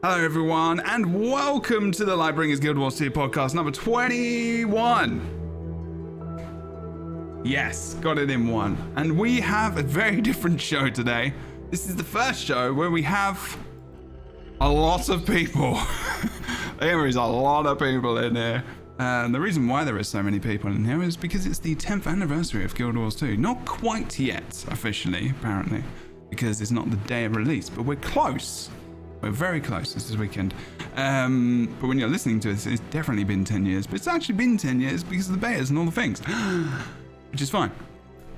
Hello everyone, and welcome to the LightBringers Guild Wars 2 podcast number 21. Yes, got it in one. And we have a very different show today. This is the first show where we have a lot of people. There is a lot of people in here. And the reason why there is so many people in here is because it's the 10th anniversary of Guild Wars 2. Not quite yet, officially, apparently, because it's not the day of release, but we're close. We're very close this weekend. But when you're listening to this, it's definitely been 10 years. But it's actually been 10 years because of the betas and all the things. Which is fine.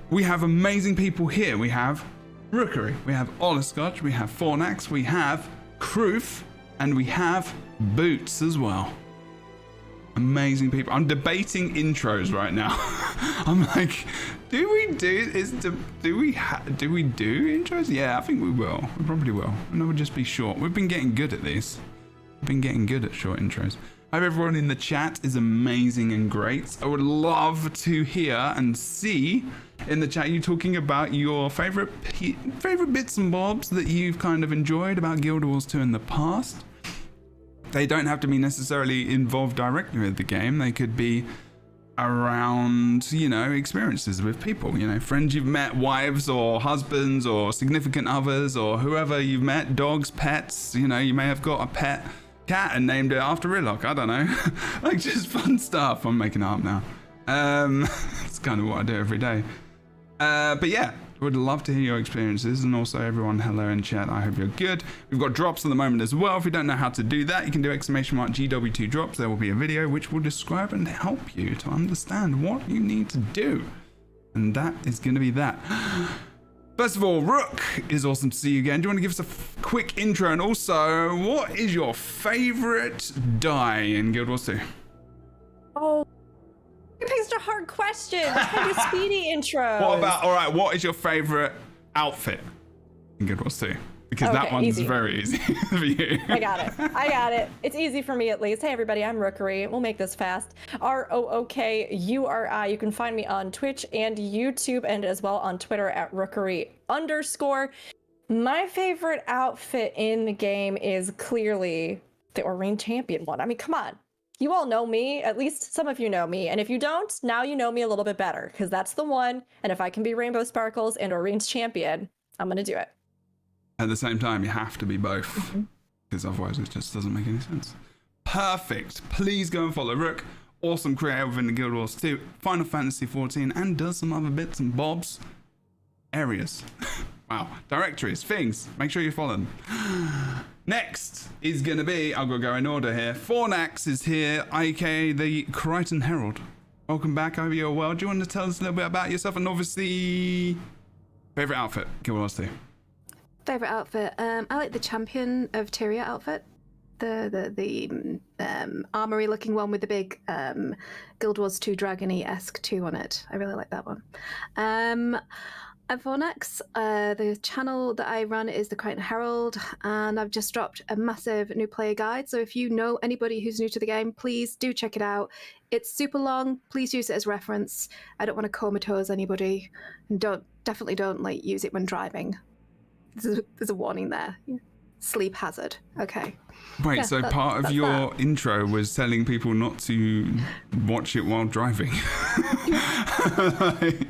We have amazing people here. We have Rookery, we have Olescotch, we have Fornax, we have Kroof, and we have Boots as well. Amazing people. I'm debating intros right now. I'm like, do we do intros? Yeah, I think we will. We probably will. And it'll just be short. We've been getting good at these. We've been getting good at short intros. I hope everyone in the chat is amazing and great. I would love to hear and see in the chat you talking about your favorite bits and bobs that you've kind of enjoyed about Guild Wars 2 in the past. They don't have to be necessarily involved directly with the game. They could be around, experiences with people, friends you've met, wives or husbands or significant others or whoever you've met, dogs, pets, you may have got a pet cat and named it after Rillock. I don't know. Like just fun stuff. I'm making it up now. It's kind of what I do every day. But yeah, would love to hear your experiences, and also everyone, hello in chat. I hope you're good. We've got drops at the moment as well. If you don't know how to do that, you can do !GW2 drops. There will be a video which will describe and help you to understand what you need to do, and that is going to be that. First of all, Rook, is awesome to see you again. Do you want to give us a quick intro, and also, what is your favorite die in Guild Wars 2? Oh. You picked a hard question. Try to speedy intro. What is your favorite outfit in Guild Wars 2? Because that one's easy. Very easy for you. I got it. It's easy for me at least. Hey everybody, I'm Rookery. We'll make this fast. ROOKURI. You can find me on Twitch and YouTube, and as well on Twitter at Rookery_. My favorite outfit in the game is clearly the Orange Champion one. I mean, come on. You all know me, at least some of you know me, and if you don't, now you know me a little bit better, because that's the one, and if I can be Rainbow Sparkles and Orange Champion, I'm gonna do it. At the same time, you have to be both, because otherwise it just doesn't make any sense. Perfect. Please go and follow Rook. Awesome creator within the Guild Wars 2, Final Fantasy 14, and does some other bits and bobs. Areas. Wow. Directories, things. Make sure you follow them. Next is going to be, I'll go in order here. Fornax is here, aka the Crichton Herald. Welcome back, I hope you're well. Do you want to tell us a little bit about yourself, and obviously, favorite outfit, Guild Wars 2? Favorite outfit? I like the Champion of Tyria outfit. The armory looking one with the big Guild Wars 2 Dragon-y-esque 2 on it. I really like that one. And Fornax, the channel that I run is the Crichton Herald, and I've just dropped a massive new player guide. So if you know anybody who's new to the game, please do check it out. It's super long. Please use it as reference. I don't want to comatose anybody, and definitely don't use it when driving. There's a warning there. Sleep hazard. Okay. Wait, yeah, so part of your intro was telling people not to watch it while driving?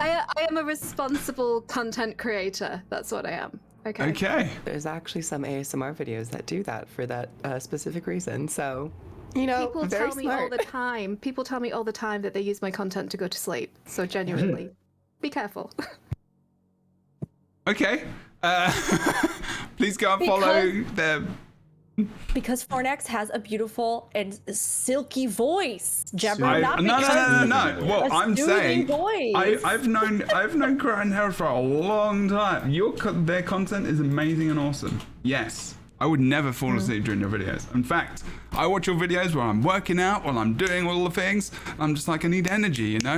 I am a responsible content creator. That's what I am. Okay. There's actually some ASMR videos that do that for that specific reason. So, people tell smart. me all the time. People tell me all the time that they use my content to go to sleep. So genuinely, be careful. Okay. Please go and follow them. Because Fornax has a beautiful and silky voice. Jebro, no. Well, I'm saying voice. I've known Crichton Herald for a long time. Their content is amazing and awesome. Yes. I would never fall asleep during your videos. In fact, I watch your videos while I'm working out, while I'm doing all the things. I'm just like, I need energy, I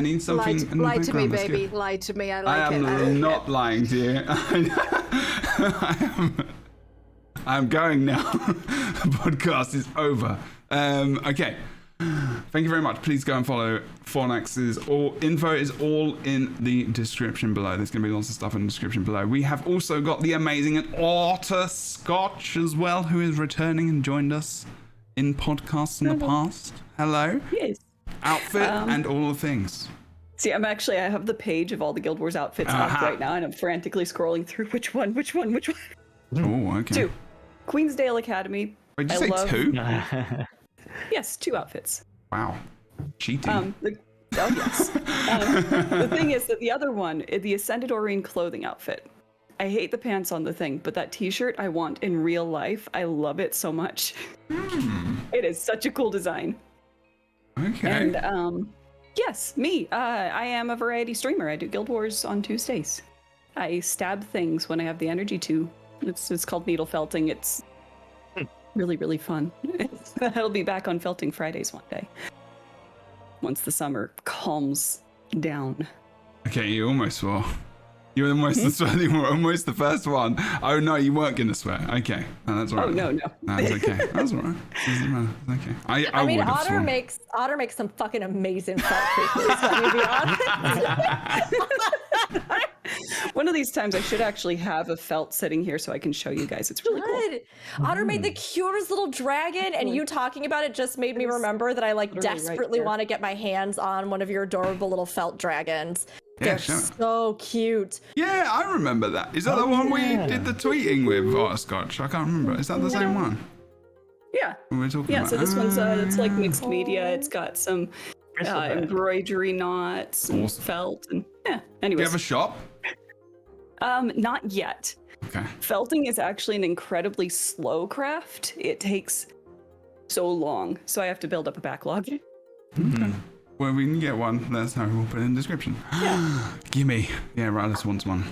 need something. Lie to me, baby. Lie to me. I like it. I am not lying to you. I'm going now. The podcast is over. Okay. Thank you very much. Please go and follow Fornax's. All info is all in the description below. There's going to be lots of stuff in the description below. We have also got the amazing Outtro.Outtro as well, who is returning and joined us in podcasts in the past. Hello. Yes. Outfit and all the things. See, I have the page of all the Guild Wars outfits up right now, and I'm frantically scrolling through which one. Oh, okay. 2. Queensdale Academy. Wait, did you say 2? Yes, 2 outfits. Wow. Cheating. Yes. The thing is that the other one, the Ascended Aurene clothing outfit. I hate the pants on the thing, but that t-shirt I want in real life. I love it so much. It is such a cool design. Okay. And yes, me. I am a variety streamer. I do Guild Wars on Tuesdays. I stab things when I have the energy to. It's called needle felting. It's really, really fun. I'll be back on felting Fridays one day. Once the summer calms down. Okay, you almost swore. You were almost the first one. Oh no, you weren't gonna swear. Okay, no, that's all right. Oh no. That's okay. That's all right. Doesn't matter. It's okay. I mean, would have Otter sworn. makes some fucking amazing felt creatures. Let me be honest. One of these times I should actually have a felt sitting here so I can show you guys. It's really cool. Good. Otter made the cutest little dragon, and you talking about it just made me remember that I like literally right desperately there. want to get my hands on one of your adorable little felt dragons. Yeah, They're sure. so cute. Yeah, I remember that. Is that the one we did the tweeting with Scotch? I can't remember. Is that the same one? Yeah. We were talking about. So this one's it's like mixed media. It's got some embroidery knots and Awesome. felt and yeah. Do you Anyways, have a shop? not yet. Okay. Felting is actually an incredibly slow craft. It takes so long, so I have to build up a backlog. Okay. Well, we can get one. That's how we'll put it in the description. Gimme. Yeah, Riley wants one.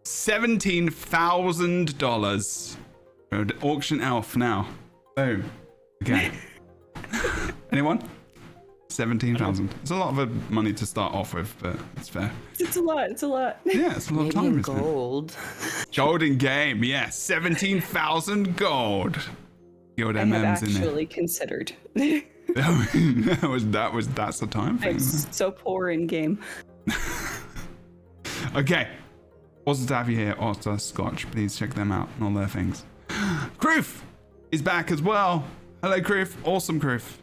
$17,000. Auction elf now. Boom. Okay. Anyone? 17,000. It's a lot of money to start off with, but it's fair. It's a lot. Yeah, it's a lot of time, isn't it? Gold. Golden game, yeah. 17,000 gold. Gold I have MMs in there. actually considered. That's the time thing. I'm so poor in game. Okay. Awesome to have you here, Outtro Scotch. Please check them out and all their things. Kroof is back as well. Hello, Kroof. Awesome, Kroof.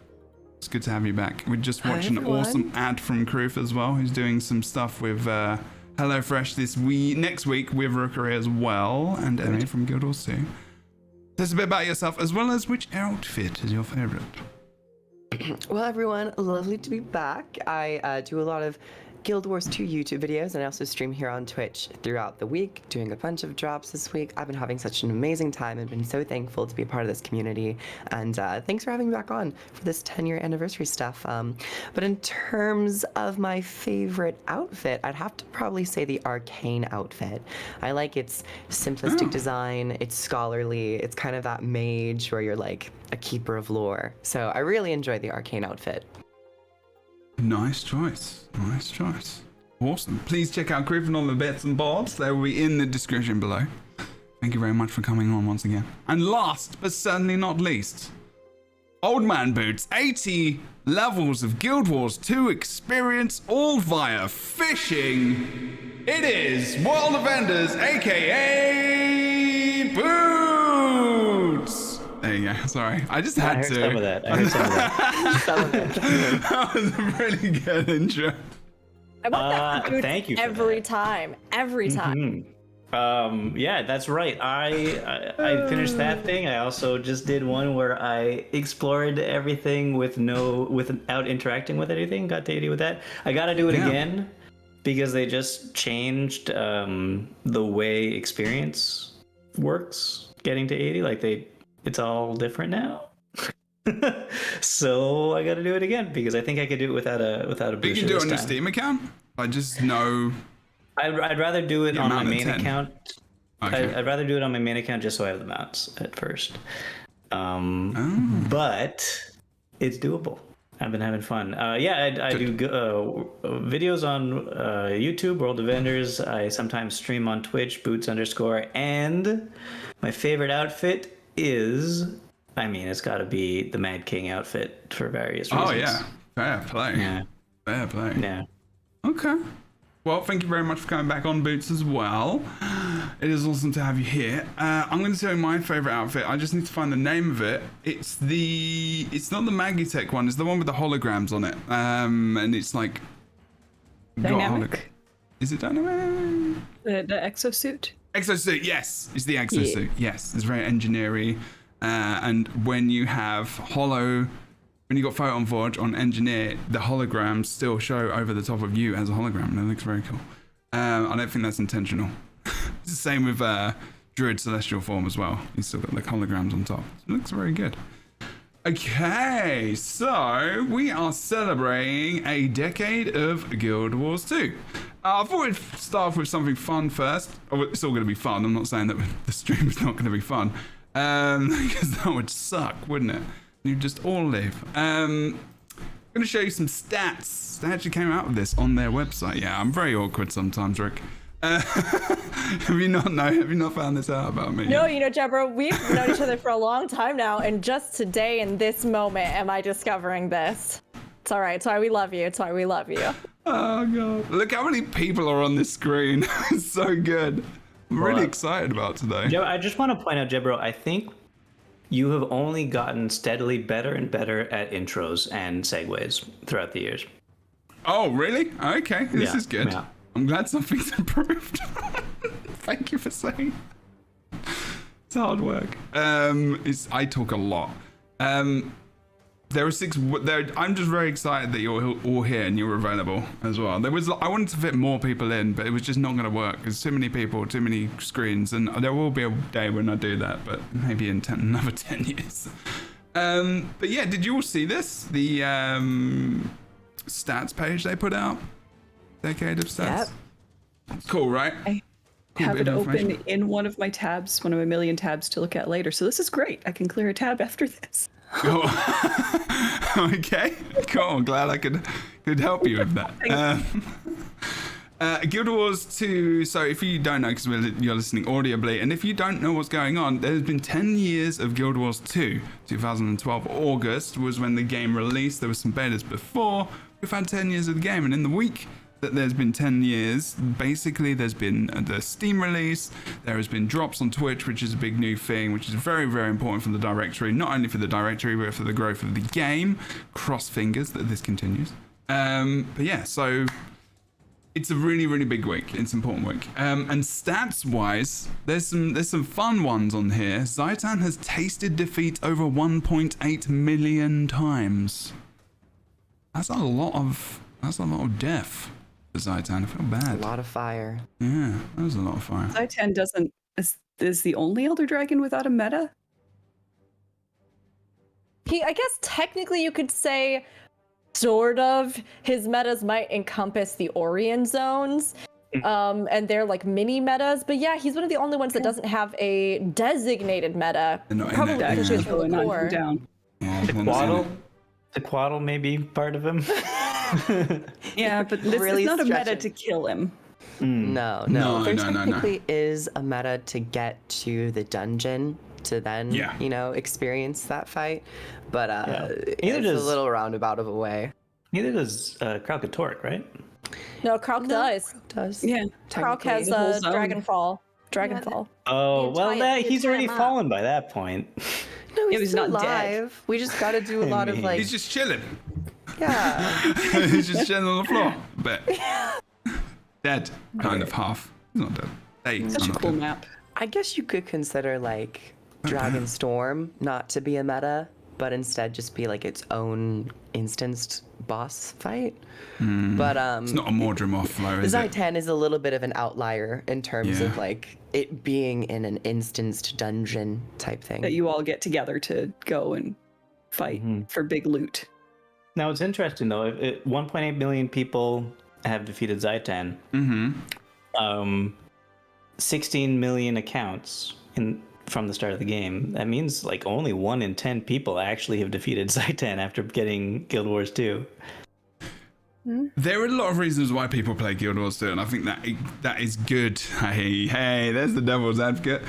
It's good to have you back. We just watched an awesome ad from Kroof as well, who's doing some stuff with HelloFresh next week with Rookery as well, and Emmy from Guild Wars 2. Tell us a bit about yourself, as well as which outfit is your favorite. Well, everyone, lovely to be back. I do a lot of Guild Wars 2 YouTube videos, and I also stream here on Twitch throughout the week, doing a bunch of drops this week. I've been having such an amazing time and been so thankful to be a part of this community. And thanks for having me back on for this 10-year anniversary stuff. But in terms of my favorite outfit, I'd have to probably say the Arcane outfit. I like its simplistic design, it's scholarly, it's kind of that mage where you're like a keeper of lore. So I really enjoy the Arcane outfit. Nice choice. Nice choice. Awesome. Please check out Kroof and all the bits and bobs. They will be in the description below. Thank you very much for coming on once again. And last, but certainly not least, Old Man Boots, 80 levels of Guild Wars 2 experience, all via fishing. It is World of Enders, aka Boots. There you go. Sorry, I just had to. Some of that. I heard some of that. That was a really good intro. I want that for Boots thank you for every time. Every time. Yeah, that's right. I finished that thing. I also just did one where I explored everything without interacting with anything. Got to 80 with that. I got to do it again because they just changed the way experience works. Getting to 80, it's all different now. So I got to do it again because I think I could do it without a But you booster can do it this on your time. Steam account. I just know. I'd rather do it The on my amount of main 10. account. Okay. I'd rather do it on my main account just so I have the mounts at first. But it's doable. I've been having fun. I do videos on YouTube, World of Enders. I sometimes stream on Twitch, Boots_. And my favorite outfit is I mean, it's got to be the Mad King outfit for various reasons. Oh yeah, fair play. Yeah. Fair play. Yeah. Okay. Well, thank you very much for coming back on, Boots, as well. It is awesome to have you here. I'm going to tell you my favorite outfit. I just need to find the name of it. It's not the Magitech one. It's the one with the holograms on it. And it's like Dynamic. Is it dynamic? The exosuit. Exosuit, yes. It's the exosuit. Yes, it's very engineering. And when you have when you got Photon Forge on Engineer, the holograms still show over the top of you as a hologram, and it looks very cool. I don't think that's intentional. It's the same with Druid Celestial Form as well. You still got like holograms on top. It looks very good. Okay, so we are celebrating a decade of Guild Wars 2. I thought we'd start off with something fun first. Oh, it's all going to be fun. I'm not saying that the stream is not going to be fun, because that would suck, wouldn't it? You'd just all live. I'm going to show you some stats. They actually came out with this on their website. Yeah, I'm very awkward sometimes, Rick. Have you not found this out about me? No, Jebro, we've known each other for a long time now, and just today in this moment am I discovering this. It's all right. It's why we love you. It's why we love you. Oh god, look how many people are on this screen. It's so good. I'm really excited about today. I just want to point out, Jebro, I think you have only gotten steadily better and better at intros and segues throughout the years. Oh, really? Okay, this is good. Yeah. I'm glad something's improved. Thank you for saying. It's hard work. I talk a lot. There are 6. I'm just very excited that you're all here and you're available as well. I wanted to fit more people in, but it was just not going to work. There's too many people, too many screens, and there will be a day when I do that, but maybe in another 10 years. But yeah, did you all see this? The stats page they put out. Decade of stats. Yep. Cool, right? I have it open in one of my tabs, one of a million tabs to look at later. So this is great. I can clear a tab after this. Cool. Okay, cool. I'm glad I could help you with that. Guild Wars 2. So if you don't know, because you're listening audibly, and if you don't know what's going on, there's been 10 years of Guild Wars 2. 2012 August was when the game released. There were some betas before. We've had 10 years of the game, and in the week that there's been 10 years, basically there's been the Steam release, there has been drops on Twitch, which is a big new thing, which is very, very important for the directory, not only for the directory, but for the growth of the game. Cross fingers that this continues. But yeah, so it's a really, really big week. It's an important week. And stats-wise, there's some fun ones on here. Zaitan has tasted defeat over 1.8 million times. That's a lot of death. Zaitan, I feel bad. A lot of fire. Yeah, that was a lot of fire. Zaitan is the only Elder Dragon without a meta? I guess technically you could say sort of his metas might encompass the Orion zones. And they're like mini metas, but yeah, he's one of the only ones that doesn't have a designated meta. Probably because she's from the core. Down. Yeah, The Quaddle may be part of him. Yeah, but this Really is not stretching. a meta to kill him. No. No, There no, no, technically is a meta to get to the dungeon to then, experience that fight. But it's a little roundabout of a way. Neither does Kralkatork, right? No, Kralk does. Does. Yeah. Kralk has The whole zone. Dragonfall. Oh, well, entire he's already map. fallen by that point. No, It he's was still not dead. alive. We just got to do a lot of mean- like, He's just chilling. yeah. He's just chilling on the floor. But dead, kind of half. He's not dead. Hey, Such a not cool dead. map. I guess you could consider like Dragon Storm not to be a meta, but instead just be like its own instanced boss fight. But It's not a Mordrim offload, is it? Zaitan is a little bit of an outlier in terms Yeah. of like it being in an instanced dungeon type thing. That you all get together to go and fight for big loot. Now, it's interesting, though. If 1.8 million people have defeated Zaitan. 16 million accounts from the start of the game. That means like only 1 in 10 people actually have defeated Zaitan after getting Guild Wars 2. There are a lot of reasons why people play Guild Wars 2, and I think that is good. Hey, there's the devil's advocate.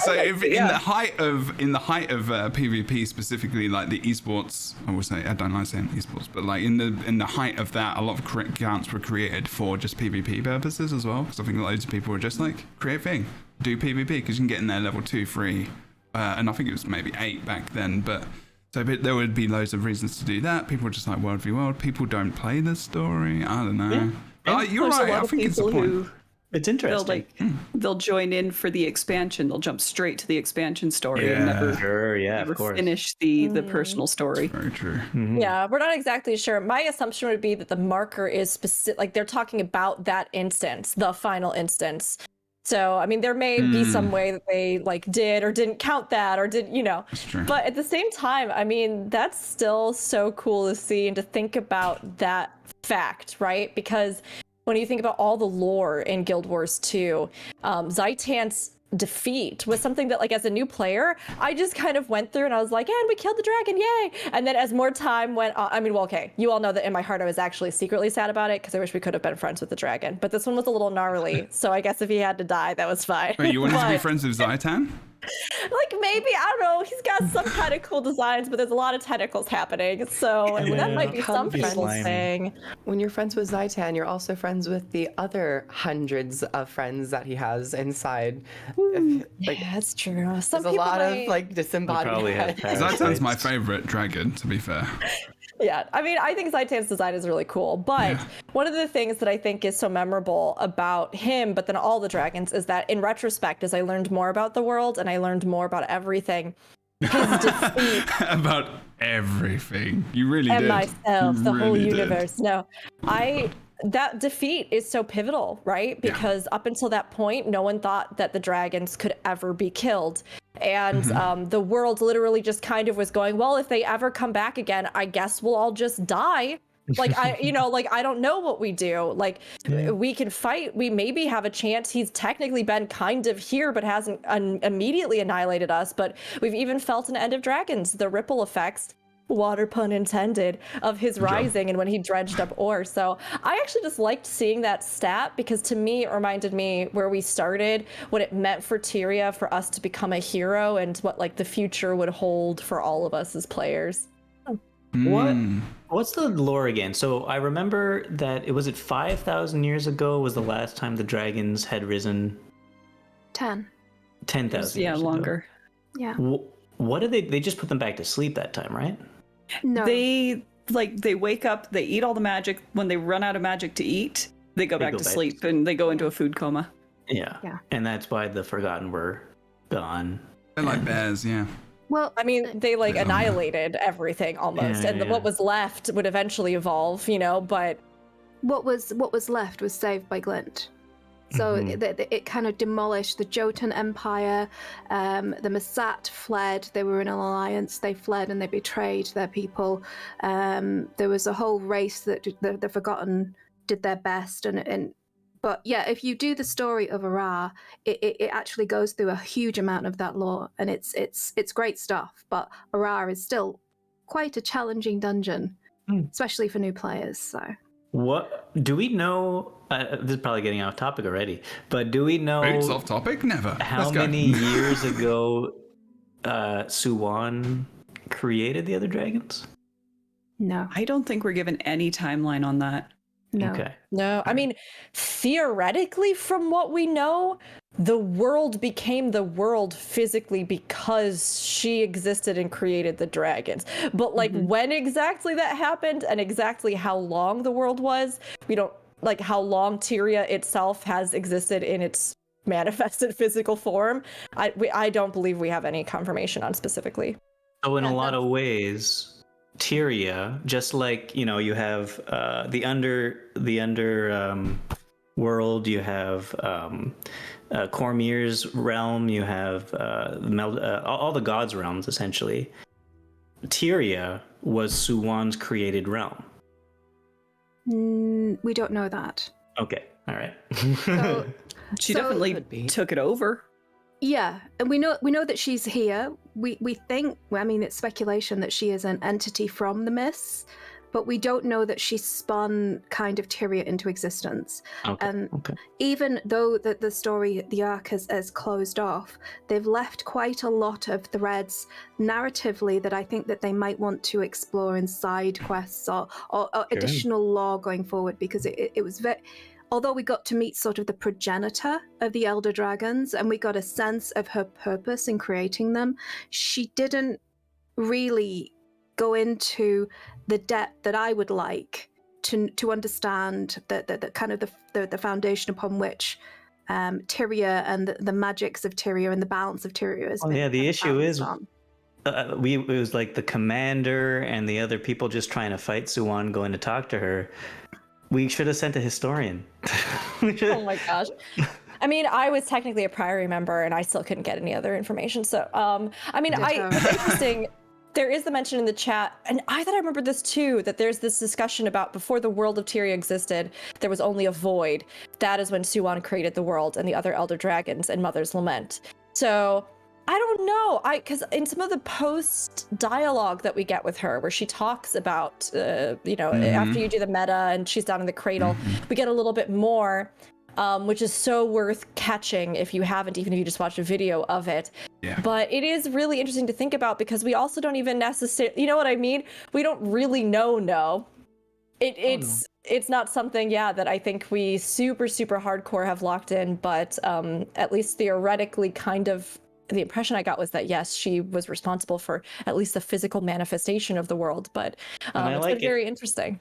So if in the height of PvP specifically, like the esports, I will say I don't like saying esports, but like in the height of that, a lot of accounts were created for just PvP purposes as well. Because I think loads of people were just like create a thing, do PvP, because you can get in there level 2, 3, and I think it was maybe 8 back then, but. So there would be loads of reasons to do that. People are just like World v World. People don't play the story. I don't know. Yeah. You're right. I think it's the point. It's interesting. They'll join in for the expansion. They'll jump straight to the expansion story and never finish the personal story. Very true. Mm-hmm. Yeah, we're not exactly sure. My assumption would be that the marker is specific, like they're talking about that instance, the final instance. So, I mean, there may be some way that they like did or didn't count that or did, That's true. But at the same time, I mean, that's still so cool to see and to think about that fact, right? Because when you think about all the lore in Guild Wars 2, Zaitan's defeat was something that, like, as a new player, I just kind of went through and I was like, and we killed the dragon, yay! And then as more time went on, I mean, well, okay, you all know that in my heart I was actually secretly sad about it because I wish we could have been friends with the dragon. But this one was a little gnarly, so I guess if he had to die, that was fine. Wait, you wanted to be friends with Zaitan? Like, maybe, I don't know, he's got some kind of cool designs, but there's a lot of tentacles happening, so I mean, that might be some people's thing. When you're friends with Zaitan, you're also friends with the other hundreds of friends that he has inside. Like, Yeah, that's true. Some there's a people lot might... of like disembodied probably have heads. Zaitan's my favorite dragon, to be fair. Yeah, I mean, I think Zaitan's design is really cool, but one of the things that I think is so memorable about him, but then all the dragons, is that in retrospect, as I learned more about the world and I learned more about everything, his defeat... About everything. You really and did. myself, You the whole really did. universe. No, that defeat is so pivotal, right? Because up until that point, no one thought that the dragons could ever be killed. And the world literally just kind of was going, well, if they ever come back again, I guess we'll all just die. Like, I don't know what we do. Like, we can fight. We maybe have a chance. He's technically been kind of here, but hasn't immediately annihilated us. But we've even felt an end of dragons, the ripple effects, water pun intended, of his rising and when he dredged up ore. So I actually just liked seeing that stat because to me it reminded me where we started, what it meant for Tyria, for us to become a hero, and what like the future would hold for all of us as players. What's the lore again? So I remember that it was 5,000 years ago was the last time the dragons had risen. 10,000. Yeah, years longer. Yeah. What did they just put them back to sleep that time, right? No. They wake up, they eat all the magic. When they run out of magic to eat, they go back to sleep and they go into a food coma. Yeah. And that's why the Forgotten were gone. They're like bears, yeah. Well, I mean, they like annihilated everything almost, and what was left would eventually evolve, but what was left was saved by Glint. So it kind of demolished the Jotun Empire. The Masat fled. They were in an alliance. They fled and they betrayed their people. There was a whole race that the Forgotten did their best. But yeah, if you do the story of Arar, it actually goes through a huge amount of that lore, and it's great stuff. But Arar is still quite a challenging dungeon, especially for new players. So. What do we know? This is probably getting off topic already, but do we know? It's off topic? Never. How many years ago Suwan created the other dragons? No, I don't think we're given any timeline on that. no. Okay. No, I mean, theoretically, from what we know, the world became the world physically because she existed and created the dragons. But like when exactly that happened and exactly how long the world was, we don't, like how long Tyria itself has existed in its manifested physical form, I don't believe we have any confirmation on specifically. So in a lot of ways, Tyria, just like you have the under world, you have Cormier's realm, you have all the gods' realms essentially. Tyria was Suwan's created realm. We don't know that. Okay, all right. So, She So- definitely Could be. took it over. yeah, and we know that she's here. We think, I mean, it's speculation that she is an entity from the mists. but we don't know that she spun kind of Tyria into existence. Okay. Even though the story, the arc has closed off, they've left quite a lot of threads narratively that I think that they might want to explore in side quests or additional lore going forward, because it was very... Although we got to meet sort of the progenitor of the Elder Dragons and we got a sense of her purpose in creating them, she didn't really go into the depth that I would like to understand the kind of the foundation upon which Tyria and the magics of Tyria and the balance of Tyria is. The issue is it was like the commander and the other people just trying to fight Suwan going to talk to her. We should have sent a historian. Oh my gosh. I mean, I was technically a Priory member and I still couldn't get any other information. So, it's interesting. There is the mention in the chat, and I thought I remembered this too, that there's this discussion about before the world of Tyria existed, there was only a void. That is when Suwan created the world and the other Elder Dragons and Mother's Lament. So I don't know. Because in some of the post dialogue that we get with her, where she talks about, after you do the meta and she's down in the cradle, we get a little bit more, which is so worth catching if you haven't, even if you just watched a video of it. Yeah. But it is really interesting to think about because we also don't even necessarily, you know what I mean? We don't really know. It's not something, that I think we super, super hardcore have locked in, but at least theoretically kind of the impression I got was that, yes, she was responsible for at least the physical manifestation of the world, but it's been very interesting.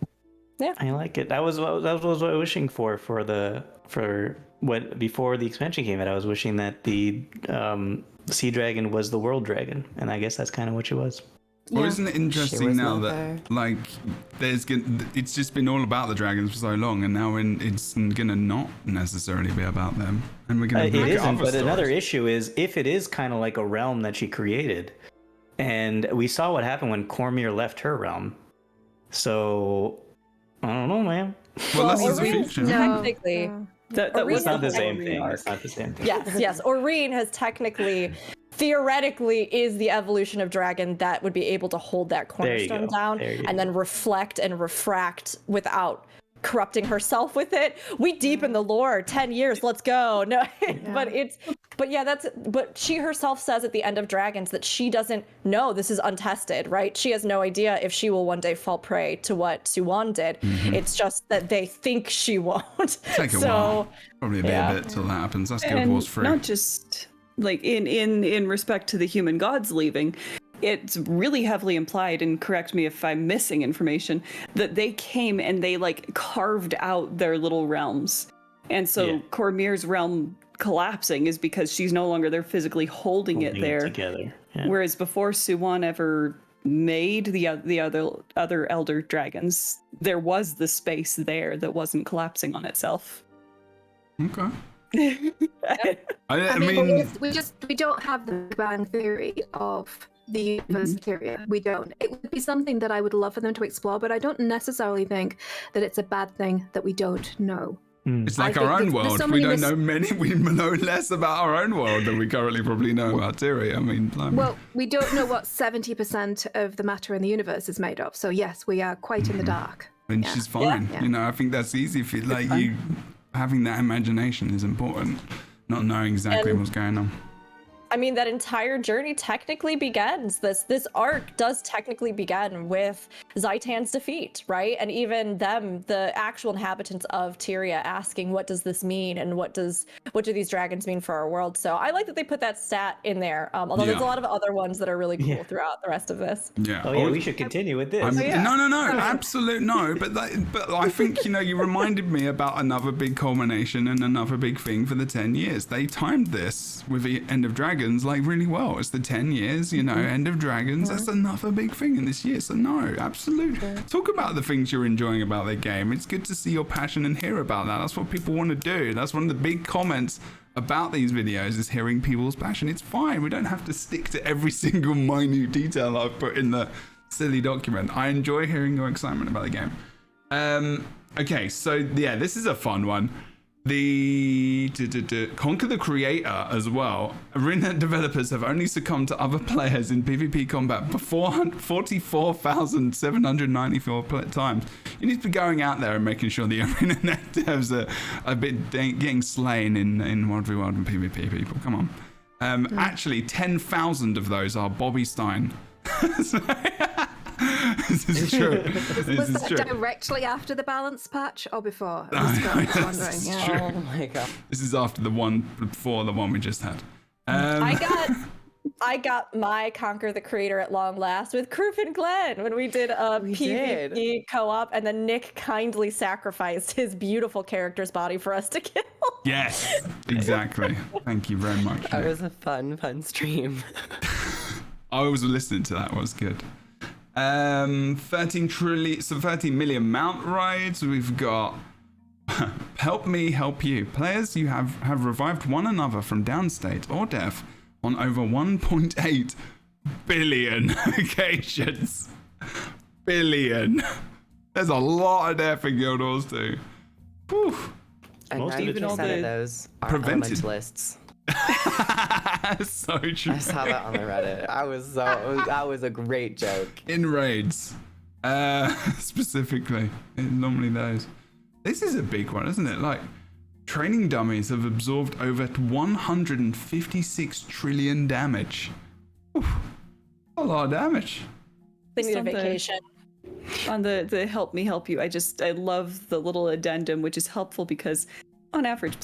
Yeah, I like it. That was what I was wishing for before the expansion came out. I was wishing that the Sea Dragon was the World Dragon, and I guess that's kind of what she was. Well, isn't it interesting now that it's just been all about the dragons for so long, and now it's gonna not necessarily be about them, and we're gonna. It isn't, but another issue is if it is kind of like a realm that she created, and we saw what happened when Cormyr left her realm. So I don't know, man. Well, this is the future. Technically. That was not the same thing. It's not the same thing. Yes. Oreen has theoretically is the evolution of dragon that would be able to hold that cornerstone down and then reflect and refract without corrupting herself with it. We deep in the lore, 10 years, let's go. No, but she herself says at the end of Dragons that she doesn't know, this is untested, right? She has no idea if she will one day fall prey to what Suwan did. It's just that they think she won't. Take a while. Probably a bit till that happens. That's Guild Wars 3. Not just like in respect to the human gods leaving, it's really heavily implied, and correct me if I'm missing information, that they came and they like carved out their little realms. And so Cormyr's realm collapsing is because she's no longer there physically holding it there. Together. Yeah. Whereas before Suwan ever made the other Elder Dragons, there was the space there that wasn't collapsing on itself. Okay. I mean, we don't have the Big Bang theory of the universe Tyria. We don't. It would be something that I would love for them to explore, but I don't necessarily think that it's a bad thing that we don't know. It's like our own world. We know less about our own world than we currently probably know about Tyria. I mean, well, we don't know what 70% of the matter in the universe is made of. So yes, we are quite in the dark. And she's fine. Yeah. You know, I think that's easy for you. Having that imagination is important. Not knowing exactly what's going on. I mean, that entire journey technically begins. This arc does technically begin with Zaitan's defeat, right? And even them, the actual inhabitants of Tyria, asking, "What does this mean? And what do these dragons mean for our world?" So I like that they put that stat in there. Although there's a lot of other ones that are really cool throughout the rest of this. Yeah. Oh yeah, we should continue with this. No, absolute no. But I think you reminded me about another big culmination and another big thing for the 10 years. They timed this with the end of Dragons like really well. It's the 10 years, end of Dragons. That's another big thing in this year. So no, absolutely. Talk about the things you're enjoying about the game. It's good to see your passion and hear about that. That's what people want to do. That's one of the big comments about these videos is hearing people's passion. It's fine. We don't have to stick to every single minute detail I've put in the silly document. I enjoy hearing your excitement about the game. Okay, so yeah, this is a fun one. The Conquer the Creator as well. Arena developers have only succumbed to other players in PvP combat 44,794 times. You need to be going out there and making sure the Arena devs are a bit getting slain in 1v1 and PvP, people. Come on. Actually, 10,000 of those are Bobby Stein. This is true. Was that directly after the balance patch or before? I was wondering. Yeah. True. Oh my god. This is after the one before the one we just had. I got my Conquer the Creator at long last with Kroof and Glenn when we did a PvP co-op, and then Nick kindly sacrificed his beautiful character's body for us to kill. Yes, exactly. Thank you very much. That was a fun stream. I was listening to that. It was good. 13 million mount rides. We've got help me help you. Players you have revived one another from downstate or death on over 1.8 billion occasions. Billion. There's a lot of death in Guild Wars 2. Whew. And Most 90% even all of the those are prevented. elementalists. So true. I saw that on the Reddit. That was a great joke. In raids, specifically, normally those. This is a big one, isn't it? Like, training dummies have absorbed over 156 trillion damage. Oof, a lot of damage. They need a On the- vacation. On the help me help you, I love the little addendum, which is helpful because on average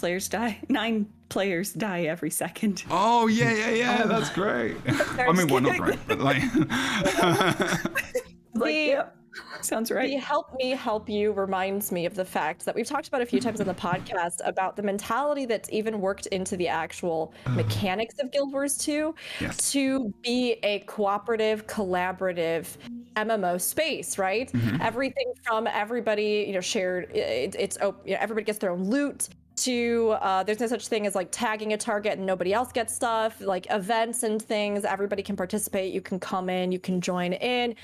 9 players die every second. Oh yeah, that's great. I mean, well, not great, but like, Sounds right. The help me help you reminds me of the fact that we've talked about a few times on the podcast about the mentality that's even worked into the actual mechanics of Guild Wars 2 to be a cooperative, collaborative MMO space, right? Everything from everybody, shared, everybody gets their own loot, to there's no such thing as like tagging a target and nobody else gets stuff, like events and things, everybody can participate, you can come in, you can join in.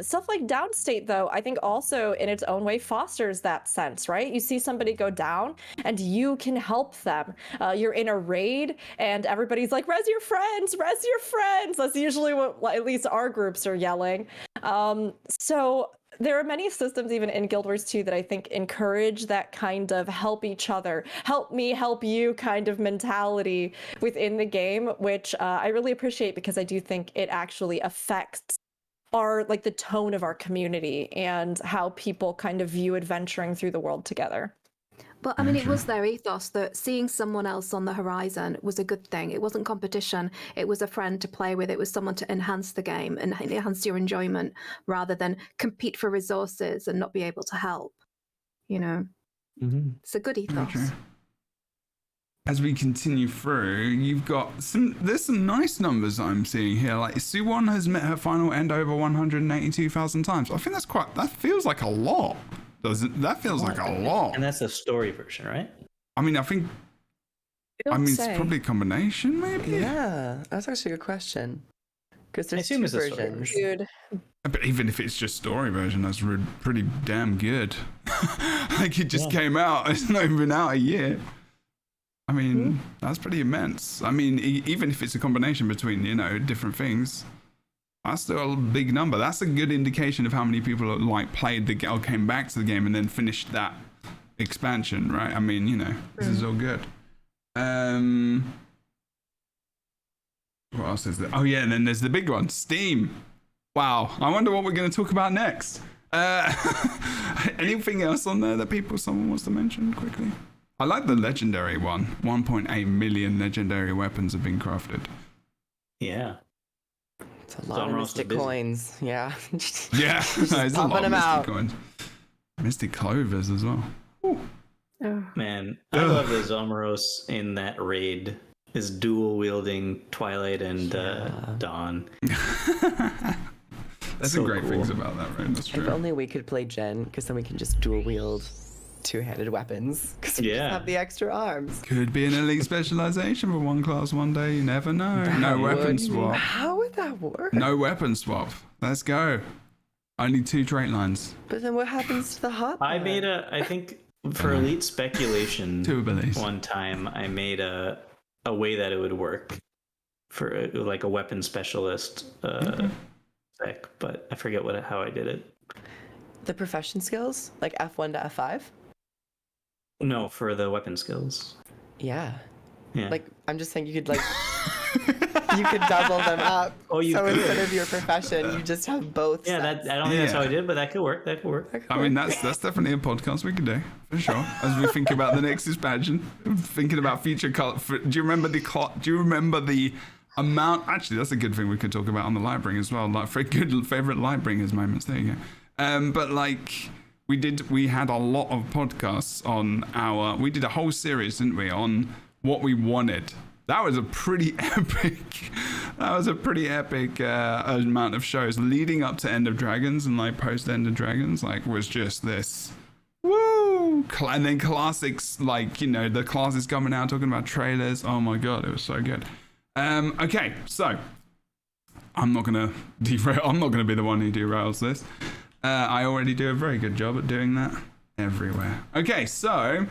Stuff like downstate, though, I think also in its own way fosters that sense, right? You see somebody go down and you can help them. You're in a raid and everybody's like, res your friends. That's usually what at least our groups are yelling. So there are many systems even in Guild Wars 2 that I think encourage that kind of help each other, help me, help you kind of mentality within the game, which I really appreciate because I do think it actually affects the tone of our community and how people kind of view adventuring through the world together. But I mean, it was their ethos that seeing someone else on the horizon was a good thing. It wasn't competition. It was a friend to play with. It was someone to enhance the game and enhance your enjoyment rather than compete for resources and not be able to help. It's a good ethos. As we continue through, you've got there's some nice numbers I'm seeing here. Like Suwon has met her final end over 182,000 times. I think that feels like a lot. That feels like a lot. And that's the story version, right? I mean, it's probably a combination, maybe? Yeah, that's actually a good question. Because there's assume two it's a story versions. Dude. But even if it's just story version, that's pretty damn good. Like, it just came out. It's not even been out a year. I mean, that's pretty immense. I mean, even if it's a combination between, different things, that's still a big number. That's a good indication of how many people played the game or came back to the game and then finished that expansion, right? I mean, this is all good. What else is there? Oh yeah, and then there's the big one, Steam. Wow, I wonder what we're going to talk about next. Anything else on there that someone wants to mention quickly? I like the legendary one. 1.8 million legendary weapons have been crafted. Yeah. It's a lot of mystic coins. Yeah. Yeah, Just it's a lot pumping of them mystic out. coins. Mystic clovers as well. Ooh. Oh. Man, I love the Zomaros in that raid. Is dual wielding Twilight and Dawn. That's So the great cool. things about that, right? That's true. If only we could play Jen, because then we can just dual wield two-handed weapons. Because we just have the extra arms. Could be an elite specialization for one class one day. You never know. No weapon swap. How would that work? No weapon swap. Let's go. Only 2 trait lines. But then what happens to the hot? I think For Elite Speculation, Two abilities. one time I made a way that it would work for like a weapon specialist spec, but I forget how I did it. The profession skills, like F1 to F5? No, for the weapon skills. Yeah. Yeah. Like, I'm just saying you could, like, you could double them up. Oh, you so could. instead of your profession, you just have both. Yeah, sets. I don't think that's how I did, but that could work. That could work. I mean, that's definitely a podcast we could do, for sure. As we think about the next expansion, thinking about future do you remember the amount? Actually, that's a good thing we could talk about on the LightBringers as well. Like, for good favorite LightBringers moments. There you go. But like, we had a lot of podcasts on we did a whole series, didn't we, on what we wanted. That was a pretty epic amount of shows leading up to End of Dragons and like post End of Dragons. Like, was just this woo, and then classics, like, you know, the classes coming out talking about trailers. Oh my god, it was so good. Okay, so I'm not gonna derail. I'm not gonna be the one who derails this. I already do a very good job at doing that everywhere. Okay, so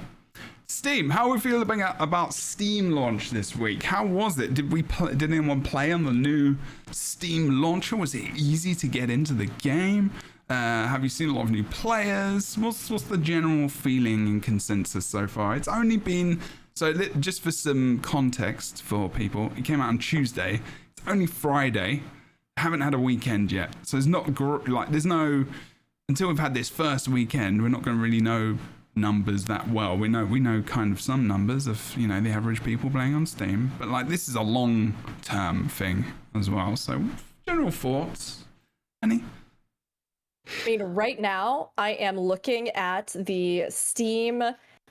Steam. How are we feeling about Steam launch this week? How was it? Did anyone play on the new Steam launcher? Was it easy to get into the game? Have you seen a lot of new players? What's the general feeling and consensus so far? It's only been, so just for some context for people, it came out on Tuesday. It's only Friday. Haven't had a weekend yet, so it's not there's no, until we've had this first weekend, we're not going to really know numbers that well. We know kind of some numbers of, you know, the average people playing on Steam, but like, this is a long term thing as well. So general thoughts, any? I mean, right now I am looking at the Steam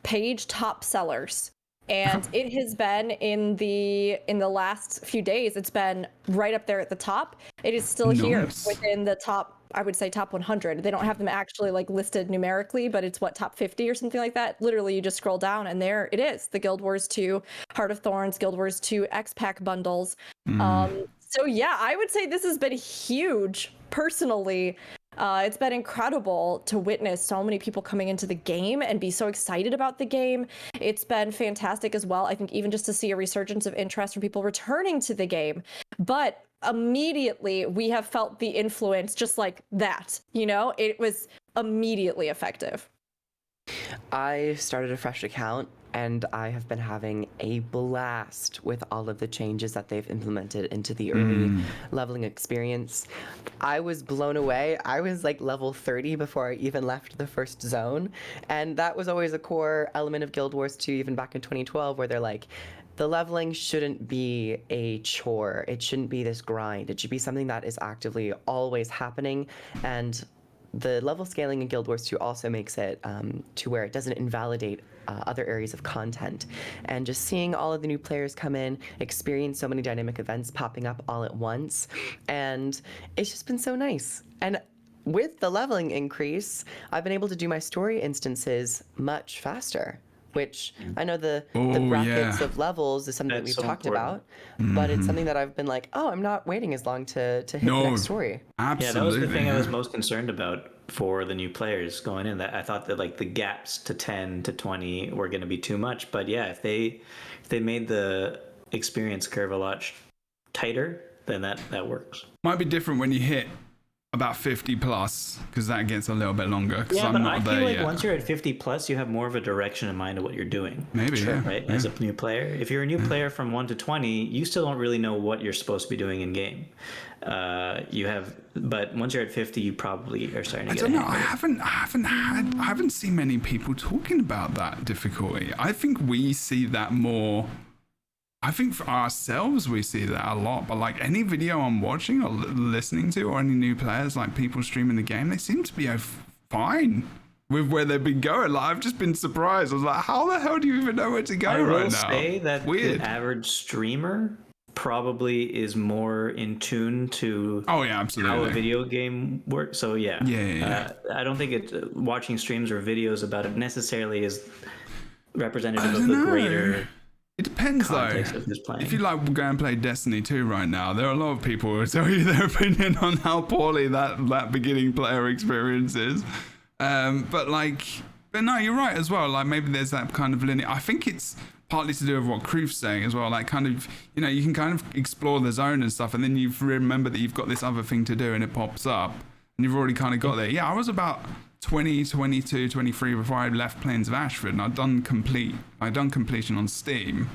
page top sellers, and it has been in the last few days, it's been right up there at the top. It is still here within the top, I would say top 100. They don't have them actually like listed numerically, but it's top 50 or something like that. Literally, you just scroll down and there it is. The Guild Wars 2 Heart of Thorns, Guild Wars 2 X-Pack bundles. So yeah, I would say this has been huge personally. It's been incredible to witness so many people coming into the game and be so excited about the game. It's been fantastic as well. I think even just to see a resurgence of interest from people returning to the game. But immediately we have felt the influence just like that. You know, it was immediately effective. I started a fresh account and I have been having a blast with all of the changes that they've implemented into the early leveling experience. I was blown away. I was like level 30 before I even left the first zone, and that was always a core element of Guild Wars 2, even back in 2012, where they're like, the leveling shouldn't be a chore. It shouldn't be this grind. It should be something that is actively always happening. And the level scaling in Guild Wars 2 also makes it to where it doesn't invalidate other areas of content. And just seeing all of the new players come in, experience so many dynamic events popping up all at once, and it's just been so nice. And with the leveling increase, I've been able to do my story instances much faster, which I know the brackets of levels is something that we've talked about, but it's something that I've been like, oh, I'm not waiting as long to hit the next story. Absolutely. Yeah, that was the thing I was most concerned about for the new players going in. That I thought that like the gaps to 10 to 20 were going to be too much, but yeah, if they made the experience curve a lot tighter, then that works. Might be different when you hit about 50 plus, because that gets a little bit longer. Yeah, but I feel like yet. once you're at 50 plus, you have more of a direction in mind of what you're doing. Maybe, yeah. Right? Yeah. As a new player. If you're a new player from 1 to 20, you still don't really know what you're supposed to be doing in game. But once you're at 50, you probably are starting to get. I don't know. I haven't seen many people talking about that difficulty. I think we see that more. I think for ourselves, we see that a lot, but like any video I'm watching or listening to, or any new players, like people streaming the game, they seem to be fine with where they've been going. Like, I've just been surprised. I was like, how the hell do you even know where to go right now? I will say that the average streamer probably is more in tune to how a video game works. So yeah. I don't think watching streams or videos about it necessarily is representative of the greater. It depends though. If you like go and play Destiny 2 right now, there are a lot of people who will tell you their opinion on how poorly that beginning player experience is. But like, But no, you're right as well. Like maybe there's that kind of linear. I think it's partly to do with what Kruf's saying as well. Like kind of, you know, you can kind of explore the zone and stuff, and then you remember that you've got this other thing to do, and it pops up, and you've already kind of got there. Yeah, I was about 20, 22, 23 before I left Plains of Ashford, and I'd done completion on Steam,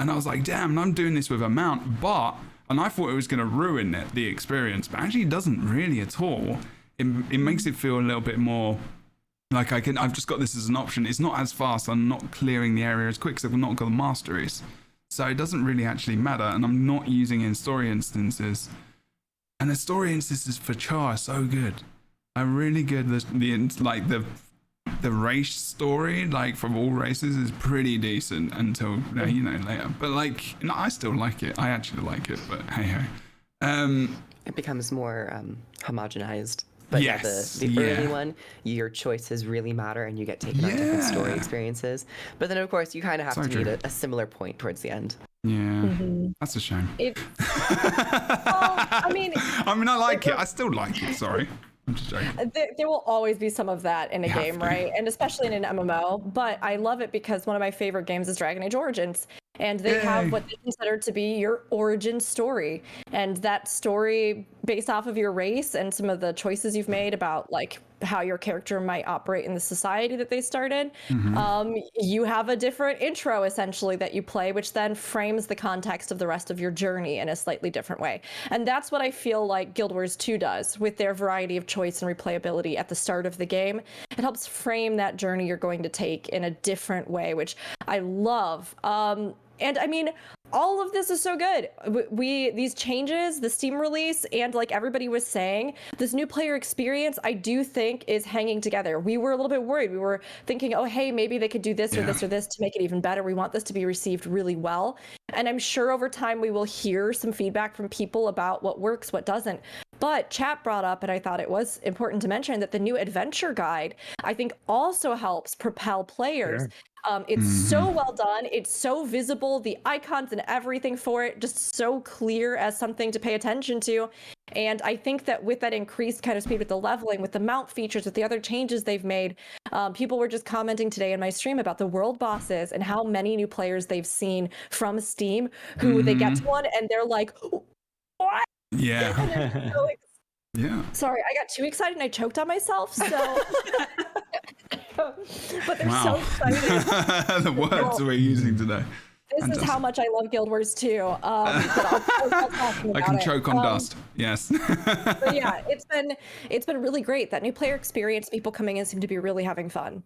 and I was like, damn, I'm doing this with a mount, and I thought it was going to ruin the experience, but actually it doesn't really at all. It makes it feel a little bit more like I've just got this as an option. It's not as fast. I'm not clearing the area as quick because I've not got the masteries. So it doesn't really actually matter. And I'm not using it in story instances. And the story instances for Char are so good. Are really good. The race story, like from all races, is pretty decent until later. But I still like it. I actually like it. But hey. It becomes more homogenized. But yes, the early one, your choices really matter, and you get taken on different story experiences. But then, of course, you kind of have to meet a similar point towards the end. Yeah, that's a shame. I mean, I like it. I still like it. Sorry. I'm just joking. There will always be some of that in a game, right? And especially in an MMO. But I love it because one of my favorite games is Dragon Age Origins. And they have what they consider to be your origin story. And that story, based off of your race and some of the choices you've made about like how your character might operate in the society that they started, you have a different intro essentially that you play, which then frames the context of the rest of your journey in a slightly different way. And that's what I feel like Guild Wars 2 does with their variety of choice and replayability at the start of the game. It helps frame that journey you're going to take in a different way, which I love. And I mean, all of this is so good. These changes, the Steam release, and like everybody was saying, this new player experience, I do think is hanging together. We were a little bit worried. We were thinking, oh, hey, maybe they could do this or this or this to make it even better. We want this to be received really well. And I'm sure over time we will hear some feedback from people about what works, what doesn't. But chat brought up, and I thought it was important to mention, that the new adventure guide, I think, also helps propel players. Sure. It's so well done. It's so visible. The icons and everything for it, just so clear as something to pay attention to. And I think that with that increased kind of speed with the leveling, with the mount features, with the other changes they've made, people were just commenting today in my stream about the world bosses and how many new players they've seen from Steam who they get to one and they're like, what? Yeah. Yeah. Sorry, I got too excited and I choked on myself. So, but they're so excited. The words we're using today. This is how much I love Guild Wars 2. But I can choke on dust. Yes. But yeah, it's been really great. That new player experience, people coming in seem to be really having fun.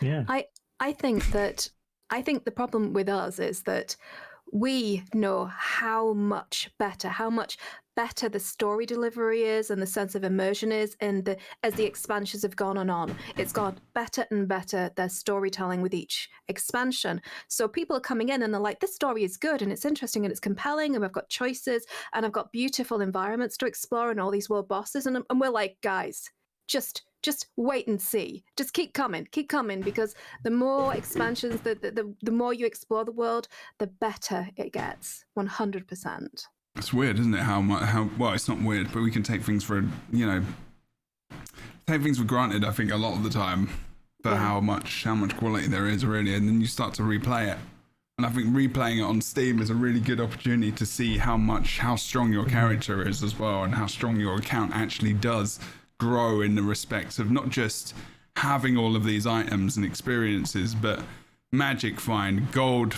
Yeah. I think the problem with us is that we know how much better the story delivery is and the sense of immersion is, and as the expansions have gone on, it's got better and better, their storytelling with each expansion. So people are coming in and they're like, this story is good and it's interesting and it's compelling and we've got choices and I've got beautiful environments to explore and all these world bosses, and we're like, guys, just wait and see. Just keep coming, because the more expansions, the more you explore the world, the better it gets. 100%. It's weird, isn't it? How well, it's not weird, but we can take things for granted. I think a lot of the time for how much quality there is really, and then you start to replay it. And I think replaying it on Steam is a really good opportunity to see how strong your character is as well, and how strong your account actually does grow in the respects of not just having all of these items and experiences, but magic find, gold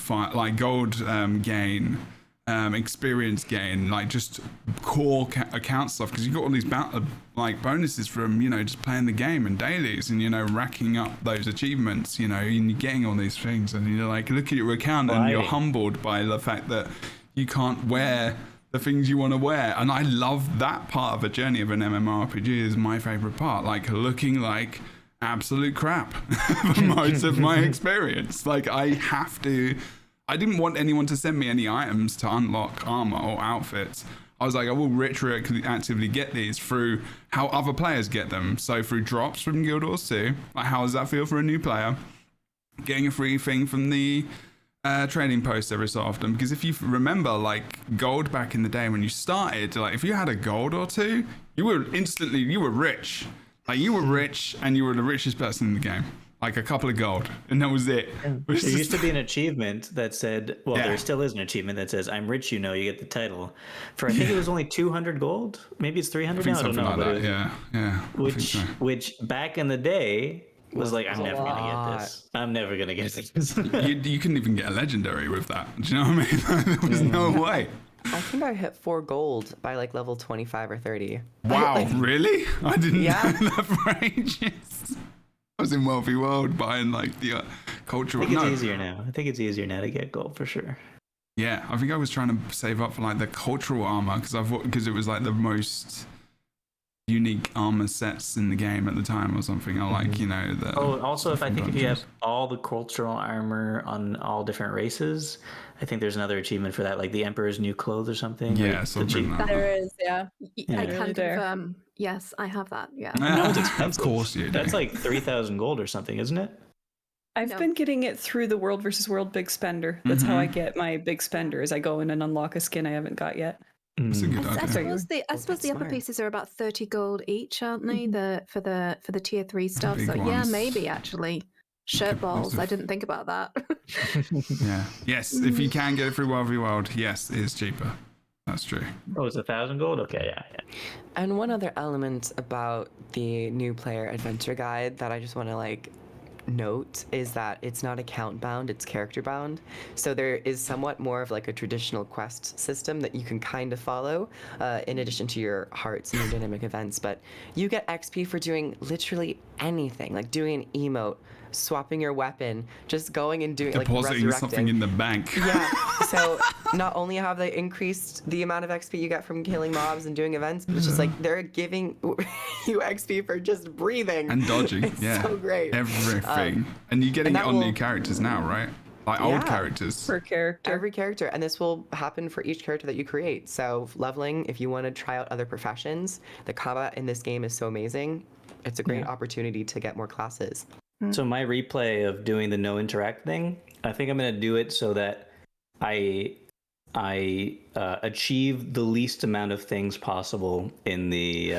gain, experience gain, like just core account stuff, because you got all these bonuses from just playing the game and dailies and racking up those achievements, and you're getting all these things, and you're like, look at your account and you're humbled by the fact that you can't wear the things you want to wear. And I love that part of the journey of an MMORPG. Is my favorite part, like looking like absolute crap for most of my experience. Like I didn't want anyone to send me any items to unlock armor or outfits. I was like, I will retroactively get these through how other players get them. So through drops from Guild Wars 2, like how does that feel for a new player? Getting a free thing from the trading post every so often, because if you remember, like gold back in the day when you started, like if you had a gold or two, you were rich. Like you were rich and you were the richest person in the game. like a couple of gold, and that was it. There used to be an achievement that said, well, Yeah. there still is an achievement that says, "I'm rich, you know, you get the title." For I think it was only 200 gold. Maybe it's 300 now. I don't something know. like But that. it was, Yeah. I think so. which back in the day was like, I'm never gonna lot. get this. I'm never gonna get this. You couldn't even get a legendary with that. Do you know what I mean? There was no way. I think I hit 4 gold by like level 25 or 30. Wow, really? I didn't Yeah. know that for ages. I was in World v World buying like the cultural. I think it's No. easier now. I think it's easier now to get gold for sure. Yeah, I think I was trying to save up for like the cultural armor because it was like the most unique armor sets in the game at the time or something. I like, you know, the. Oh, also, if I think if you have dungeons. all the cultural armor on all different races, I think there's another achievement for that, like the Emperor's New Clothes or something. Yeah, like the something like that. There is, yeah. I Yeah. can There. confirm. Yes, I have that. Yeah. No, it's Of expensive. course you do. That's like 3,000 gold or something, isn't it? I've No. been getting it through the World versus World Big Spender. That's how I Mm-hmm. get my Big Spender. Is I go in and unlock a skin I haven't got yet. That's a good I idea. suppose the that's upper smart. pieces are about 30 gold each, aren't they? For the tier 3 stuff. big So yeah, ones. maybe actually. Shirt balls. I massive. didn't think about that. Yeah. Yes, if you can get it through World v World, yes, it is cheaper. That's true. Oh, it's 1,000 gold? Okay, yeah. And one other element about the new player adventure guide that I just want to like note is that it's not account bound, it's character bound. So there is somewhat more of like a traditional quest system that you can kind of follow in addition to your hearts and your dynamic events. But you get XP for doing literally anything, like doing an emote, swapping your weapon, just going and doing like Depositing resurrecting. something in the bank. Yeah. So not only have they increased the amount of XP you get from killing mobs and doing events, but it's just like they're giving you XP for just breathing And dodging. It's Yeah. so great. Everything. And you're getting and it that on new will- characters now, right? Like old Yeah. characters. Per character. Every character, and this will happen for each character that you create. So leveling, if you want to try out other professions, the combat in this game is so amazing. It's a great opportunity to get more classes. So my replay of doing the no interact thing, I think I'm going to do it so that I achieve the least amount of things possible in the.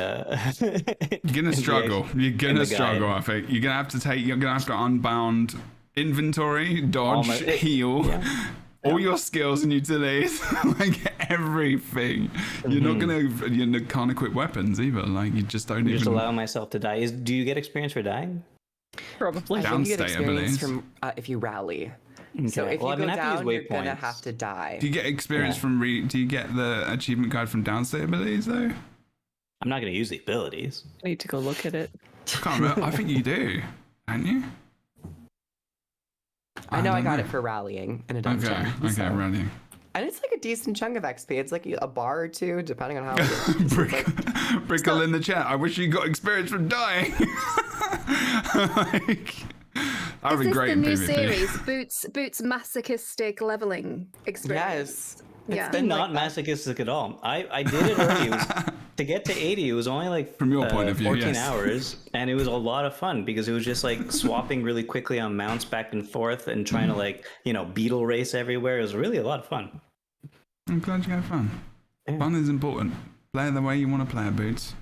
You're gonna struggle. You're gonna the struggle. guide. I think you're gonna have to take. You're gonna have to unbound inventory, dodge, my- heal, yeah. all your skills and utilities, like everything. You're not gonna. You can't equip weapons either. Like you just don't Just even. allow myself to die. Do you get experience for dying? Probably. I think you get Downstate experience abilities. from if you rally. So Okay. if Well, you I'm go gonna have to down, use you're gonna waypoints. have to die. Do you get experience Yeah. from? Do you get the achievement guide from downstate abilities though? I'm not going to use the abilities. I need to go look at it. I can't remember. I think you do, don't you? I know I don't got know. it for rallying in a dungeon. Okay, so- running. And it's like a decent chunk of XP. It's like a bar or two, depending on how. It is. Brickle in the chat. I wish you got experience from dying. Like, that would Is be this great the in new PvP. series? Boots masochistic leveling experience. Yes. Yeah. It's not masochistic at all. I did it early. It was, to get to 80, it was only like From your point of view, 14 yes. hours, and it was a lot of fun because it was just like swapping really quickly on mounts back and forth and trying to like beetle race everywhere. It was really a lot of fun. I'm glad you had fun. Yeah. Fun is important. Play it the way you want to play it, boots.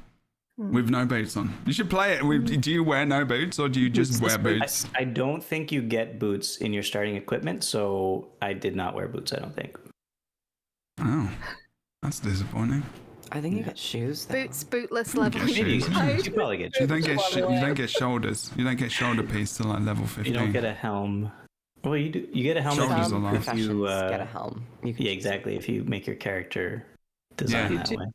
With no boots on. You should play it with. Do you wear no boots or do you just wear boots? I don't think you get boots in your starting equipment, so I did not wear boots. I don't think. Oh, that's disappointing. I think you get shoes. Though. Bootless You leveling. get shoes. You probably get. You don't get you don't get shoulders. You don't get shoulder piece till like level 15. You don't get a helm. Well, you do. You get a helmet. Shoulders if are you, long. if Professions you, get a helm. You can yeah, exactly. If you make your character design Yeah. that You way.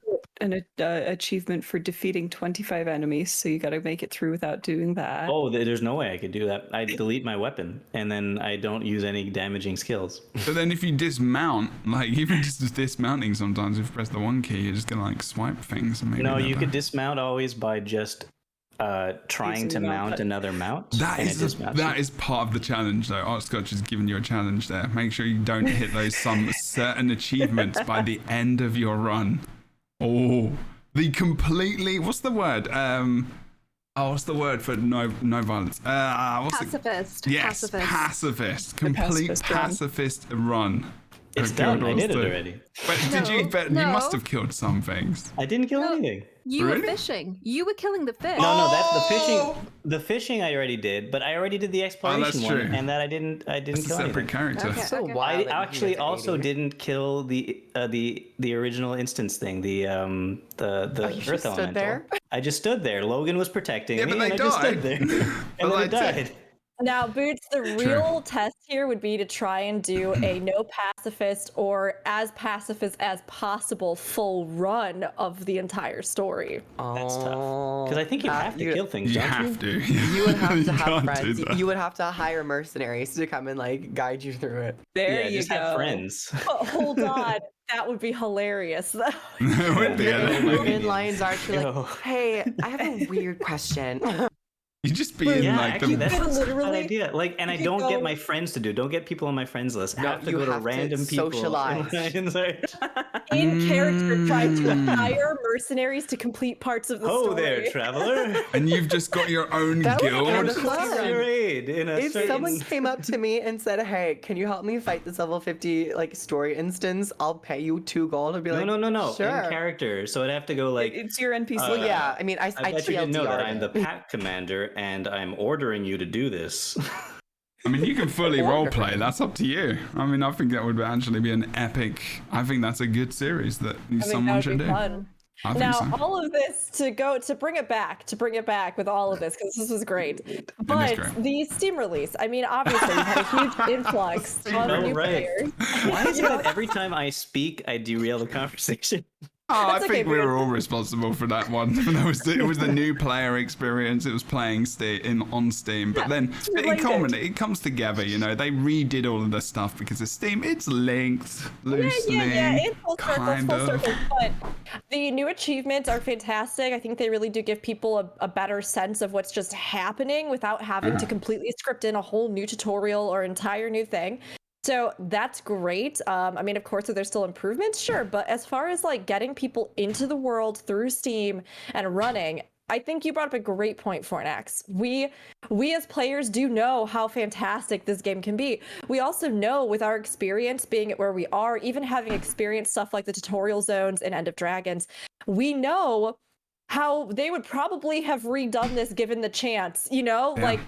An achievement for defeating 25 enemies, so you got to make it through without doing that. Oh, there's no way I could do that. I delete my weapon, and then I don't use any damaging skills. But then if you dismount, like even just dismounting sometimes, if you press the one key, you're just gonna like swipe things and maybe No, you never- could dismount always by just trying Using to the mount mount. another mount. That and is it dismounts that you. is part of the challenge, though. Artscotch has given you a challenge there. Make sure you don't hit those some certain achievements by the end of your run. Oh, the completely. What's the word? What's the word for no violence? What's the Pacifist. yes, pacifist. Complete pacifist run. pacifist run. It's of done. Guild I Wars did it 2. already. But did you? No, But you no. must have killed some things. I didn't kill anything. You were Really? fishing. You were killing the fish. No, that's the Oh! fishing. The fishing I already did, but I already did the exploration one, true. and that I didn't It's a kill separate anything. character. Okay. So Okay. wild I that you actually went to also 80. didn't kill the original instance thing, the Oh, you Earth just stood Elemental. there? I just stood there. Logan was protecting Yeah, me, but they and I just died. stood there, and then it that's died. Now, Boots, the real test here would be to try and do a no pacifist or as pacifist as possible full run of the entire story. That's tough. Because I think you have to kill things, You don't you? have to. You would have to have can't do friends. that. You would have to hire mercenaries to come and like guide you through it. There Yeah, you just go. have friends. But hold on, that would be hilarious. It would be. Your minions. lines are actually Yo. like, hey, I have a weird question. You just be in Yeah, like actually, the. that's not a bad Literally, idea. Like, and I you don't go- get my friends to do. Don't get people on my friends list. I No, have to you go to have to random people. socialize. In character, trying to Mm. hire mercenaries to complete parts of the Oh story. there, traveler. And you've just got your own That would be guild. kinda Quick fun. raid in a If certain... someone came up to me and said, "Hey, can you help me fight this level 50 like story instance? I'll pay you 2 gold." I'd be No, like, no. Sure. In character. So I'd have to go like. It's your NPC. Uh, Well, yeah. I mean, I I bet you didn't know that I'm the TLDR'd it. pack commander, and I'm ordering you to do this. I mean, you can fully roleplay. That's up to you. I mean, I think that would actually be an epic. I think that's a good series that I think someone that would should be do. fun. I think Now, so. all of this to bring it back with all of this because this was great. But great. the Steam release, I mean, obviously, we've had a huge influx of Oh, new right. players. Why is it that every time I speak, I derail the conversation? Oh, I That's think okay, we but- were all responsible for that one. It was the new player experience. It was playing on Steam, but then it comes together. You know, they redid all of the stuff because of Steam. It's linked loosely, Yeah, it's full circle, kind full of. circle. But the new achievements are fantastic. I think they really do give people a better sense of what's just happening without having to completely script in a whole new tutorial or entire new thing. So that's great. I mean, of course, are there still improvements? Sure. But as far as like getting people into the world through Steam and running, I think you brought up a great point, Fornax. We as players do know how fantastic this game can be. We also know with our experience being at where we are, even having experienced stuff like the tutorial zones and End of Dragons, we know how they would probably have redone this given the chance, you know? Yeah. Like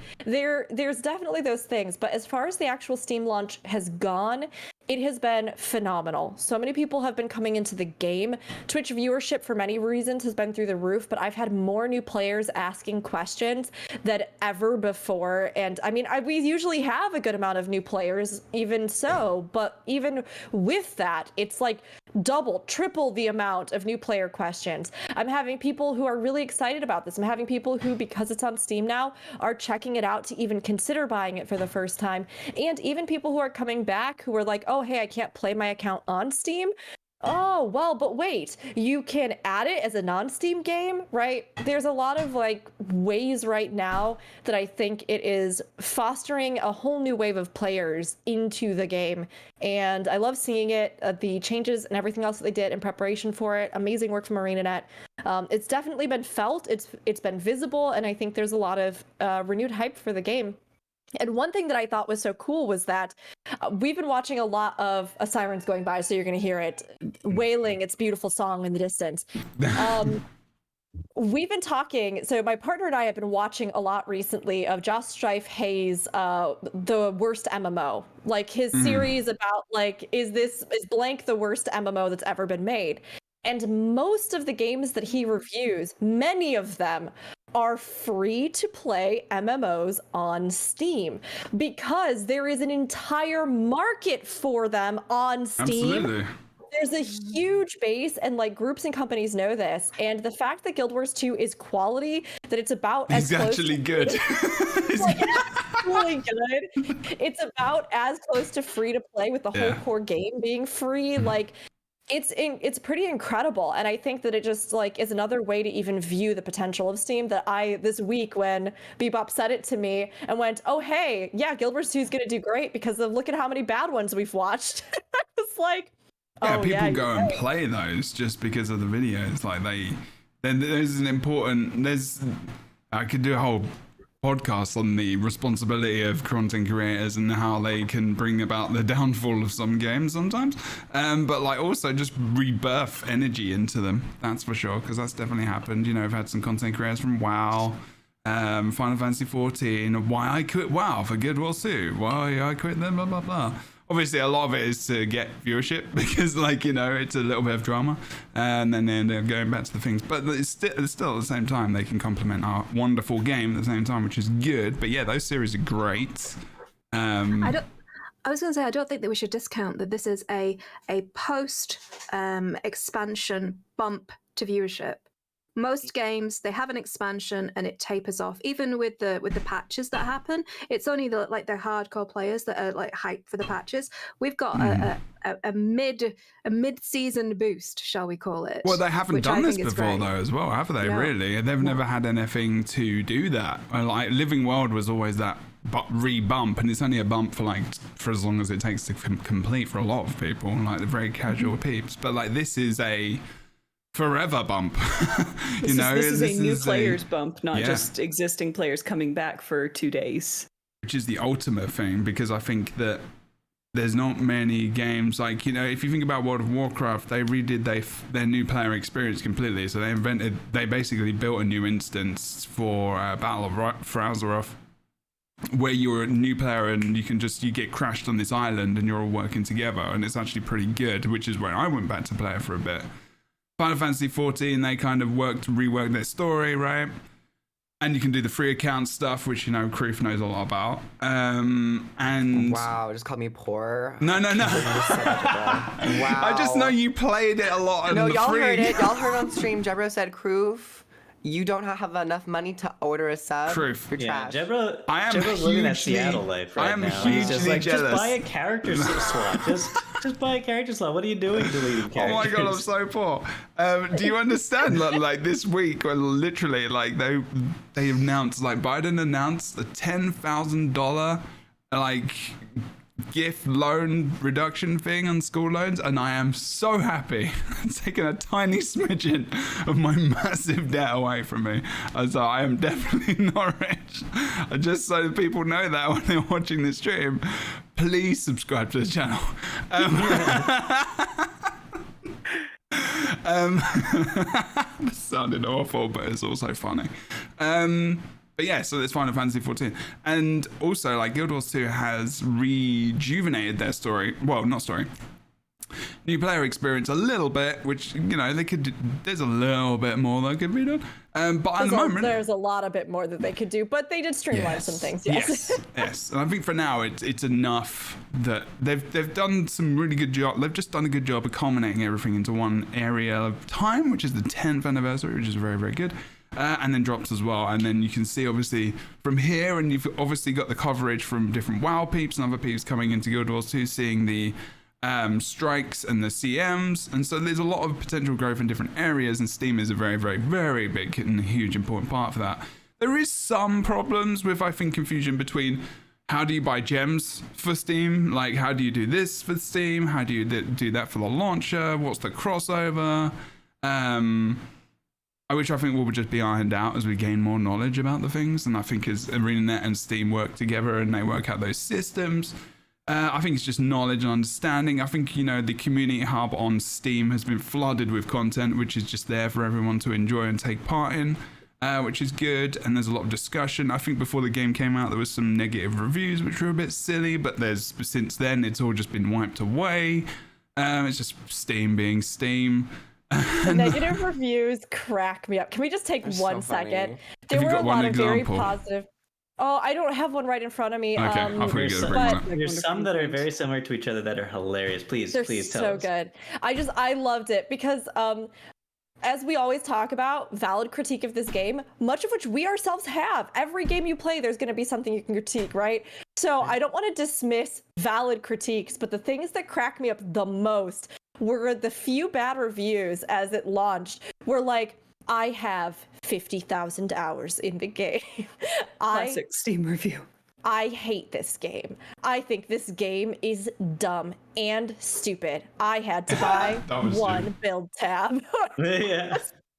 there's definitely those things, but as far as the actual Steam launch has gone, it has been phenomenal. So many people have been coming into the game. Twitch viewership for many reasons has been through the roof, but I've had more new players asking questions than ever before. And I mean, we usually have a good amount of new players, even so, but even with that, it's like double, triple the amount of new player questions. I'm having people who are really excited about this. I'm having people who, because it's on Steam now, are checking it out to even consider buying it for the first time. And even people who are coming back who are like, oh, hey, I can't play my account on Steam. Oh, well, but wait, you can add it as a non-Steam game, right? There's a lot of like ways right now that I think it is fostering a whole new wave of players into the game. And I love seeing it, the changes and everything else that they did in preparation for it. Amazing work from ArenaNet. It's definitely been felt, it's been visible, and I think there's a lot of renewed hype for the game. And one thing that I thought was so cool was that we've been watching a lot of a siren's going by, so you're going to hear it wailing its beautiful song in the distance. We've been talking, so my partner and I have been watching a lot recently of Josh Strife Hayes' the worst MMO, like his series about like, is blank the worst MMO that's ever been made? And most of the games that he reviews, many of them are free to play MMOs on Steam because there is an entire market for them on Steam. Absolutely. There's a huge base, and like groups and companies know this. And the fact that Guild Wars 2 is quality, that it's about as He's close actually to good. like, really good. It's about as close to free to play with the whole core game being free. Like it's pretty incredible, and I think that it just like is another way to even view the potential of Steam. That this week when Bebop said it to me and went, oh hey, yeah, Guild Wars 2 is going to do great because of look at how many bad ones we've watched. It's like, Yeah, oh, people yeah, go you're and right. play those just because of the videos. Like I could do a whole podcast on the responsibility of content creators and how they can bring about the downfall of some games sometimes, but like also just rebirth energy into them. That's for sure, because that's definitely happened. You know, I've had some content creators from WoW, Final Fantasy 14, why I quit WoW for Guild Wars 2, why I quit them, blah blah blah. Obviously, a lot of it is to get viewership because, like, you know, it's a little bit of drama, and then they end up going back to the things. But it's still at the same time, they can complement our wonderful game at the same time, which is good. But yeah, those series are great. I was going to say, I don't think that we should discount that this is a post expansion bump to viewership. Most games, they have an expansion and it tapers off. Even with the patches that happen, it's only the hardcore players that are like hyped for the patches. We've got a mid-season boost, shall we call it? Well, they haven't done this before though, as well, have they? No. Really, they've never had anything to do that. Like Living World was always that re-bump, and it's only a bump for as long as it takes to complete for a lot of people, like the very casual peeps. But like this is a forever bump. This is a new players bump, not just existing players coming back for 2 days. Which is the ultimate thing, because I think that there's not many games like, you know, if you think about World of Warcraft, they redid their new player experience completely. So they basically built a new instance for Battle of Azeroth, where you're a new player and you get crashed on this island and you're all working together, and it's actually pretty good, which is where I went back to play it for a bit. Final Fantasy 14, they kind of reworked their story, right? And you can do the free account stuff, which, you know, Kroof knows a lot about. And wow, just called me poor. No. Wow. I just know you played it a lot. No, y'all heard it. Y'all heard on stream. Jebro said, Kroof, you don't have enough money to order a sub. Kroof. You're trash. Jebro's hugely, living that Seattle life right now. Hugely He's just like, jealous. just buy a character slot. Just buy a character slot. What are you doing deleting characters? Oh my god, I'm so poor. Do you understand? Like this week, where literally, like they announced, like Biden announced a $10,000 like gift loan reduction thing on school loans, and I am so happy. It's taken a tiny smidgen of my massive debt away from me. So I am definitely not rich. Just so people know that when they're watching this stream, please subscribe to the channel. This sounded awful, but it's also funny. But yeah, so there's Final Fantasy 14. And also, like, Guild Wars 2 has rejuvenated their story. Well, not story. New player experience a little bit, which, you know, there's a little bit more that could be done. But at the moment... There's a lot of bit more that they could do, but they did streamline some things, yes. Yes. And I think for now, it's enough that they've done some really good job. They've just done a good job of culminating everything into one area of time, which is the 10th anniversary, which is very, very good. And then drops as well, and then you can see obviously from here, and you've obviously got the coverage from different WoW peeps and other peeps coming into Guild Wars 2, seeing the strikes and the CMs, and so there's a lot of potential growth in different areas, and Steam is a very, very, very big and huge important part for that. There is some problems with, I think, confusion between how do you buy gems for Steam, like how do you do this for Steam, how do you do that for the launcher, what's the crossover, which I think will just be ironed out as we gain more knowledge about the things. And I think as ArenaNet and Steam work together and they work out those systems, I think it's just knowledge and understanding. I think, you know, the community hub on Steam has been flooded with content, which is just there for everyone to enjoy and take part in, which is good. And there's a lot of discussion. I think before the game came out, there was some negative reviews, which were a bit silly, but since then, it's all just been wiped away. It's just Steam being Steam. Negative reviews crack me up. Can we just take one second? There were a lot of very positive. Oh, I don't have one right in front of me. Okay, I'll forget to bring one up. There's some that are very similar to each other that are hilarious. Please tell us. They're so good. I loved it because as we always talk about, valid critique of this game, much of which we ourselves have. Every game you play, there's going to be something you can critique, right? So I don't want to dismiss valid critiques, but the things that crack me up the most were the few bad reviews as it launched were like, I have 50,000 hours in the game. Classic Steam review. I hate this game. I think this game is dumb and stupid. I had to buy one build tab. Yeah.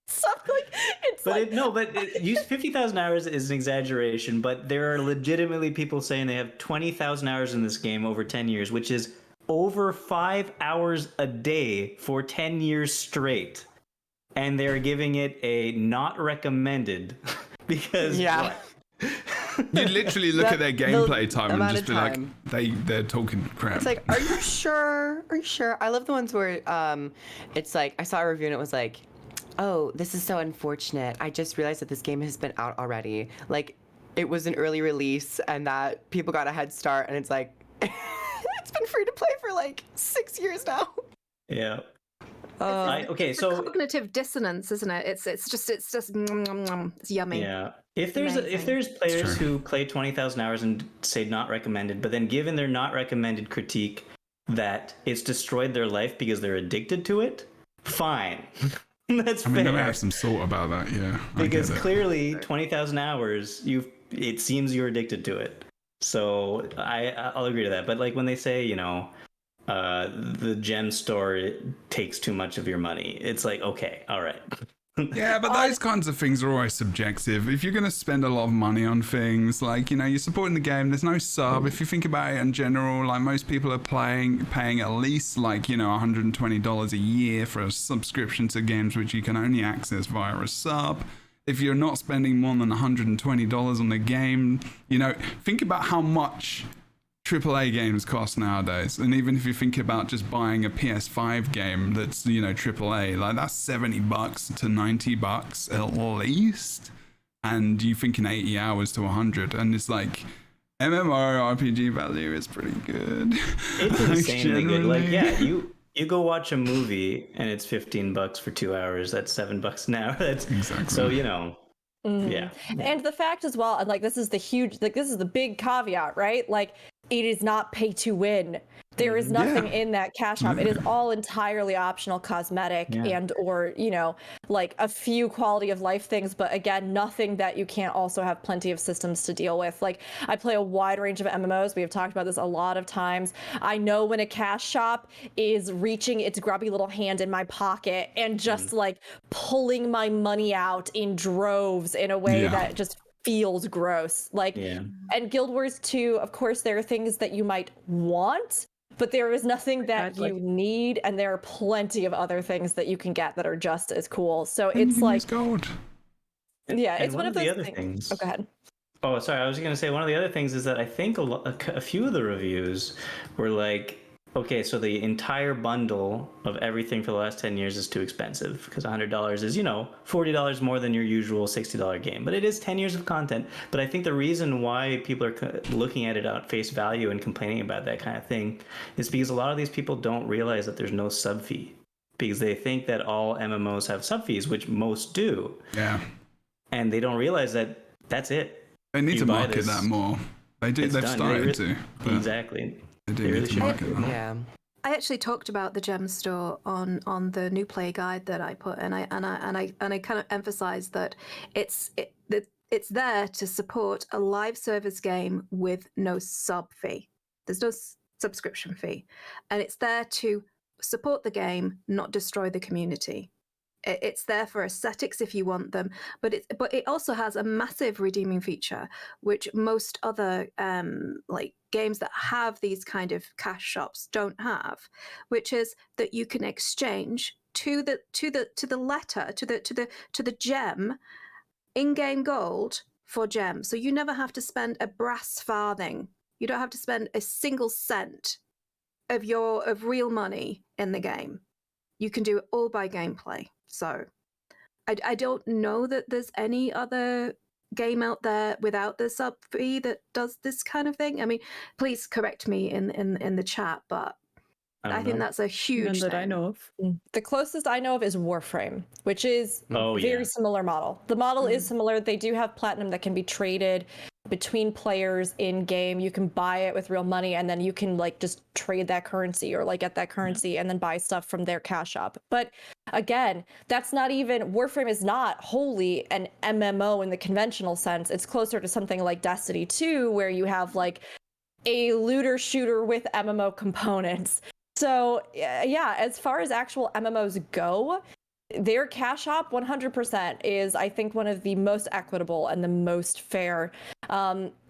Something like it's But like use 50,000 hours is an exaggeration. But there are legitimately people saying they have 20,000 hours in this game over 10 years, which is over 5 hours a day for 10 years straight, and they're giving it a not recommended because Yeah. You literally look at their gameplay time and amount just of be time. like, they're talking crap. It's like, are you sure? Are you sure? I love the ones where it's like, I saw a review and it was like, oh, this is so unfortunate. I just realized that this game has been out already. Like, it was an early release and that people got a head start, and it's like, it's been free to play for like 6 years now. yeah. It's a cognitive dissonance, isn't it? It's just it's yummy. Yeah. If there's players who play 20,000 hours and say not recommended, but then given their not recommended critique that it's destroyed their life because they're addicted to it, fine. That's I mean, fair. they have some salt about that, yeah. Because clearly 20,000 hours, it seems you're addicted to it. So I'll agree to that. But like when they say, the gem store takes too much of your money, it's like, okay, all right. Yeah, but those kinds of things are always subjective. If you're going to spend a lot of money on things, like, you're supporting the game, there's no sub. If you think about it in general, like, most people are paying at least, like, $120 a year for a subscription to games which you can only access via a sub. If you're not spending more than $120 on the game, think about how much AAA games cost nowadays. And even if you think about just buying a PS5 game that's, AAA, like that's $70 to $90 at least. And you thinking 80 hours to 100. And it's like, MMORPG value is pretty good. It's insanely good. Like, generally. yeah, you go watch a movie and it's $15 for 2 hours. That's $7 an hour. That's Exactly. So, yeah. And the fact as well, and like this is the big caveat, right? Like, it is not pay to win. There is nothing in that cash shop. It is all entirely optional cosmetic and or, like a few quality of life things, but again, nothing that you can't also have plenty of systems to deal with. Like, I play a wide range of MMOs. We have talked about this a lot of times. I know when a cash shop is reaching its grubby little hand in my pocket and just like pulling my money out in droves in a way that just feels gross. Like, and Guild Wars 2, of course, there are things that you might want, but there is nothing that you need, and there are plenty of other things that you can get that are just as cool. So it's like gold. Yeah, And it's one of the those other things. Oh, go ahead. Oh, sorry. I was going to say one of the other things is that I think a few of the reviews were like, okay, so the entire bundle of everything for the last 10 years is too expensive because $100 is, $40 more than your usual $60 game. But it is 10 years of content. But I think the reason why people are looking at it at face value and complaining about that kind of thing is because a lot of these people don't realize that there's no sub fee, because they think that all MMOs have sub fees, which most do. Yeah. And they don't realize that that's it. They need to market that more. They do. They've started to. Exactly. They do need to market that. Yeah. I actually talked about the gem store on the new play guide that I put, and I kind of emphasized that it's there to support a live service game with no sub fee. There's no subscription fee, and it's there to support the game, not destroy the community. It's there for aesthetics if you want them, but it also has a massive redeeming feature, which most other like games that have these kind of cash shops don't have, which is that you can exchange to the gem in-game gold for gem. So you never have to spend a brass farthing. You don't have to spend a single cent of real money in the game. You can do it all by gameplay. So I don't know that there's any other game out there without the sub fee that does this kind of thing. I mean, please correct me in the chat, but I think that's a huge None that thing. I know of. The closest I know of is Warframe, which is very similar model. The model is similar. They do have platinum that can be traded between players in game. You can buy it with real money, and then you can like just trade that currency or like get that currency and then buy stuff from their cash shop. But again, that's not even, Warframe is not wholly an MMO in the conventional sense. It's closer to something like Destiny 2, where you have like a looter shooter with MMO components. So yeah, as far as actual MMOs go, their cash op 100% is, I think, one of the most equitable and the most fair.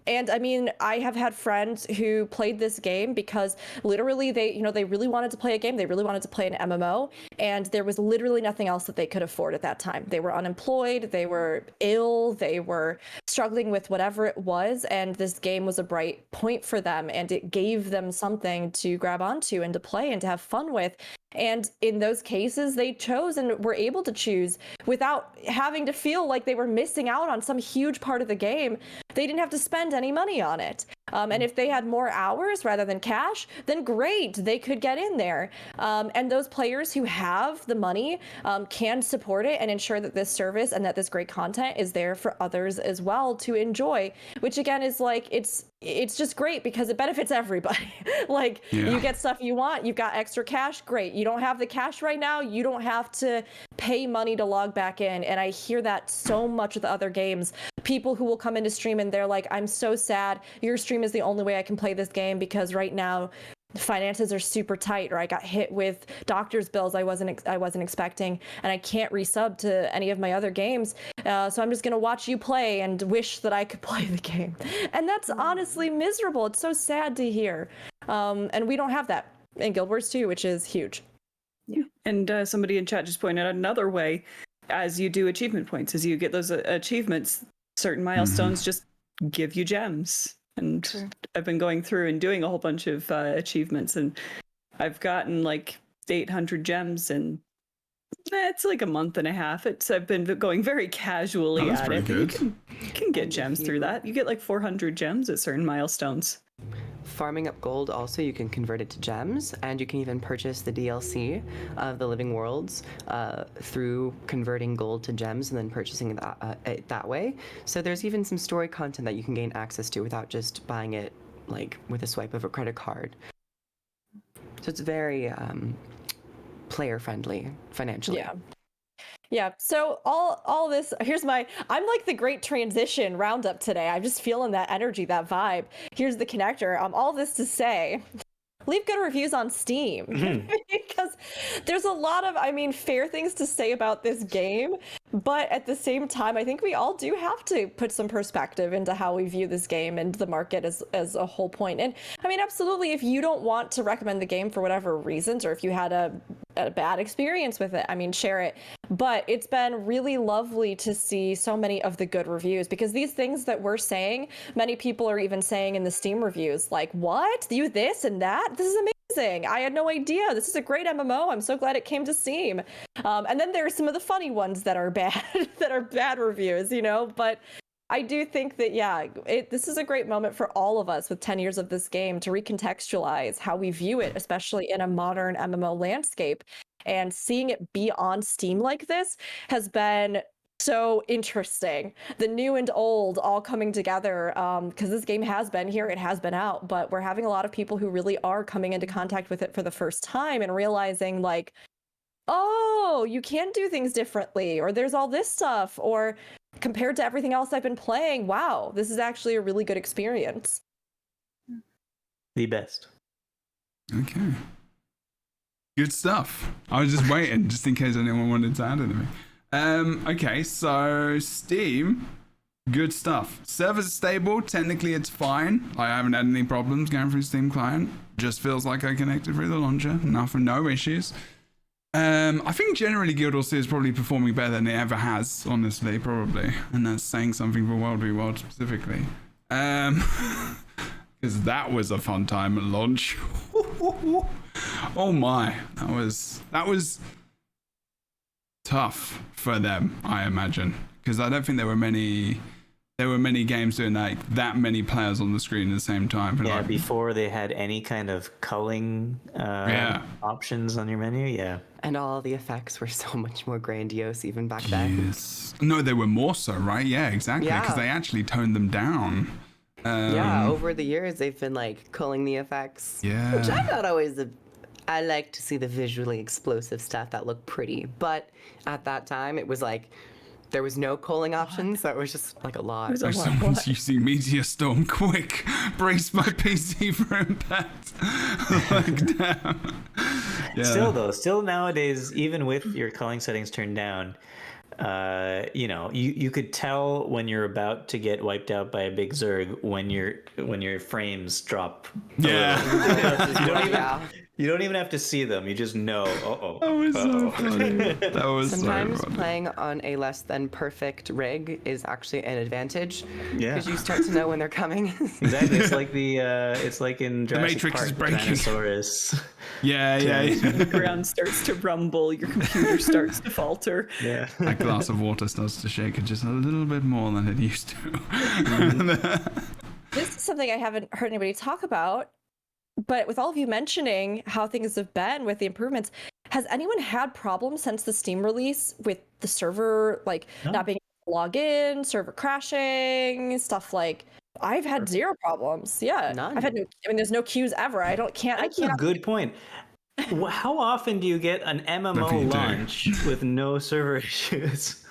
And I mean, I have had friends who played this game because literally they really wanted to play a game. They really wanted to play an MMO, and there was literally nothing else that they could afford at that time. They were unemployed, they were ill, they were struggling with whatever it was, and this game was a bright point for them, and it gave them something to grab onto and to play and to have fun with. And in those cases, they chose and were able to choose without having to feel like they were missing out on some huge part of the game. They didn't have to spend any money on it. And if they had more hours rather than cash, then great, they could get in there. And those players who have the money can support it and ensure that this service and that this great content is there for others as well to enjoy, which again is like, it's just great because it benefits everybody. Like, you get stuff you want, you've got extra cash, great. You don't have the cash right now, you don't have to pay money to log back in. And I hear that so much with other games. People who will come into stream and they're like, I'm so sad, your stream is the only way I can play this game because right now finances are super tight, or I got hit with doctor's bills I wasn't expecting, and I can't resub to any of my other games, so I'm just gonna watch you play and wish that I could play the game. And that's honestly miserable. It's so sad to hear. And we don't have that in Guild Wars 2, which is huge. Yeah. And somebody in chat just pointed out another way, as you do achievement points, as you get those achievements, certain milestones just give you gems. And Sure. I've been going through and doing a whole bunch of achievements, and I've gotten like 800 gems, and it's like a month and a half. I've been going very casually that's at pretty it. good. You can get gems through that. You get like 400 gems at certain milestones. Farming up gold, also you can convert it to gems, and you can even purchase the DLC of the Living Worlds through converting gold to gems and then purchasing it that way. So there's even some story content that you can gain access to without just buying it like with a swipe of a credit card. So it's very player friendly financially. Yeah, so all this, I'm like the great transition roundup today. I'm just feeling that energy, that vibe. Here's the connector. All this to say, leave good reviews on Steam because there's a lot of, fair things to say about this game, but at the same time, I think we all do have to put some perspective into how we view this game and the market as a whole point. And absolutely, if you don't want to recommend the game for whatever reasons, or if you had a bad experience with it, share it. But it's been really lovely to see so many of the good reviews, because these things that we're saying, many people are even saying in the Steam reviews, like, what? You this and that? This is amazing. I had no idea. This is a great MMO. I'm so glad it came to Steam. And then there are some of the funny ones that are bad, that are bad reviews, but I do think that, this is a great moment for all of us with 10 years of this game to recontextualize how we view it, especially in a modern MMO landscape. And seeing it be on Steam like this has been so interesting. The new and old all coming together, because this game has been here, it has been out, but we're having a lot of people who really are coming into contact with it for the first time and realizing, like, oh, you can do things differently, or there's all this stuff, or compared to everything else I've been playing, wow, this is actually a really good experience. The best. Okay. Good stuff. I was just waiting, just in case anyone wanted to add anything. Okay, so Steam, good stuff. Servers are stable. Technically, it's fine. I haven't had any problems going through Steam client. Just feels like I connected through the launcher. No issues. I think generally Guild Wars 2 is probably performing better than it ever has, honestly, probably. And that's saying something for World v World specifically. Because that was a fun time at launch. Oh my, that was tough for them, I imagine. Because I don't think there were many games doing that many players on the screen at the same time. Before they had any kind of culling options on your menu, And all the effects were so much more grandiose even back then. Yes. No, they were more so, right? Yeah, exactly. Because they actually toned them down. Over the years they've been like culling the effects. Yeah. Which I thought I like to see the visually explosive stuff that looked pretty. But at that time it was like there was no culling options, so it was just like a lot. Someone's using Meteor Storm, quick! Brace my PC for impact. Like, damn. Still nowadays, even with your culling settings turned down, you could tell when you're about to get wiped out by a big Zerg when your frames drop. You don't even have to see them. You just know. That was so funny. That was Sometimes so funny. playing on a less than perfect rig is actually an advantage. Yeah. Because you start to know when they're coming. Exactly. It's like it's like in Jurassic Matrix Park, is breaking. Tyrannosaurus. Yeah. The ground starts to rumble, your computer starts to falter. Yeah. That glass of water starts to shake just a little bit more than it used to. This is something I haven't heard anybody talk about, but with all of you mentioning how things have been with the improvements, has anyone had problems since the Steam release with the server, not being able to log in, server crashing, stuff like? I've had zero problems. Yeah, None. I've had there's no queues ever. That's a good point. How often do you get an MMO launch with no server issues?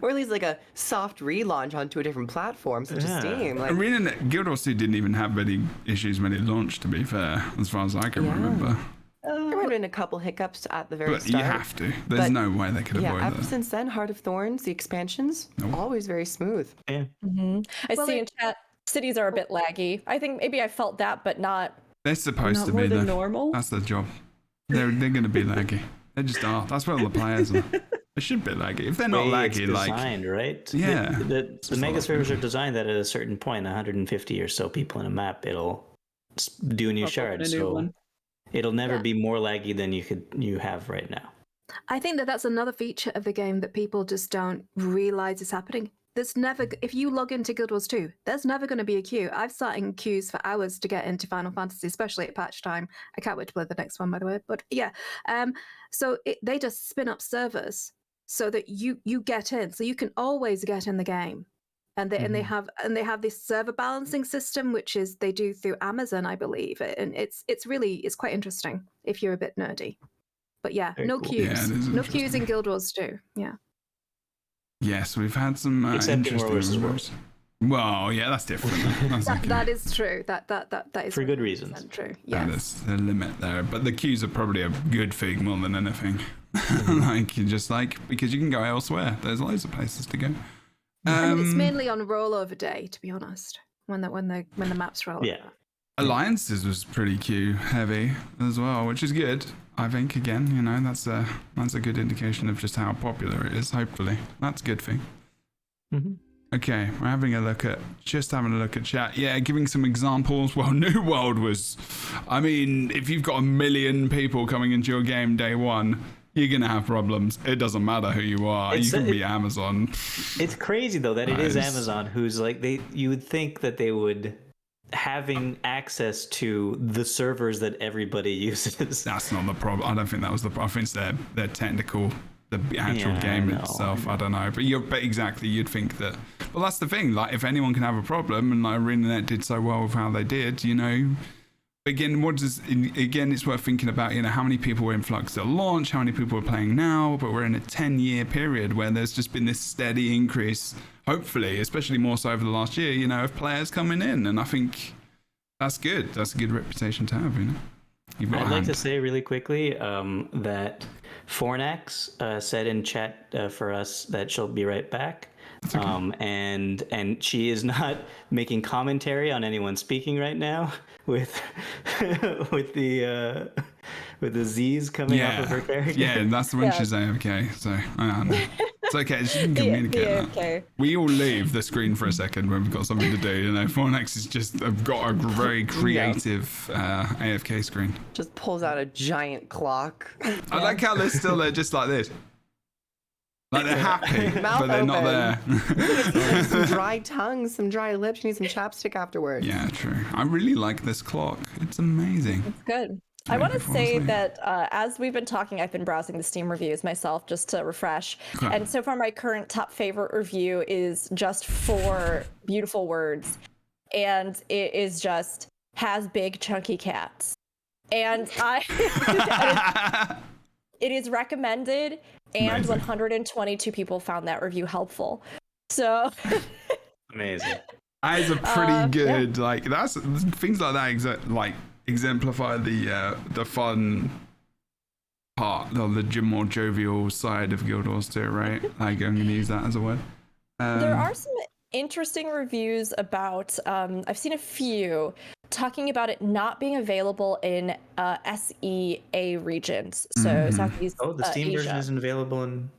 Or at least like a soft relaunch onto a different platform, such as Steam. Like, Arena Guild Wars 2 didn't even have many issues when it launched, to be fair, as far as I can remember. there might have been a couple hiccups at the very But start. you have to. There's no way they could avoid ever that. since then, Heart of Thorns, the expansions, always very smooth. Yeah. I see in chat, cities are a bit laggy. I think maybe I felt that, but not. They're supposed Not to more be than there. normal. That's their job. They're going to be laggy. They just are. That's what all the players are. They should be laggy. If they're not Way laggy, it's designed, right? Yeah. The mega servers are designed that at a certain point, 150 or so people in a map, it'll do a new shard. So it'll never be more laggy than you have right now. I think that's another feature of the game that people just don't realize is happening. There's never, if you log into Guild Wars 2, there's never going to be a queue. I've sat in queues for hours to get into Final Fantasy, especially at patch time. I can't wait to play the next one, by the way. But yeah, so they just spin up servers so that you get in, so you can always get in the game. And they have this server balancing system, which is they do through Amazon, I believe, and it's quite interesting if you're a bit nerdy. But yeah, Very no cool. queues, Yeah, it is no queues in interesting. Guild Wars 2. Yeah. Yes, we've had some Except in War interesting vs. removes. Well, yeah, that's different. That's okay. That is true. That is For good reasons. true. That Yes. is the limit there. But the queues are probably a good thing more than anything. Because you can go elsewhere. There's loads of places to go. And it's mainly on rollover day, to be honest. When the maps roll. Yeah. Alliances was pretty queue heavy as well, which is good. I think again, that's a good indication of just how popular it is. Hopefully, that's a good thing. Mm-hmm. Okay, we're having a look at chat. Yeah, giving some examples. Well, New World was, if you've got 1 million people coming into your game day one, you're gonna have problems. It doesn't matter who you are. You can be Amazon. It's crazy though that it is Amazon who's you would think that they would having access to the servers that everybody uses. That's not the problem. I don't think that was the problem. I think it's their technical, the actual game itself. I don't know. But exactly, you'd think that. Well, that's the thing. If anyone can have a problem, and ArenaNet did so well with how they did, Again, it's worth thinking about, how many people were in Flux at launch, how many people are playing now, but we're in a 10-year period where there's just been this steady increase, hopefully, especially more so over the last year, of players coming in. And I think that's good. That's a good reputation to have, I'd like to say really quickly that Fornax said in chat for us that she'll be right back. Okay. And she is not making commentary on anyone speaking right now with the Z's coming off of her character. Yeah, that's when she's AFK. So it's okay. She can communicate that. We all leave the screen for a second when we've got something to do. Fornax has just got a very creative AFK screen. Just pulls out a giant clock. I like how they're still there, just like this. Like they're happy, but they're not there. Some dry tongues, some dry lips. You need some chapstick afterwards. Yeah, true. I really like this clock. It's amazing. It's good. I want to say that as we've been talking, I've been browsing the Steam reviews myself just to refresh. Okay. And so far, my current top favorite review is just 4 beautiful words. And it is just, has big chunky cats. And it is recommended. And amazing. 122 people found that review helpful. So amazing. That is a pretty good that's things like that exemplify the fun part, the more jovial side of Guild Wars 2, right? Like, I'm going to use that as a word. There are some interesting reviews about, I've seen a few talking about it not being available in SEA regions, so Southeast Oh, the Steam version Asia. isn't available in.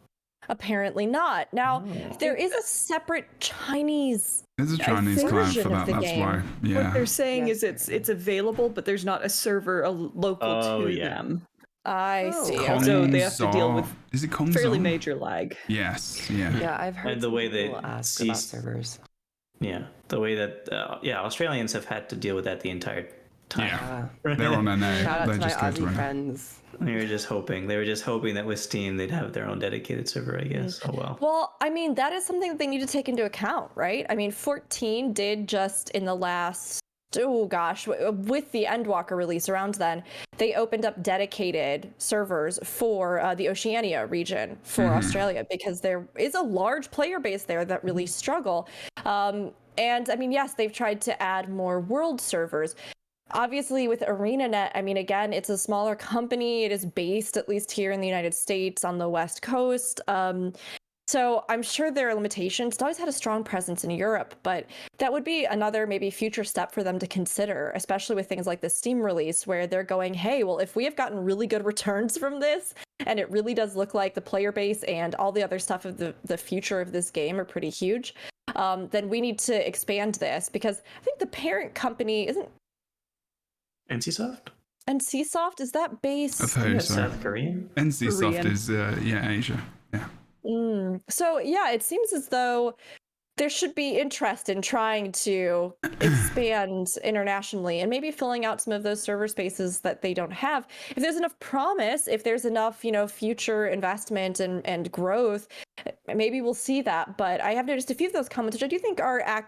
Apparently not. Now, Oh. there is a separate Chinese. There's a Chinese client for version of that, the that's why. game. Yeah. What they're saying Yes, is it's available, but there's not a server local to them. I Oh. see. Kong So they have to deal with Is it Kong fairly Zong? major lag. Yes, yeah. Yeah, I've heard And the some way they people ask see- about servers. Yeah, the way that Australians have had to deal with that the entire time. Yeah. They're on NA. Shout out They to my just go to Aussie NA. friends. They were just hoping that with Steam they'd have their own dedicated server, I guess. Oh well. Well, I mean, that is something that they need to take into account, right? I mean, 14 did just in the last, with the Endwalker release around then, they opened up dedicated servers for the Oceania region for Australia, because there is a large player base there that really struggle. And I mean, yes, they've tried to add more world servers. Obviously, with ArenaNet, I mean, again, it's a smaller company. It is based, at least here in the United States, on the West Coast. So I'm sure there are limitations. It's always had a strong presence in Europe, but that would be another maybe future step for them to consider, especially with things like the Steam release, where they're going, hey, well, if we have gotten really good returns from this, and it really does look like the player base and all the other stuff of the future of this game are pretty huge, then we need to expand this, because I think the parent company isn't NCSoft? NCSoft, is that based? I've heard so. South Korean? NCSoft Korean. is, Asia. Yeah. So yeah, it seems as though there should be interest in trying to expand internationally and maybe filling out some of those server spaces that they don't have. If there's enough promise, if there's enough, future investment and growth, maybe we'll see that. But I have noticed a few of those comments, which I do think are,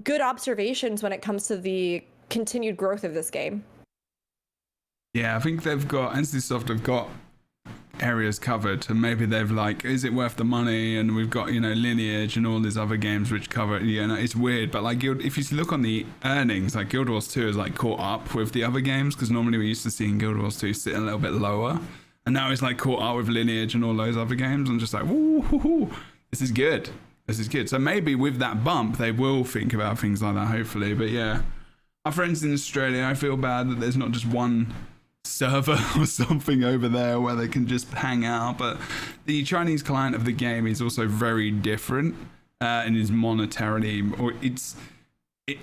good observations when it comes to the continued growth of this game. Yeah, I think NCSoft have got areas covered, and maybe they've is it worth the money? And we've got, Lineage and all these other games which cover, it's weird, but if you look on the earnings, Guild Wars 2 is caught up with the other games, because normally we used to see in Guild Wars 2 sitting a little bit lower, and now it's caught up with Lineage and all those other games. I'm just woo, this is good. So maybe with that bump, they will think about things like that, hopefully. But yeah, our friends in Australia, I feel bad that there's not just one server or something over there where they can just hang out. But the Chinese client of the game is also very different and is monetarily, or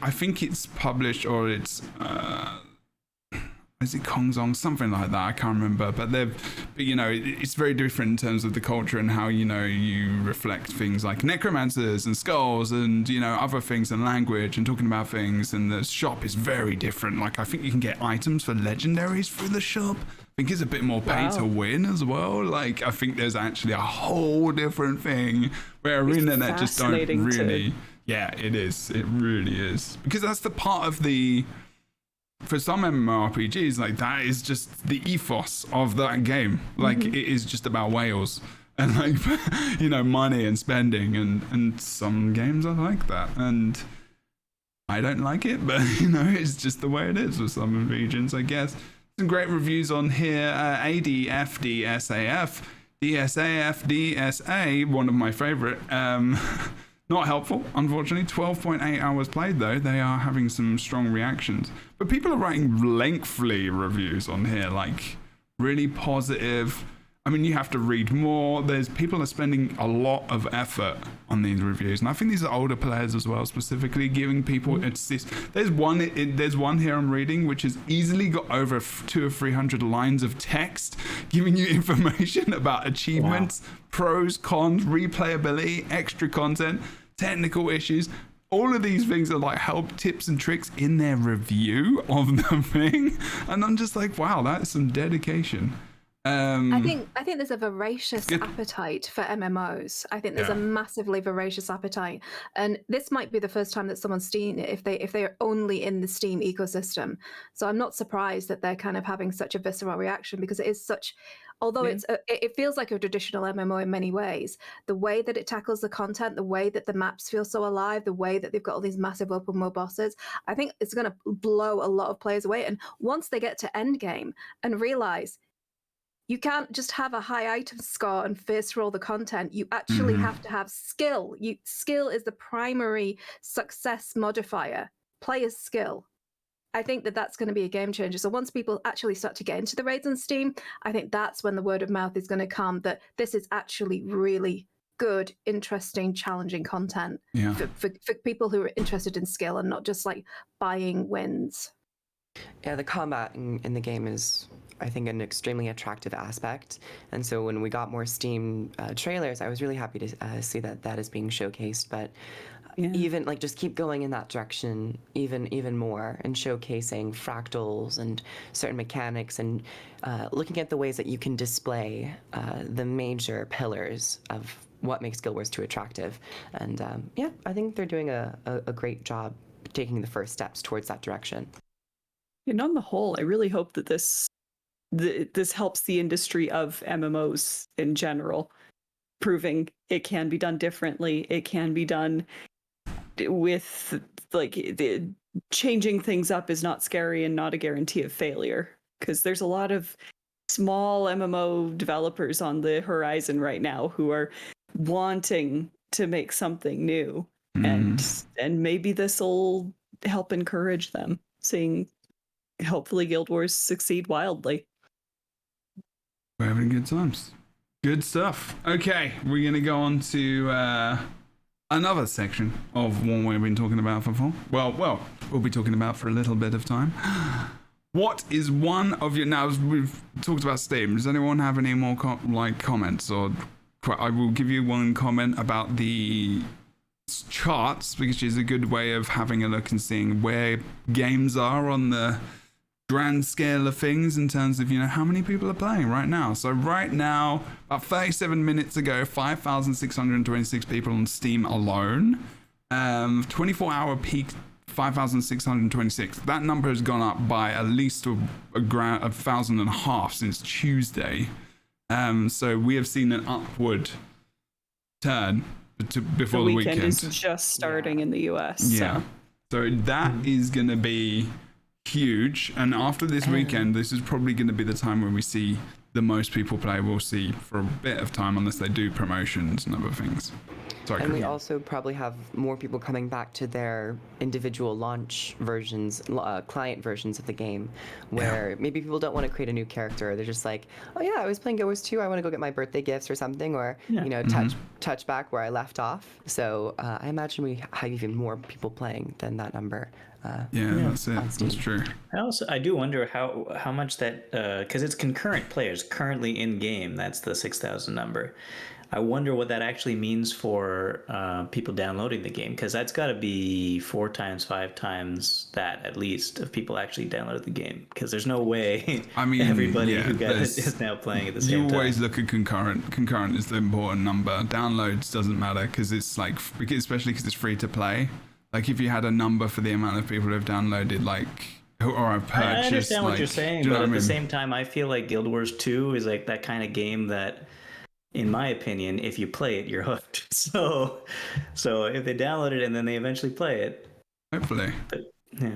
I think it's published, or it's is it Kong Zong, something like that, I can't remember, but it's very different in terms of the culture and how you reflect things like necromancers and skulls and other things, and language and talking about things, and the shop is very different. I think you can get items for legendaries through the shop. I think it's a bit more pay to win as well. I think there's actually a whole different thing where ArenaNet just don't really. Yeah, it is. It really is, because that's the part of the. For some MMORPGs, that is just the ethos of that game. It is just about whales and money and spending, and some games are like that, and I don't like it, but it's just the way it is with some regions, I guess. Some great reviews on here. ADFDSAF, DSAFDSA, one of my favorite. Not helpful, unfortunately. 12.8 hours played, though. They are having some strong reactions. But people are writing lengthy reviews on here, really positive. I mean, you have to read more. People are spending a lot of effort on these reviews, and I think these are older players as well, specifically giving people assist. There's one here I'm reading which has easily got over 200 or 300 lines of text, giving you information about achievements, pros, cons, replayability, extra content, technical issues. All of these things are help tips and tricks in their review of the thing, and I'm just wow, that's some dedication. I think there's a voracious appetite for MMOs. I think there's a massively voracious appetite, and this might be the first time that someone's seen it if they are only in the Steam ecosystem. So I'm not surprised that they're kind of having such a visceral reaction, because it is such. Although it feels like a traditional MMO in many ways, the way that it tackles the content, the way that the maps feel so alive, the way that they've got all these massive open world bosses, I think it's going to blow a lot of players away. And once they get to endgame and realize, you can't just have a high item score and face roll the content. You actually have to have skill. Skill is the primary success modifier. Player's skill. I think that that's going to be a game changer. So once people actually start to get into the raids on Steam, I think that's when the word of mouth is going to come that this is actually really good, interesting, challenging content for people who are interested in skill and not just like buying wins. Yeah, the combat in the game is, I think, an extremely attractive aspect. And so when we got more Steam trailers, I was really happy to see that is being showcased. But even like just keep going in that direction even more and showcasing fractals and certain mechanics and looking at the ways that you can display the major pillars of what makes Guild Wars 2 attractive. And I think they're doing a great job taking the first steps towards that direction. And on the whole, I really hope that this helps the industry of MMOs in general, proving it can be done differently. It can be done with changing things up is not scary and not a guarantee of failure, because there's a lot of small MMO developers on the horizon right now who are wanting to make something new, and maybe this will help encourage them, seeing hopefully Guild Wars succeed wildly. We're having good times. Good stuff. Okay, we're going to go on to another section of one we've been talking about for we'll be talking about for a little bit of time. What is one of your... Now, we've talked about Steam. Does anyone have any more comments? Or I will give you one comment about the charts, which is a good way of having a look and seeing where games are on the grand scale of things in terms of, how many people are playing right now. So right now, about 37 minutes ago, 5,626 people on Steam alone. 24-hour peak, 5,626. That number has gone up by at least 1,500 since Tuesday. So we have seen an upward turn before the weekend. The weekend is just starting in the US. Yeah. So that is going to be huge, and after this weekend, this is probably going to be the time when we see the most people play. We'll see for a bit of time, unless they do promotions and other things. Sorry, and we also probably have more people coming back to their individual launch versions, client versions of the game, where maybe people don't want to create a new character. They're just like, oh yeah, I was playing Guild Wars 2, I want to go get my birthday gifts or something, or touch back where I left off. So I imagine we have even more people playing than that number. That's it. That's true. I do wonder how much that, because it's concurrent players currently in game. That's the 6,000 number. I wonder what that actually means for people downloading the game, because that's got to be 4 times, 5 times that at least of people actually downloaded the game. Because there's no way everybody who got it is now playing at the same time. You always look at concurrent. Concurrent is the important number. Downloads doesn't matter, because it's especially because it's free to play. Like if you had a number for the amount of people who have downloaded, or have purchased. I understand what you're saying, but at the same time, I feel like Guild Wars 2 is like that kind of game that, in my opinion, if you play it, you're hooked. So if they download it and then they eventually play it, hopefully.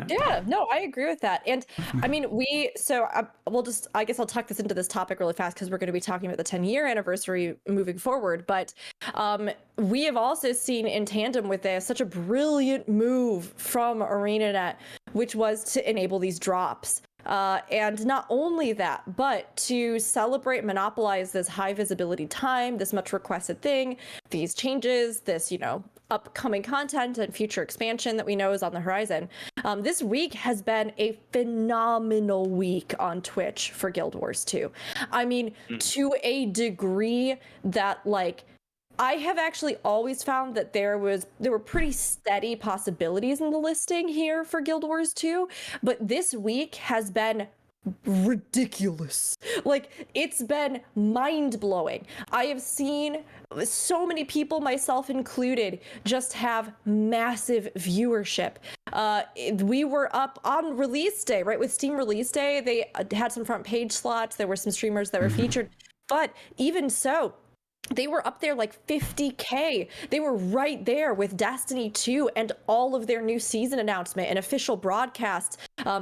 Yeah, no, I agree with that. And I mean, I guess I'll tuck this into this topic really fast because we're going to be talking about the 10-year anniversary moving forward. But we have also seen in tandem with this such a brilliant move from ArenaNet, which was to enable these drops. And not only that, but to celebrate, monopolize this high visibility time, this much requested thing, these changes, this, upcoming content and future expansion that we know is on the horizon. This week has been a phenomenal week on Twitch for Guild Wars 2. I mean, to a degree that I have actually always found that there were pretty steady possibilities in the listing here for Guild Wars 2, but this week has been ridiculous. It's been mind-blowing. I have seen so many people, myself included, just have massive viewership. We were up on release day, right? With Steam release day, they had some front page slots. There were some streamers that were featured, but even so, they were up there like 50K. They were right there with Destiny 2 and all of their new season announcement and official broadcasts.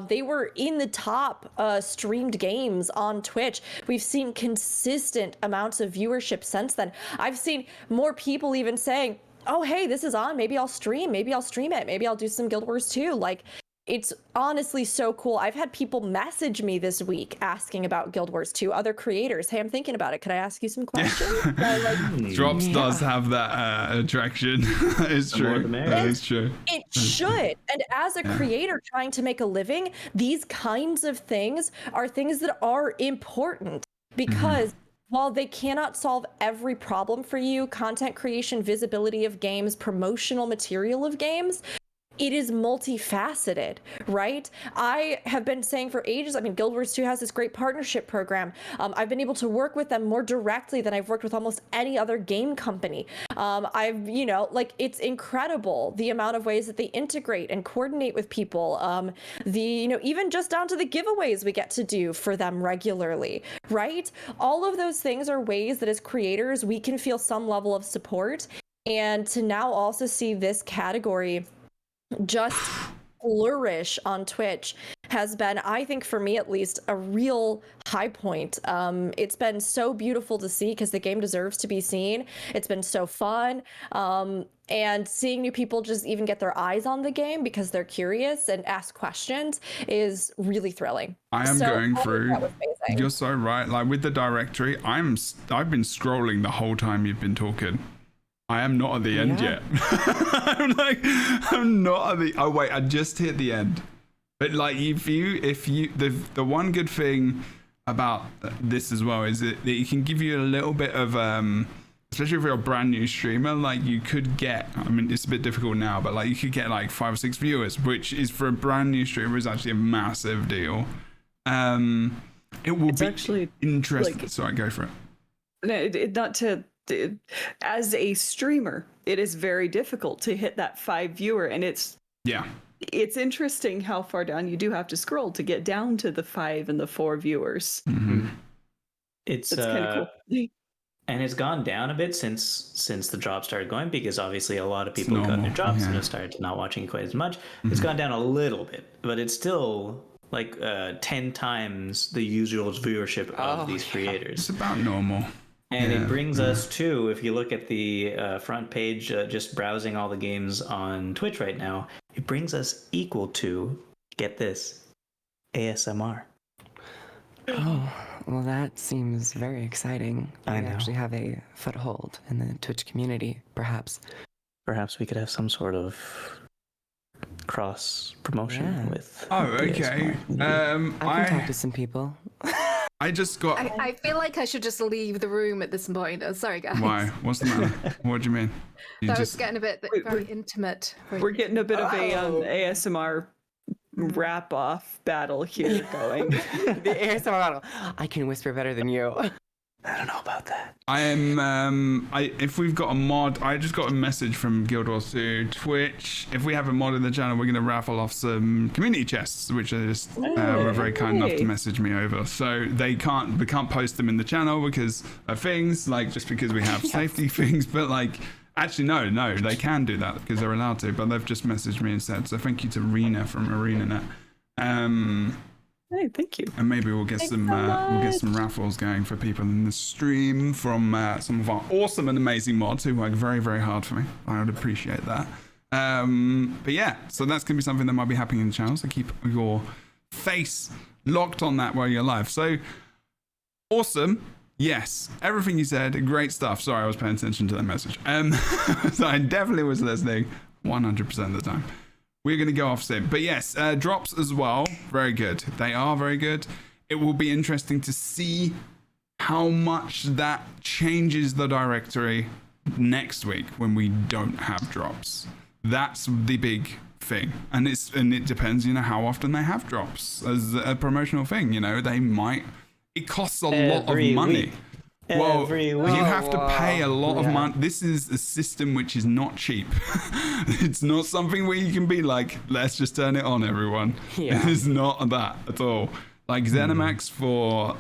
They were in the top streamed games on Twitch. We've seen consistent amounts of viewership since then. I've seen more people even saying, oh, hey, this is on. Maybe I'll stream. Maybe I'll stream it. Maybe I'll do some Guild Wars 2. Like, it's honestly so cool. I've had people message me this week asking about Guild Wars 2, other creators. Hey, I'm thinking about it. Could I ask you some questions? Drops does have that attraction. It's true. That is true. It should. And as a creator trying to make a living, these kinds of things are things that are important because while they cannot solve every problem for you, content creation, visibility of games, promotional material of games, it is multifaceted, right? I have been saying for ages, I mean, Guild Wars 2 has this great partnership program. I've been able to work with them more directly than I've worked with almost any other game company. I've, it's incredible the amount of ways that they integrate and coordinate with people. Even just down to the giveaways we get to do for them regularly, right? All of those things are ways that as creators, we can feel some level of support. And to now also see this category just flourish on Twitch has been, I think for me at least, a real high point. It's been so beautiful to see because the game deserves to be seen. It's been so fun. And seeing new people just even get their eyes on the game because they're curious and ask questions is really thrilling. I am going through. You're so right. Like with the directory, I've been scrolling the whole time you've been talking. I am not at the end yet. I'm not at the. Oh wait, I just hit the end. But like, if you, the one good thing about this as well is that it can give you a little bit of, especially if you're a brand new streamer, like you could get. I mean, it's a bit difficult now, but like you could get like 5 or 6 viewers, which is for a brand new streamer is actually a massive deal. It will be actually interesting. Like, sorry, go for it. No, not to. As a streamer, it is very difficult to hit that 5 viewer, and it's interesting how far down you do have to scroll to get down to the 5 and the 4 viewers. It's kind of cool. And it's gone down a bit since the drop started going, because obviously a lot of people got their jobs and have started to not watching quite as much. It's gone down a little bit, but it's still like 10 times the usual viewership of these creators. It's about normal. And it brings us to, if you look at the front page, just browsing all the games on Twitch right now, it brings us equal to, get this, ASMR. Oh, well, that seems very exciting. I know. Actually have a foothold in the Twitch community, perhaps. Perhaps we could have some sort of cross promotion with. Oh, okay. I can talk to some people. I just got. I feel like I should just leave the room at this point. Oh, sorry, guys. Why? What's the matter? What do you mean? That was getting a bit very intimate. We're getting a bit of a ASMR wrap-off battle here going. The ASMR battle. I can whisper better than you. I don't know about that. I am. If we've got a mod, I just got a message from Guild Wars 2 Twitch. If we have a mod in the channel, we're gonna raffle off some community chests, which are just were very kind enough to message me over. So we can't post them in the channel because of things like just because we have safety things. But like, actually, no, they can do that because they're allowed to. But they've just messaged me instead. So thank you to Rena from ArenaNet. Hey, thank you. And maybe we'll get some raffles going for people in the stream from some of our awesome and amazing mods who work very, very hard for me. I would appreciate that. But yeah, so that's gonna be something that might be happening in the channel. So keep your face locked on that while you're live. So awesome. Yes, everything you said, great stuff. Sorry, I was paying attention to that message. So I definitely was listening 100% of the time. We're going to go off soon. But yes, drops as well. Very good. They are very good. It will be interesting to see how much that changes the directory next week when we don't have drops. That's the big thing. And it depends, how often they have drops as a promotional thing. It costs a lot of money. Every week. You have to pay a lot of money. This is a system which is not cheap. It's not something where you can be like, let's just turn it on, everyone. It's not that at all. Like ZeniMax for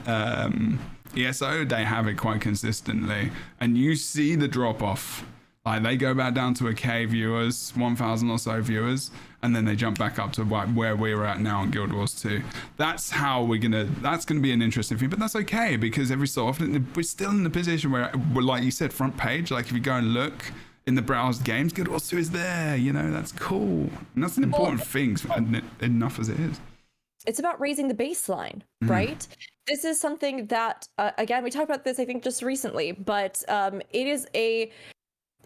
ESO, they have it quite consistently, and you see the drop off. Like they go back down to a K viewers, 1,000 or so viewers, and then they jump back up to where we're at now on Guild Wars 2. That's gonna be an interesting thing, but that's okay because every so often we're still in the position where we're, like you said, front page. Like if you go and look in the browsed games, Guild Wars 2 is there. You know, that's cool, and that's an important thing, enough as it is. It's about raising the baseline, right? This is something that, again, we talked about this, I think, just recently, but it is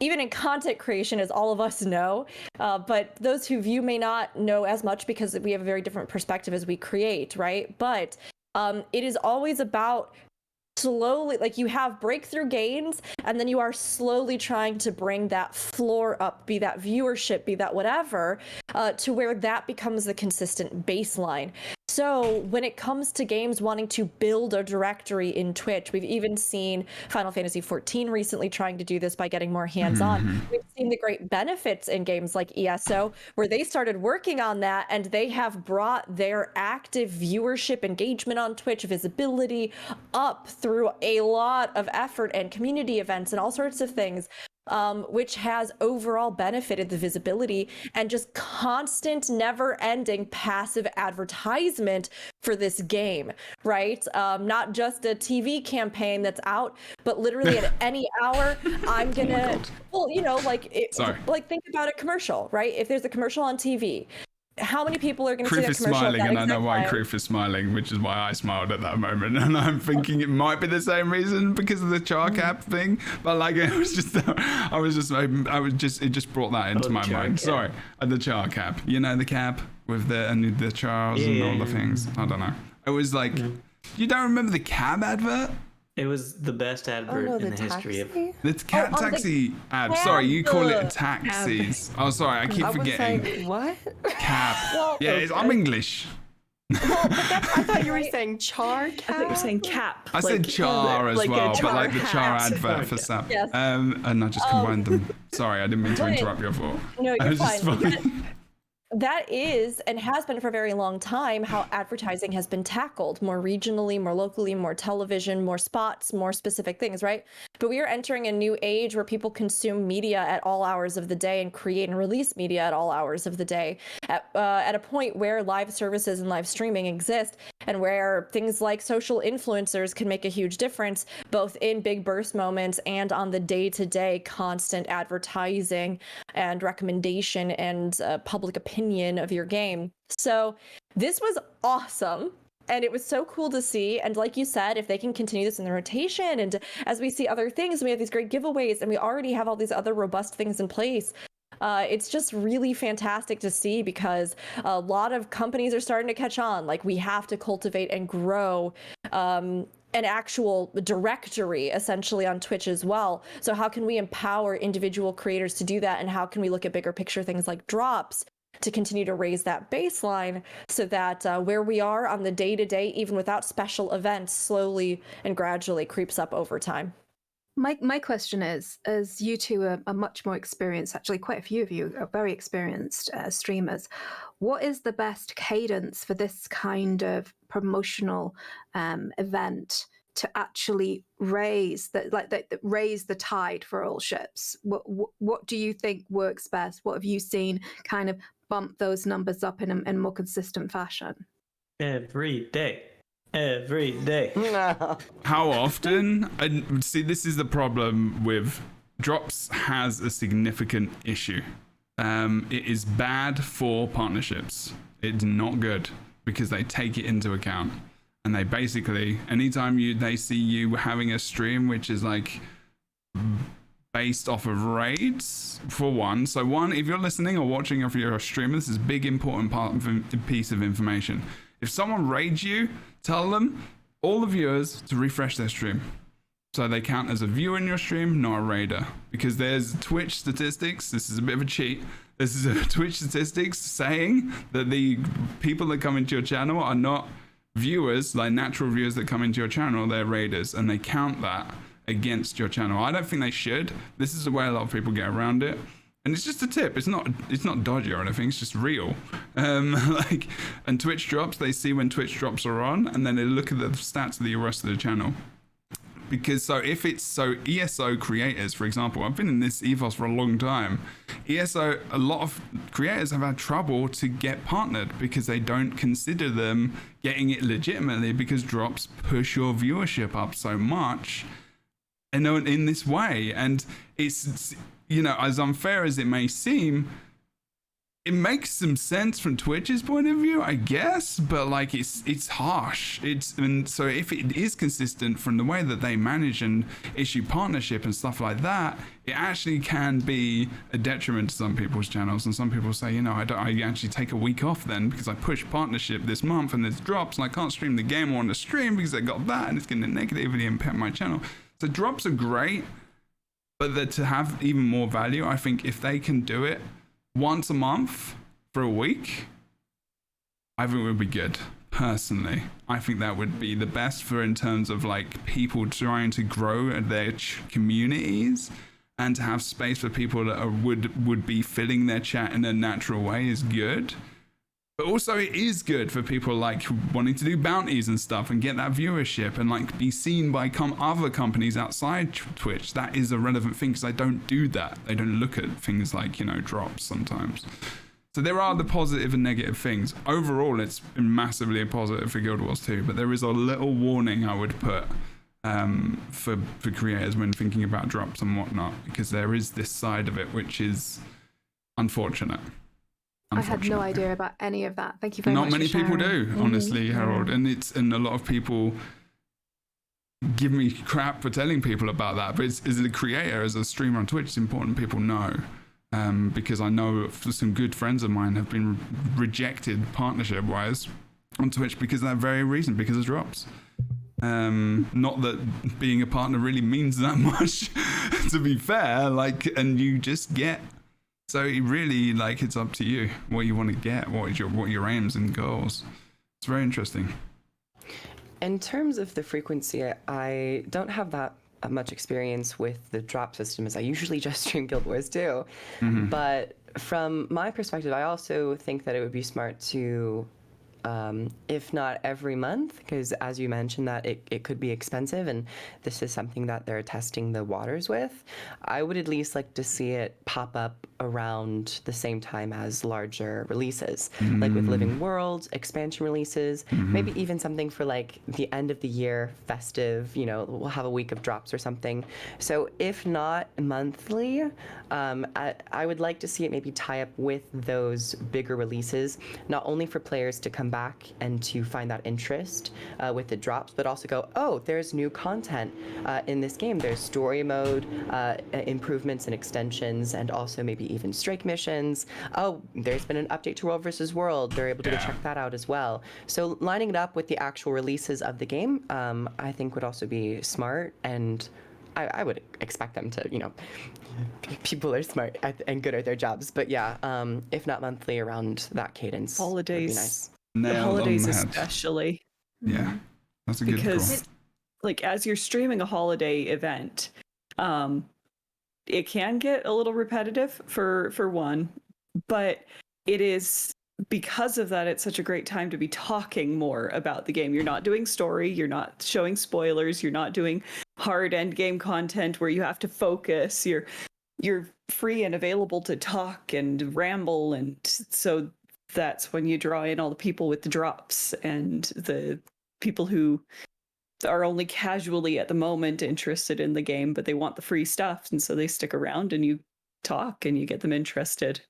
even in content creation, as all of us know, but those who view may not know as much because we have a very different perspective as we create, right? But it is always about slowly, like you have breakthrough gains, and then you are slowly trying to bring that floor up, be that viewership, be that whatever, to where that becomes the consistent baseline. So when it comes to games wanting to build a directory in Twitch, we've even seen Final Fantasy XIV recently trying to do this by getting more hands-on. We've seen the great benefits in games like ESO, where they started working on that, and they have brought their active viewership, engagement on Twitch, visibility up through a lot of effort and community events and all sorts of things. Which has overall benefited the visibility and just constant, never-ending passive advertisement for this game, right? Not just a TV campaign that's out, but literally at any hour, I'm gonna, well, you know, like think about a commercial, right? If there's a commercial on TV, how many people are going to see that Kroof is commercial? smiling, and I know why Kroof is smiling, which is why I smiled at that moment. And I'm thinking it might be the same reason because of the char cap thing. But like, it just brought that into my mind. Cap. Sorry, the char cap. You know, the cap with the chars and all the things. I don't know. It was like, you don't remember the cab advert? It was the best advert in the history of. It's taxi ad. Sorry, you call it taxis. Oh, sorry, I keep forgetting. Saying, what? Cab. Well, yeah, I'm English. Well, but I thought you were saying char cap. I thought you were saying cap. I said char as like well, a but like the char hat. advert for SAP. Yes. And I just combined them. Sorry, I didn't mean to interrupt your thought. No, I you're was just fine. That is and has been for a very long time how advertising has been tackled, more regionally, more locally, more television, more spots, more specific things, right? But we are entering a new age where people consume media at all hours of the day and create and release media at all hours of the day at a point where live services and live streaming exist, and where things like social influencers can make a huge difference, both in big burst moments and on the day-to-day constant advertising and recommendation and public opinion of your game. So this was awesome, and it was so cool to see. And like you said, if they can continue this in the rotation, and as we see other things, we have these great giveaways, and we already have all these other robust things in place. It's just really fantastic to see, because a lot of companies are starting to catch on. Like, we have to cultivate and grow an actual directory essentially on Twitch as well. So how can we empower individual creators to do that? And how can we look at bigger picture things like drops to continue to raise that baseline, so that where we are on the day-to-day, even without special events, slowly and gradually creeps up over time? My question is, as you two are much more experienced, actually quite a few of you are very experienced streamers, what is the best cadence for this kind of promotional event to actually raise the tide for all ships? What do you think works best? What have you seen kind of bump those numbers up in a more consistent fashion? Every day. How often? And see, this is the problem with drops. Has a significant issue. It is bad for partnerships. It's not good because they take it into account, and they basically, anytime they see you having a stream which is like based off of raids, for one. So one, if you're listening or watching, or if you're a streamer, this is a big important piece of information. If someone raids you, tell them, all the viewers, to refresh their stream, so they count as a viewer in your stream, not a raider. Because there's Twitch statistics, this is a bit of a cheat, this is a Twitch statistics saying that the people that come into your channel are not viewers, like natural viewers that come into your channel, they're raiders, and they count that against your channel. I don't think they should. This is the way a lot of people get around it, and it's just a tip. It's not dodgy or anything. It's just real. And Twitch drops, they see when Twitch drops are on, and then they look at the stats of the rest of the channel. because if it's ESO creators, for example, I've been in this ethos for a long time. ESO, a lot of creators have had trouble to get partnered because they don't consider them getting it legitimately, because drops push your viewership up so much, and in this way. And it's, as unfair as it may seem, it makes some sense from Twitch's point of view, I guess, but like it's harsh. And so if it is consistent from the way that they manage and issue partnership and stuff like that, it actually can be a detriment to some people's channels. And some people say, I actually take a week off then because I push partnership this month and there's drops and I can't stream the game on the stream because I got that and it's going to negatively impact my channel. So drops are great, but to have even more value, I think if they can do it once a month for a week, I think it would be good. Personally, I think that would be the best for in terms of like people trying to grow their communities, and to have space for people that would be filling their chat in a natural way is good. But also it is good for people like wanting to do bounties and stuff and get that viewership and like be seen by other companies outside Twitch. That is a relevant thing, because I don't do that. They don't look at things like, drops sometimes. So there are the positive and negative things. Overall, it's been massively positive for Guild Wars 2, but there is a little warning I would put for creators when thinking about drops and whatnot, because there is this side of it which is unfortunate. I had no idea about any of that. Thank you very much. Not many people do, honestly, Harold. And a lot of people give me crap for telling people about that. But as a creator, as a streamer on Twitch, it's important people know. Because I know some good friends of mine have been rejected partnership-wise on Twitch because of that very reason, because of drops. Not that being a partner really means that much, to be fair. And you just get... So it really, it's up to you what you want to get, what your aims and goals. It's very interesting. In terms of the frequency, I don't have that much experience with the drop system, as I usually just stream Guild Wars 2. Mm-hmm. But from my perspective, I also think that it would be smart to, if not every month, because as you mentioned that it could be expensive, and this is something that they're testing the waters with, I would at least like to see it pop up around the same time as larger releases, like with Living Worlds, expansion releases, maybe even something for like the end of the year festive, we'll have a week of drops or something. So if not monthly, I would like to see it maybe tie up with those bigger releases, not only for players to come back and to find that interest with the drops, but also go, oh, there's new content in this game. There's story mode, improvements and extensions, and also maybe even strike missions. Oh, there's been an update to World vs. World. They're able to go check that out as well. So lining it up with the actual releases of the game, I think would also be smart, and I would expect them to, people are smart and good at their jobs. But yeah, if not monthly, around that cadence. Holidays. Would be nice. The holidays especially. Yeah, that's a good call. Because, as you're streaming a holiday event, it can get a little repetitive for one, but it is, because of that, it's such a great time to be talking more about the game. You're not doing story, you're not showing spoilers, you're not doing hard end game content where you have to focus. You're free and available to talk and ramble, and so that's when you draw in all the people with the drops and the people who are only casually at the moment interested in the game, but they want the free stuff, and so they stick around and you talk and you get them interested.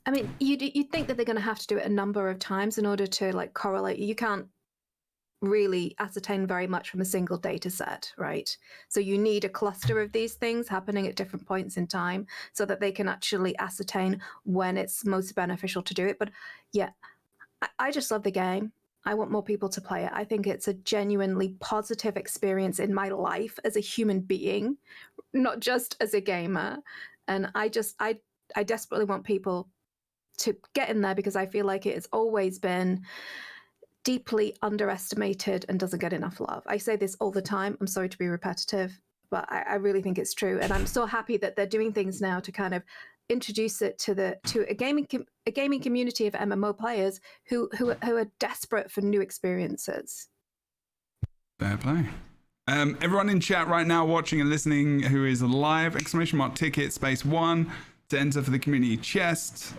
I mean, you'd think that they're going to have to do it a number of times in order to correlate. You can't really ascertain very much from a single data set, right? So you need a cluster of these things happening at different points in time so that they can actually ascertain when it's most beneficial to do it. But yeah, I just love the game. I want more people to play it. I think it's a genuinely positive experience in my life as a human being, not just as a gamer. And I desperately want people to get in there, because I feel like it has always been deeply underestimated and doesn't get enough love. I say this all the time. I'm sorry to be repetitive, but I really think it's true. And I'm so happy that they're doing things now to kind of introduce it to a gaming community of MMO players who are desperate for new experiences. Fair play. Everyone in chat right now watching and listening who is live, !ticket space 1 to enter for the community chest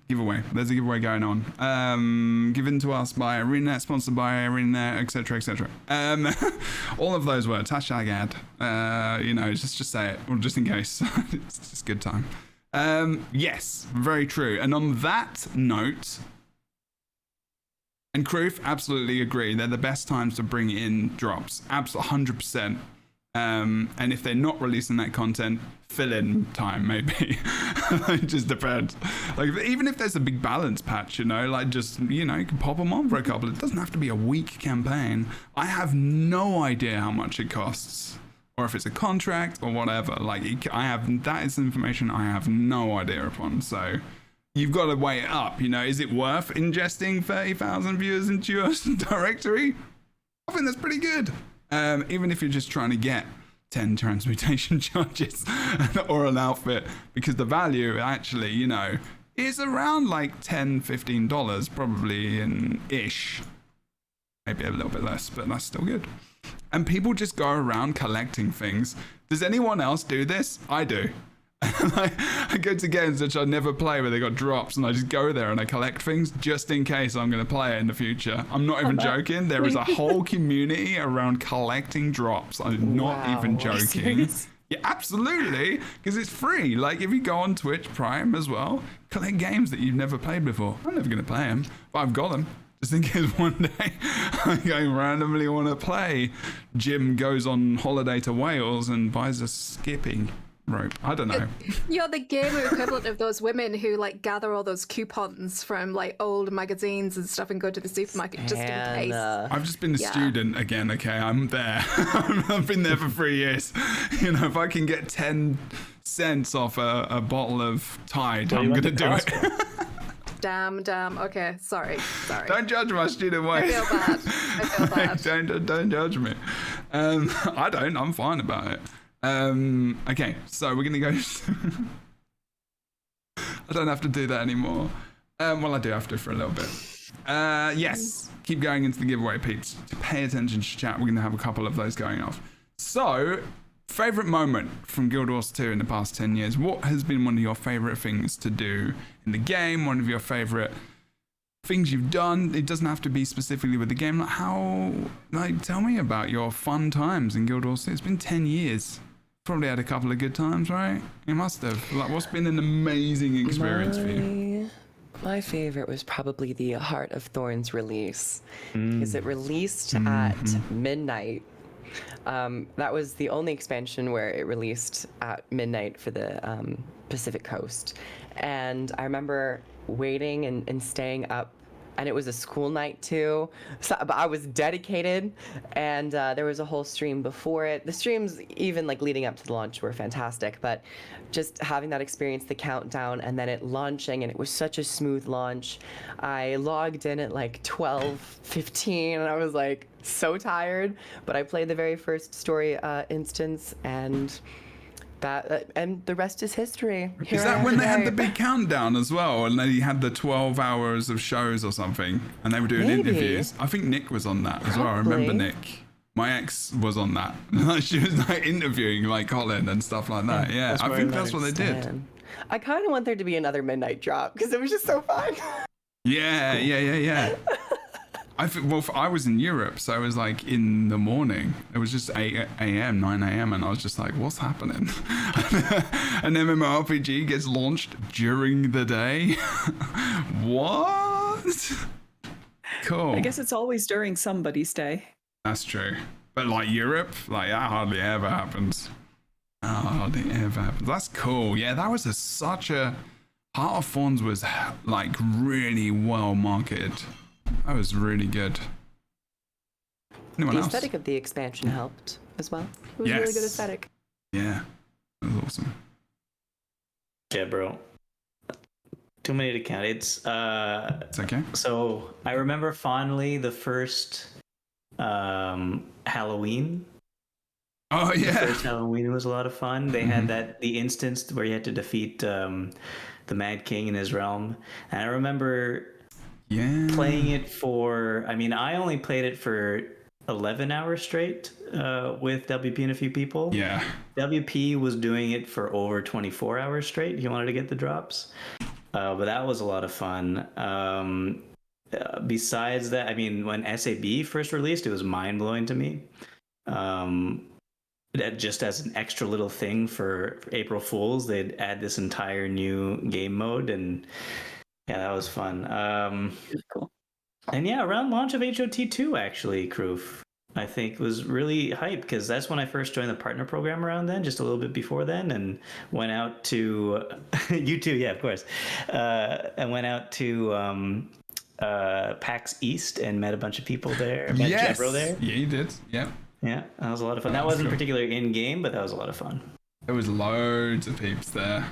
giveaway. There's a giveaway going on. Given to us by ArenaNet, sponsored by ArenaNet, etc., etc. All of those words, hashtag ad. You know, just say it, or just in case. It's just a good time. Yes, very true. And on that note, and Kroof, absolutely agree. They're the best times to bring in drops. Absolutely, 100%. And if they're not releasing that content, fill in time, maybe. It just depends. Like, even if there's a big balance patch, you know, like just, you know, you can pop them on for a couple. It doesn't have to be a week campaign. I have no idea how much it costs, or if it's a contract or whatever. Like, that is information I have no idea upon. So you've got to weigh it up, you know. Is it worth ingesting 30,000 viewers into your directory? I think that's pretty good. Even if you're just trying to get 10 transmutation charges or an outfit, because the value actually, you know, is around like $10, $15 probably ish. Maybe a little bit less, but that's still good. And people just go around collecting things. Does anyone else do this? I do. I go to games which I never play where they got drops, and I just go there and I collect things just in case I'm going to play it in the future. I'm not even joking. There is a whole community around collecting drops. I'm not even joking. Yeah, absolutely, because it's free. Like, if you go on Twitch Prime as well, collect games that you've never played before. I'm never going to play them, but I've got them. Just in case one day I go randomly want to play. Jim goes on holiday to Wales and buys a skipping rope. I don't know. You're the gamer equivalent of those women who like gather all those coupons from like old magazines and stuff and go to the supermarket just in case. I've just been a student again. Okay, I'm there. I've been there for 3 years. You know, if I can get 10 cents off a bottle of Tide, I'm gonna do it. Damn. Okay, sorry. Don't judge my student ways. I feel bad. Don't judge me. I don't. I'm fine about it. Okay, so we're gonna go. I don't have to do that anymore. Well, I do have to for a little bit. Yes, keep going into the giveaway, peeps. Pay attention to chat. We're gonna have a couple of those going off. So, favorite moment from Guild Wars 2 in the past 10 years. What has been one of your favorite things to do in the game? One of your favorite things you've done? It doesn't have to be specifically with the game. Like, tell me about your fun times in Guild Wars 2. It's been 10 years. Probably had a couple of good times, right? You must have. Like, what's been an amazing experience for you? My favorite was probably the Heart of Thorns release, because it released at midnight. That was the only expansion where it released at midnight for the Pacific Coast. And I remember waiting and staying up, and it was a school night too. So, but I was dedicated, and there was a whole stream before it. The streams, even like leading up to the launch, were fantastic, but just having that experience, the countdown, and then it launching, and it was such a smooth launch. I logged in at like 12:15, and I was like so tired, but I played the very first story instance, and and the rest is history. Is that when they had the big countdown as well, and they had the 12 hours of shows or something, and they were doing interviews? I think Nick was on that as well. I remember Nick. My ex was on that. She was like interviewing like Colin and stuff like that. Yeah, I think that's what they did. I kind of want there to be another midnight drop because it was just so fun. Yeah. I was in Europe, so it was like in the morning. It was just 8 a.m., 9 a.m., and I was just like, what's happening? An MMORPG gets launched during the day? What? Cool. I guess it's always during somebody's day. That's true. But like Europe, like that hardly ever happens. That's cool. Yeah, that was such a... Heart of Thorns was like really well marketed. That was really good. Anyone the else? Aesthetic of the expansion helped as well. It was Yes. really good aesthetic. Yeah, that was awesome. Jebro. Too many to count. It's okay. So I remember fondly the first Halloween. Oh The yeah. first Halloween was a lot of fun. They had the instance where you had to defeat the Mad King in his realm, and I remember Yeah. playing it for. I mean, I only played it for 11 hours straight with WP and a few people. Yeah. WP was doing it for over 24 hours straight. He wanted to get the drops. But that was a lot of fun. Besides that, I mean, when SAB first released, it was mind-blowing to me. That just as an extra little thing for April Fools, they'd add this entire new game mode, and yeah, that was fun. Cool. And yeah, around launch of HOT2, actually, Kroof, I think was really hype because that's when I first joined the partner program around then, just a little bit before then, and went out to you too, yeah, of course, and went out to PAX East and met a bunch of people there. Met Jebro there. Yeah, you did. Yeah. Yeah, that was a lot of fun. That wasn't particularly in game, but that was a lot of fun. There was loads of peeps there.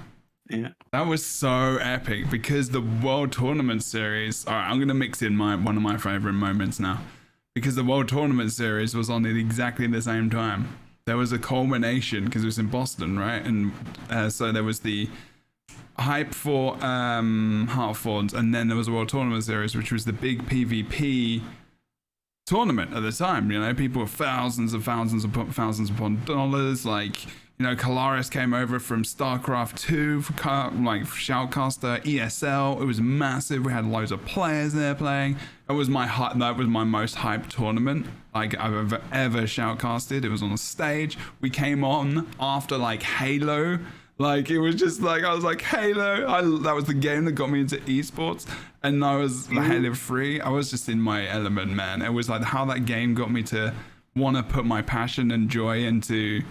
Yeah. That was so epic because the World Tournament Series. All right, I'm gonna mix in one of my favorite moments now, because the World Tournament Series was on at exactly the same time. There was a culmination because it was in Boston, right? And so there was the hype for Heartfords, and then there was a World Tournament Series, which was the big PvP tournament at the time. You know, people were thousands upon dollars. Like, you know, Kalaris came over from StarCraft 2 for Shoutcaster, ESL. It was massive. We had loads of players there playing. That was my most hyped tournament like I've ever shoutcasted. It was on a stage. We came on after like Halo. Like, it was just like, I was like, Halo. That was the game that got me into esports. And I was Halo 3. I was just in my element, man. It was like how that game got me to want to put my passion and joy into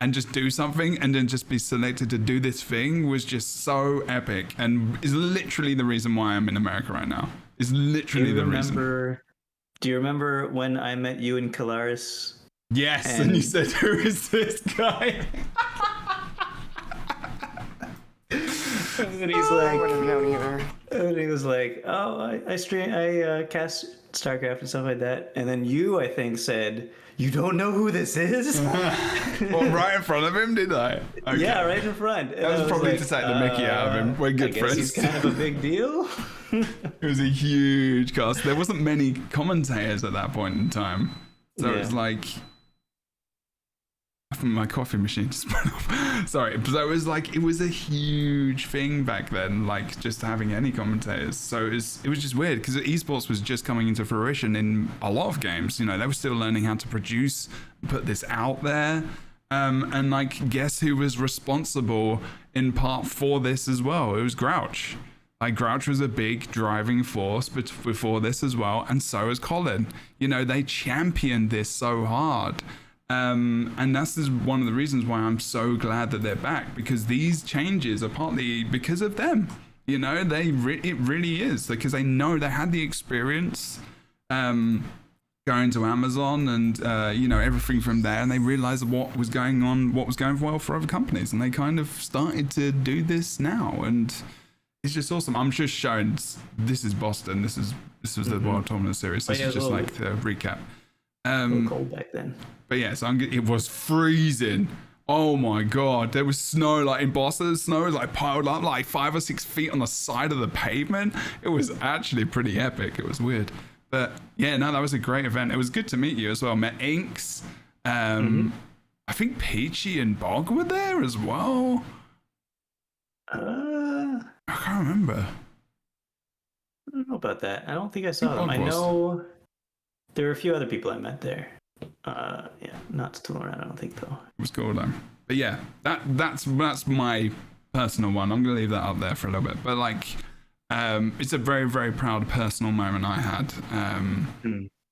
and just do something, and then just be selected to do this thing was just so epic, and is literally the reason why I'm in America right now. Is literally the reason. Do you remember when I met you in Kalaris? Yes, and you said, who is this guy? And he's like, I wouldn't have known either. And he was like, oh, I cast StarCraft and stuff like that. And then you, I think, said, you don't know who this is? Well, right in front of him, did I? Okay. Yeah, right in front. That was probably like, to take the mickey out of him. We're good friends. He's kind of a big deal. It was a huge cast. There wasn't many commentators at that point in time. So it was like... My coffee machine just went off. Sorry. So it was like, it was a huge thing back then, like just having any commentators. So it was just weird because esports was just coming into fruition in a lot of games. You know, they were still learning how to produce, put this out there. And like, guess who was responsible in part for this as well? It was Grouch. Like, Grouch was a big driving force before this as well. And so was Colin. You know, they championed this so hard. And that's just one of the reasons why I'm so glad that they're back, because these changes are partly because of them. You know, it really is, because they know they had the experience going to Amazon and you know, everything from there, and they realized what was going on, what was going well for other companies, and they kind of started to do this now, and it's just awesome. I'm just showing this is Boston. This was the World Tournament Series. This is just like the recap. A little cold back then. But yeah, so it was freezing. Oh my god, there was snow like in Boston. Snow was like piled up like 5 or 6 feet on the side of the pavement. It was actually pretty epic. It was weird, but yeah, no, that was a great event. It was good to meet you as well. Met Inks. I think Peachy and Bog were there as well. I can't remember. I don't know about that. I don't think I saw them. I know there were a few other people I met there. Yeah, not still around, I don't think, though. It was cool though. But yeah, that's my personal one. I'm gonna leave that up there for a little bit. But like, it's a very, very proud personal moment I had.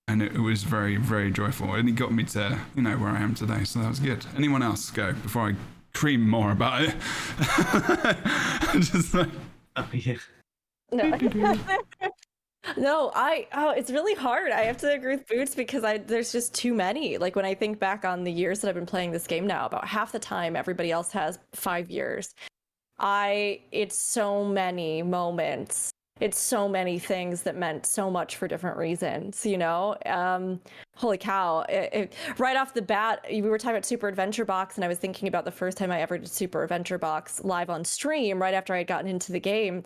And it was very, very joyful. And it got me to, you know, where I am today. So that was good. Anyone else go before I cream more about it? Just like, oh yeah. No, it's really hard. I have to agree with Boots because there's just too many. Like, when I think back on the years that I've been playing this game now, about half the time everybody else has 5 years. It's so many moments. It's so many things that meant so much for different reasons, you know? Holy cow. Right off the bat, we were talking about Super Adventure Box, and I was thinking about the first time I ever did Super Adventure Box live on stream right after I had gotten into the game.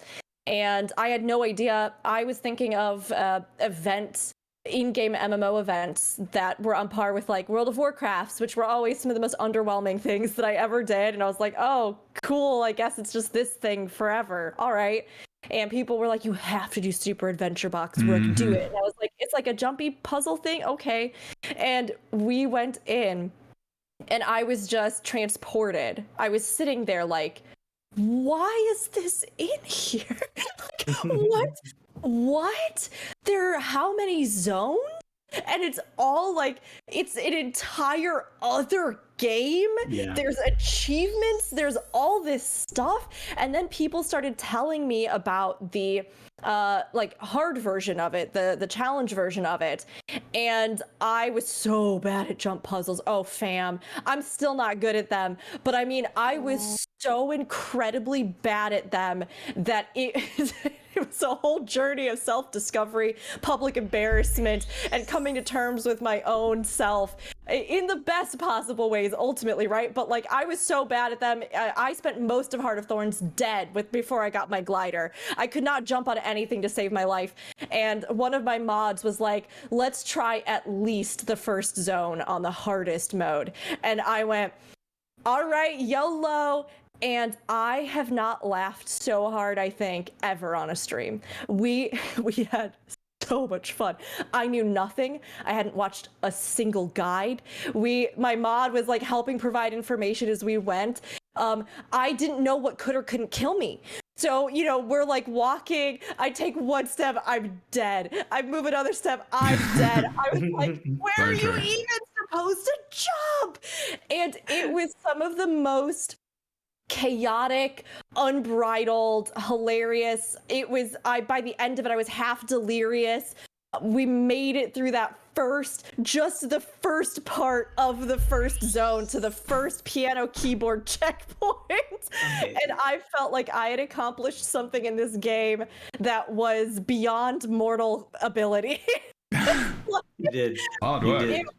And I had no idea. I was thinking of events in-game MMO events that were on par with like World of Warcrafts, which were always some of the most underwhelming things that I ever did. And I was like, oh, cool. I guess it's just this thing forever. All right. And people were like, you have to do Super Adventure Box work, do it. And I was like, it's like a jumpy puzzle thing. Okay. And we went in and I was just transported. I was sitting there like, why is this in here? Like, what? There are how many zones? And it's all like, it's an entire other game. Yeah. There's achievements, there's all this stuff. And then people started telling me about the like hard version of it, the challenge version of it. And I was so bad at jump puzzles. Oh, fam, I'm still not good at them. But I mean, I was so incredibly bad at them that it was a whole journey of self-discovery, public embarrassment, and coming to terms with my own self in the best possible ways, ultimately, right? But like, I was so bad at them. I spent most of Heart of Thorns dead before I got my glider. I could not jump on anything to save my life. And one of my mods was like, let's try at least the first zone on the hardest mode. And I went, all right, YOLO. And I have not laughed so hard, I think, ever on a stream. We had so much fun. I knew nothing. I hadn't watched a single guide. My mod was like helping provide information as we went. I didn't know what could or couldn't kill me. So, you know, we're like walking, I take one step, I'm dead. I move another step, I'm dead. I was like, where are you even supposed to jump? And it was some of the most chaotic, unbridled, hilarious. It was, by the end of it, I was half delirious. We made it through just the first part of the first zone to the first piano keyboard checkpoint. And I felt like I had accomplished something in this game that was beyond mortal ability. You did. Hard work. You did. It was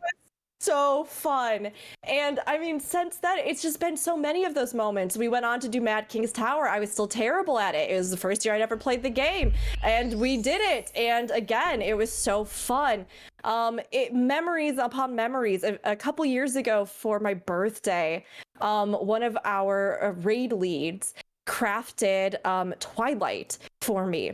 so fun. And I mean, since then, it's just been so many of those moments. We went on to do Mad King's Tower. I was still terrible at it. It was the first year I'd ever played the game, and we did it. And again, it was so fun. Memories upon memories. A couple years ago for my birthday, one of our raid leads crafted Twilight for me.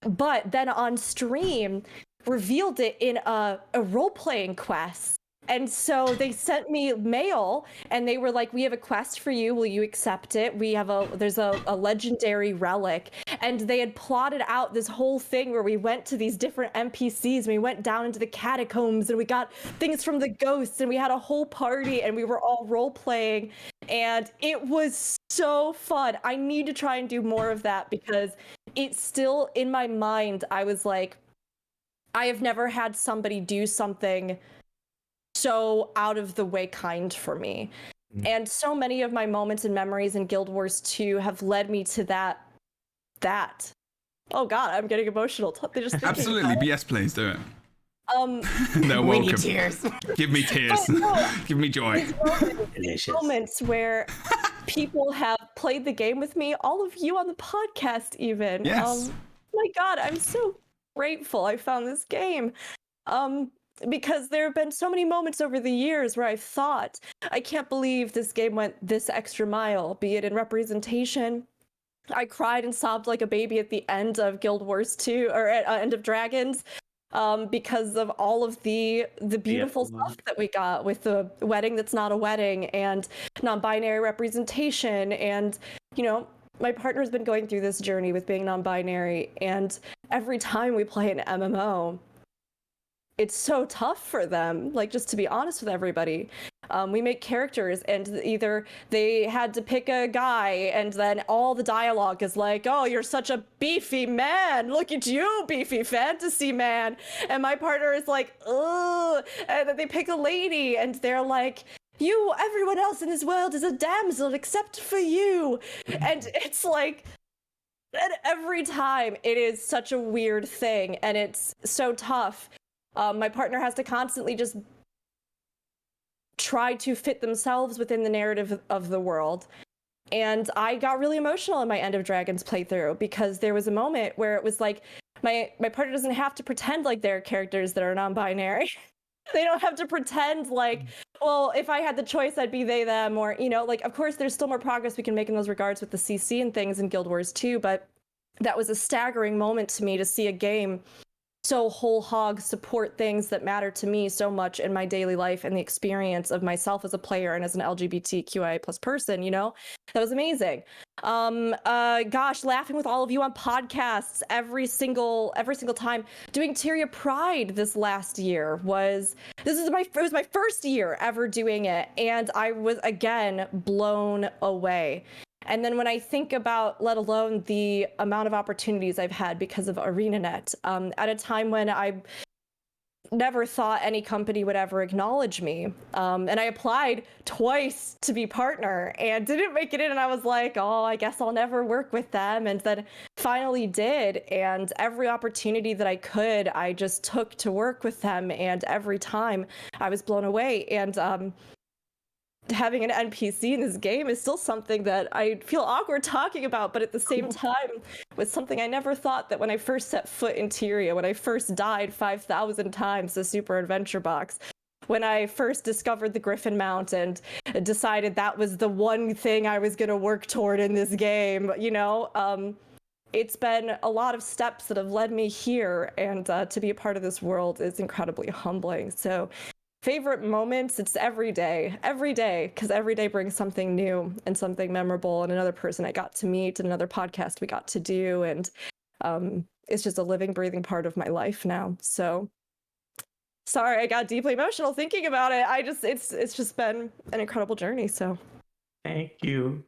But then on stream, revealed it in a role-playing quest. And so they sent me mail and they were like, we have a quest for you. Will you accept it? There's a legendary relic. And they had plotted out this whole thing where we went to these different NPCs and we went down into the catacombs and we got things from the ghosts and we had a whole party and we were all role playing. And it was so fun. I need to try and do more of that because it's still in my mind. I was like, I have never had somebody do something so out of the way kind for me. And so many of my moments and memories in Guild Wars 2 have led me to that. Oh God, I'm getting emotional. Just thinking Absolutely. Yes, please do it. They're We welcome. need tears. Give me tears. Give me joy. These moments where people have played the game with me, all of you on the podcast even. Yes. My God, I'm so grateful I found this game. Because there have been so many moments over the years where I've thought, I can't believe this game went this extra mile, be it in representation. I cried and sobbed like a baby at the end of Guild Wars 2, or at End of Dragons, because of all of the beautiful stuff that we got with the wedding that's not a wedding, and non-binary representation, and, you know, my partner's been going through this journey with being non-binary, and every time we play an MMO, it's so tough for them, like, just to be honest with everybody. We make characters and either they had to pick a guy and then all the dialogue is like, oh, you're such a beefy man. Look at you, beefy fantasy man. And my partner is like, ugh. And then they pick a lady and they're like, everyone else in this world is a damsel except for you. And it's like, and every time it is such a weird thing and it's so tough. My partner has to constantly just try to fit themselves within the narrative of the world. And I got really emotional in my End of Dragons playthrough because there was a moment where it was like, my partner doesn't have to pretend like they're characters that are non-binary. They don't have to pretend like, well, if I had the choice, I'd be they, them, or, you know, like, of course, there's still more progress we can make in those regards with the CC and things in Guild Wars 2, but that was a staggering moment to me to see a game so whole hog support things that matter to me so much in my daily life and the experience of myself as a player and as an LGBTQIA plus person, you know. That was amazing. Gosh, laughing with all of you on podcasts every single time. Doing Tyria Pride this last year was my first year ever doing it, and I was again blown away. And then when I think about, let alone the amount of opportunities I've had because of ArenaNet, at a time when I never thought any company would ever acknowledge me. And I applied twice to be partner and didn't make it in. And I was like, oh, I guess I'll never work with them. And then finally did. And every opportunity that I could, I just took to work with them. And every time I was blown away. And having an NPC in this game is still something that I feel awkward talking about, but at the same time was something I never thought that when I first set foot in Tyria, when I first died 5,000 times the Super Adventure Box, when I first discovered the Griffin Mount and decided that was the one thing I was going to work toward in this game, you know, it's been a lot of steps that have led me here, and to be a part of this world is incredibly humbling. So favorite moments, it's every day, because every day brings something new and something memorable, and another person I got to meet and another podcast we got to do, and it's just a living, breathing part of my life now. So sorry, I got deeply emotional thinking about it. It's just been an incredible journey. So Thank you.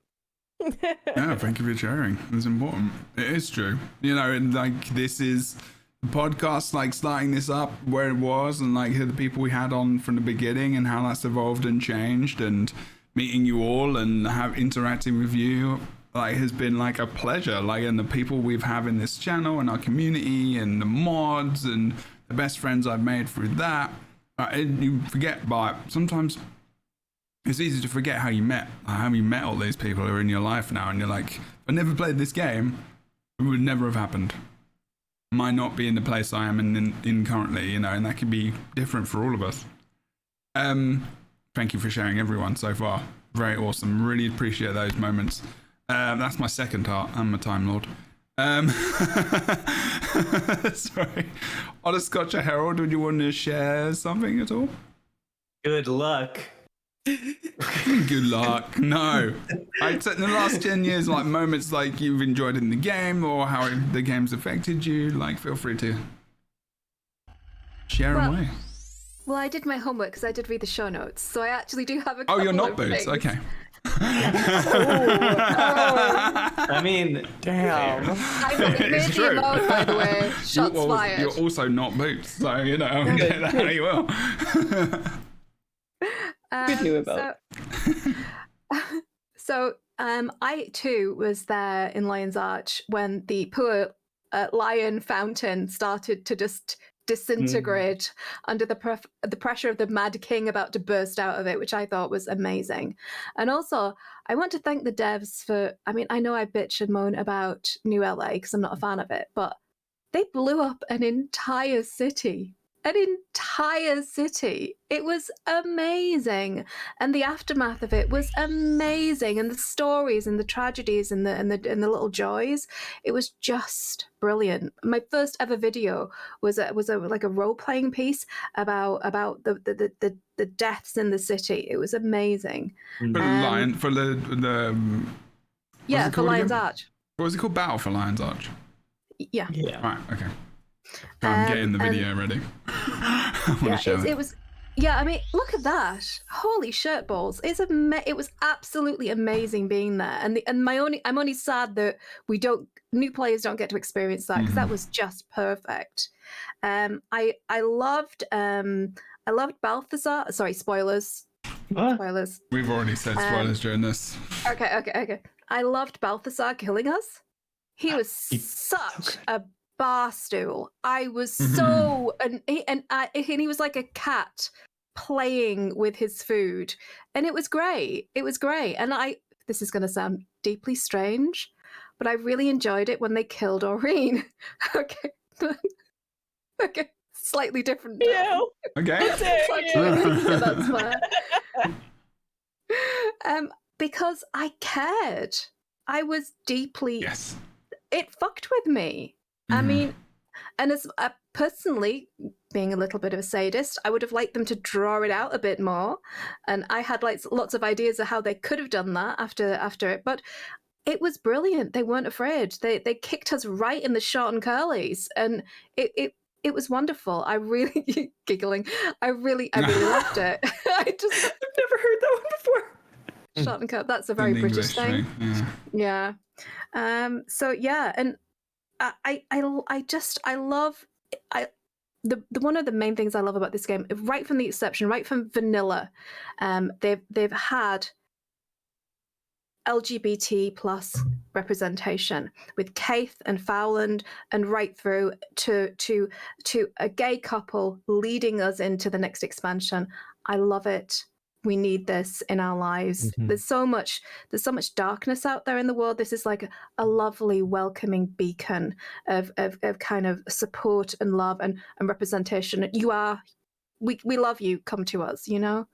Yeah, thank you for sharing. It's important. It is true. You know, and like this is the podcast, like starting this up where it was, and like the people we had on from the beginning and how that's evolved and changed, and meeting you all and interacting with you, like has been like a pleasure. Like, and the people we've had in this channel and our community and the mods and the best friends I've made through that. And you forget, but sometimes it's easy to forget how you met all these people who are in your life now, and you're like, if I never played this game, it would never have happened. Might not be in the place I am in currently, you know, and that can be different for all of us. Thank you for sharing, everyone, so far. Very awesome. Really appreciate those moments. That's my second heart. I'm a Time Lord. Sorry. Honest Scotcher Herald, would you want to share something at all? Good luck. Good luck. No. In the last 10 years, like moments like you've enjoyed in the game or how the game's affected you, like feel free to share away. Well, I did my homework because I did read the show notes, so I actually do have a couple Oh, you're not of Boots. things. Okay. I mean, Damn. I made It's the true. emote, by the way. Shots fired. You're also not Boots, so you know, I'll get that how you will. Good new about. So I too was there in Lion's Arch when the poor lion fountain started to just disintegrate under the pressure of the Mad King about to burst out of it, which I thought was amazing. And also, I want to thank the devs for, I mean, I know I bitch and moan about New LA because I'm not a fan of it, but they blew up an entire city. It was amazing, and the aftermath of it was amazing, and the stories and the tragedies and the little joys. It was just brilliant. My first ever video was like a role playing piece about the deaths in the city. It was amazing. For Lion's Arch. What was it called? Battle for Lion's Arch. Yeah. Right. Okay. I'm getting the video ready. I want to show it. It was. Yeah, I mean, look at that! Holy shirt balls! It was absolutely amazing being there, and I'm only sad that new players don't get to experience that because that was just perfect. I loved Balthazar. Sorry, spoilers. What? Spoilers. We've already said spoilers during this. Okay. I loved Balthazar killing us. He was such a bar stool. I was so and he was like a cat playing with his food, and it was great. And this is going to sound deeply strange, but I really enjoyed it when they killed Aureen. Okay, Okay, slightly different. You. Okay. Yeah, that's fair. Because I cared. I was deeply. Yes. It fucked with me. I mean, and as personally, being a little bit of a sadist, I would have liked them to draw it out a bit more. And I had like lots of ideas of how they could have done that after it, but it was brilliant. They weren't afraid. They kicked us right in the short and curlies, and it was wonderful. I really giggling. I really loved it. I've never heard that one before. Short and curly. That's a very British thing. Yeah. So yeah, and I love one of the main things I love about this game, right from the inception, right from vanilla, they've had LGBT plus representation with Keith and Fowland, and right through to a gay couple leading us into the next expansion. I love it. We need this in our lives. There's so much darkness out there in the world. This is like a lovely, welcoming beacon of kind of support and love and representation. We love you. Come to us. Yeah.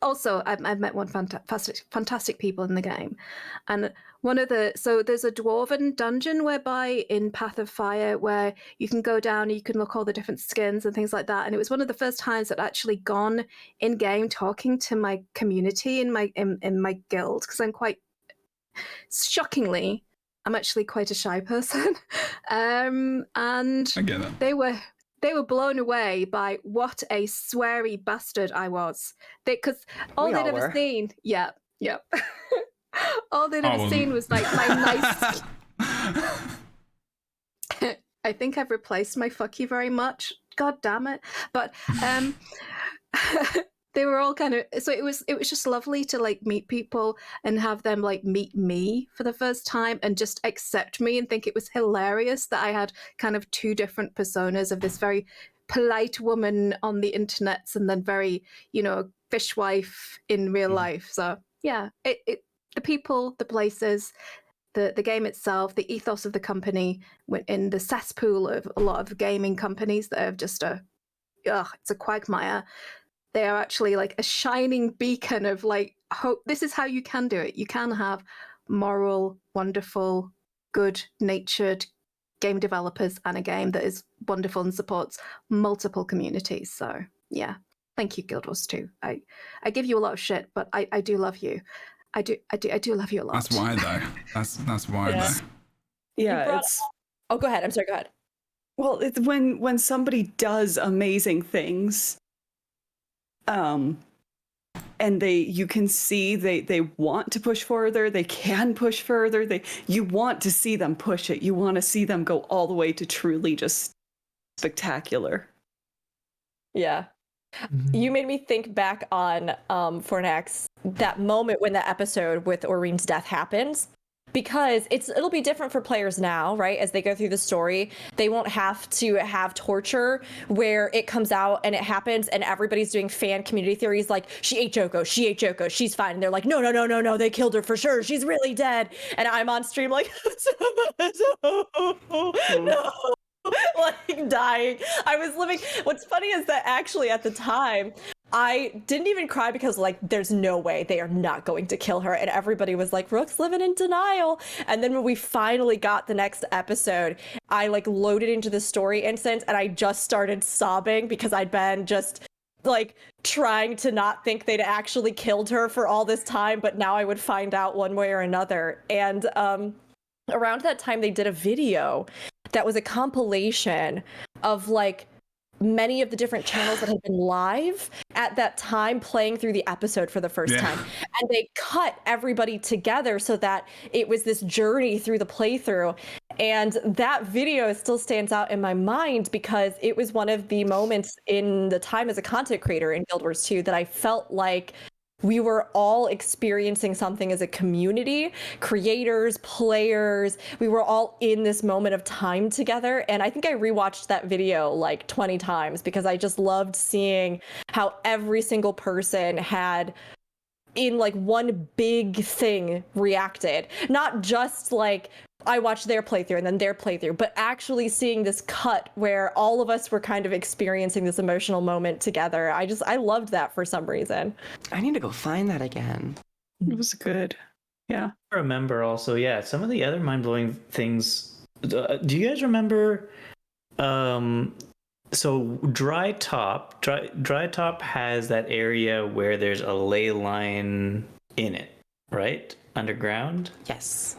Also, I've met one fantastic people in the game, and so there's a dwarven dungeon whereby in Path of Fire where you can go down and you can look all the different skins and things like that. And it was one of the first times I'd actually gone in game talking to my community in my guild, because I'm actually quite a shy person, and I get that. They were blown away by what a sweary bastard I was. Because all they'd ever seen, all they'd ever seen was like my nice. I think I've replaced my "fuck you very much." God damn it! But they were all kind of. So it was just lovely to like meet people and have them like meet me for the first time and just accept me and think it was hilarious that I had kind of two different personas of this very polite woman on the internets and then very, fishwife in real life. So yeah, the people, the places, the game itself, the ethos of the company in the cesspool of a lot of gaming companies that have just it's a quagmire. They are actually like a shining beacon of like hope. This is how you can do it. You can have moral, wonderful, good-natured game developers and a game that is wonderful and supports multiple communities. So yeah, thank you, Guild Wars 2. I give you a lot of shit, but I do love you. I do love you a lot. That's why though. That's why though. Yeah. Oh, go ahead. I'm sorry. Go ahead. Well, it's when somebody does amazing things. And you can see they want to push further, they can push further, you want to see them push it, you want to see them go all the way to truly just spectacular. Yeah. You made me think back on Fornax, that moment when the episode with Oreen's death happens, because it'll be different for players now, right? As they go through the story, they won't have to have torture where it comes out and it happens and everybody's doing fan community theories like, she ate Joko, she's fine. And they're like, no, they killed her for sure, she's really dead. And I'm on stream like, no. Like dying. I was living. What's funny is that actually at the time, I didn't even cry because like, there's no way they are not going to kill her. And everybody was like, Rook's living in denial. And then when we finally got the next episode, I like loaded into the story instance and I just started sobbing because I'd been just like trying to not think they'd actually killed her for all this time. But now I would find out one way or another. And around that time, they did a video that was a compilation of like many of the different channels that had been live at that time playing through the episode for the first time. And they cut everybody together so that it was this journey through the playthrough. And that video still stands out in my mind because it was one of the moments in the time as a content creator in Guild Wars 2 that I felt like we were all experiencing something as a community, creators, players. We were all in this moment of time together. And I think I rewatched that video like 20 times because I just loved seeing how every single person had in like one big thing reacted. Not just like, I watched their playthrough and then their playthrough, but actually seeing this cut where all of us were kind of experiencing this emotional moment together, I loved that for some reason. I need to go find that again. It was good. Yeah. I remember also, yeah, some of the other mind-blowing things. Do you guys remember? So Dry Top has that area where there's a ley line in it, right? Underground. Yes.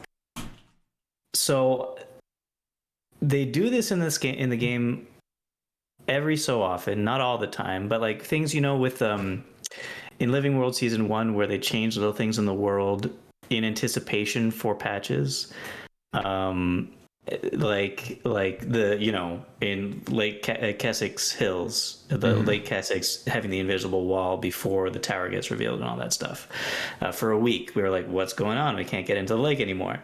So they do this in the game every so often, not all the time, but like things, you know, with in Living World Season 1 where they change little things in the world in anticipation for patches. Like the, you know, in Lake Keswick's Hills, the Lake Keswick's having the invisible wall before the tower gets revealed and all that stuff. For a week, we were like, what's going on? We can't get into the lake anymore.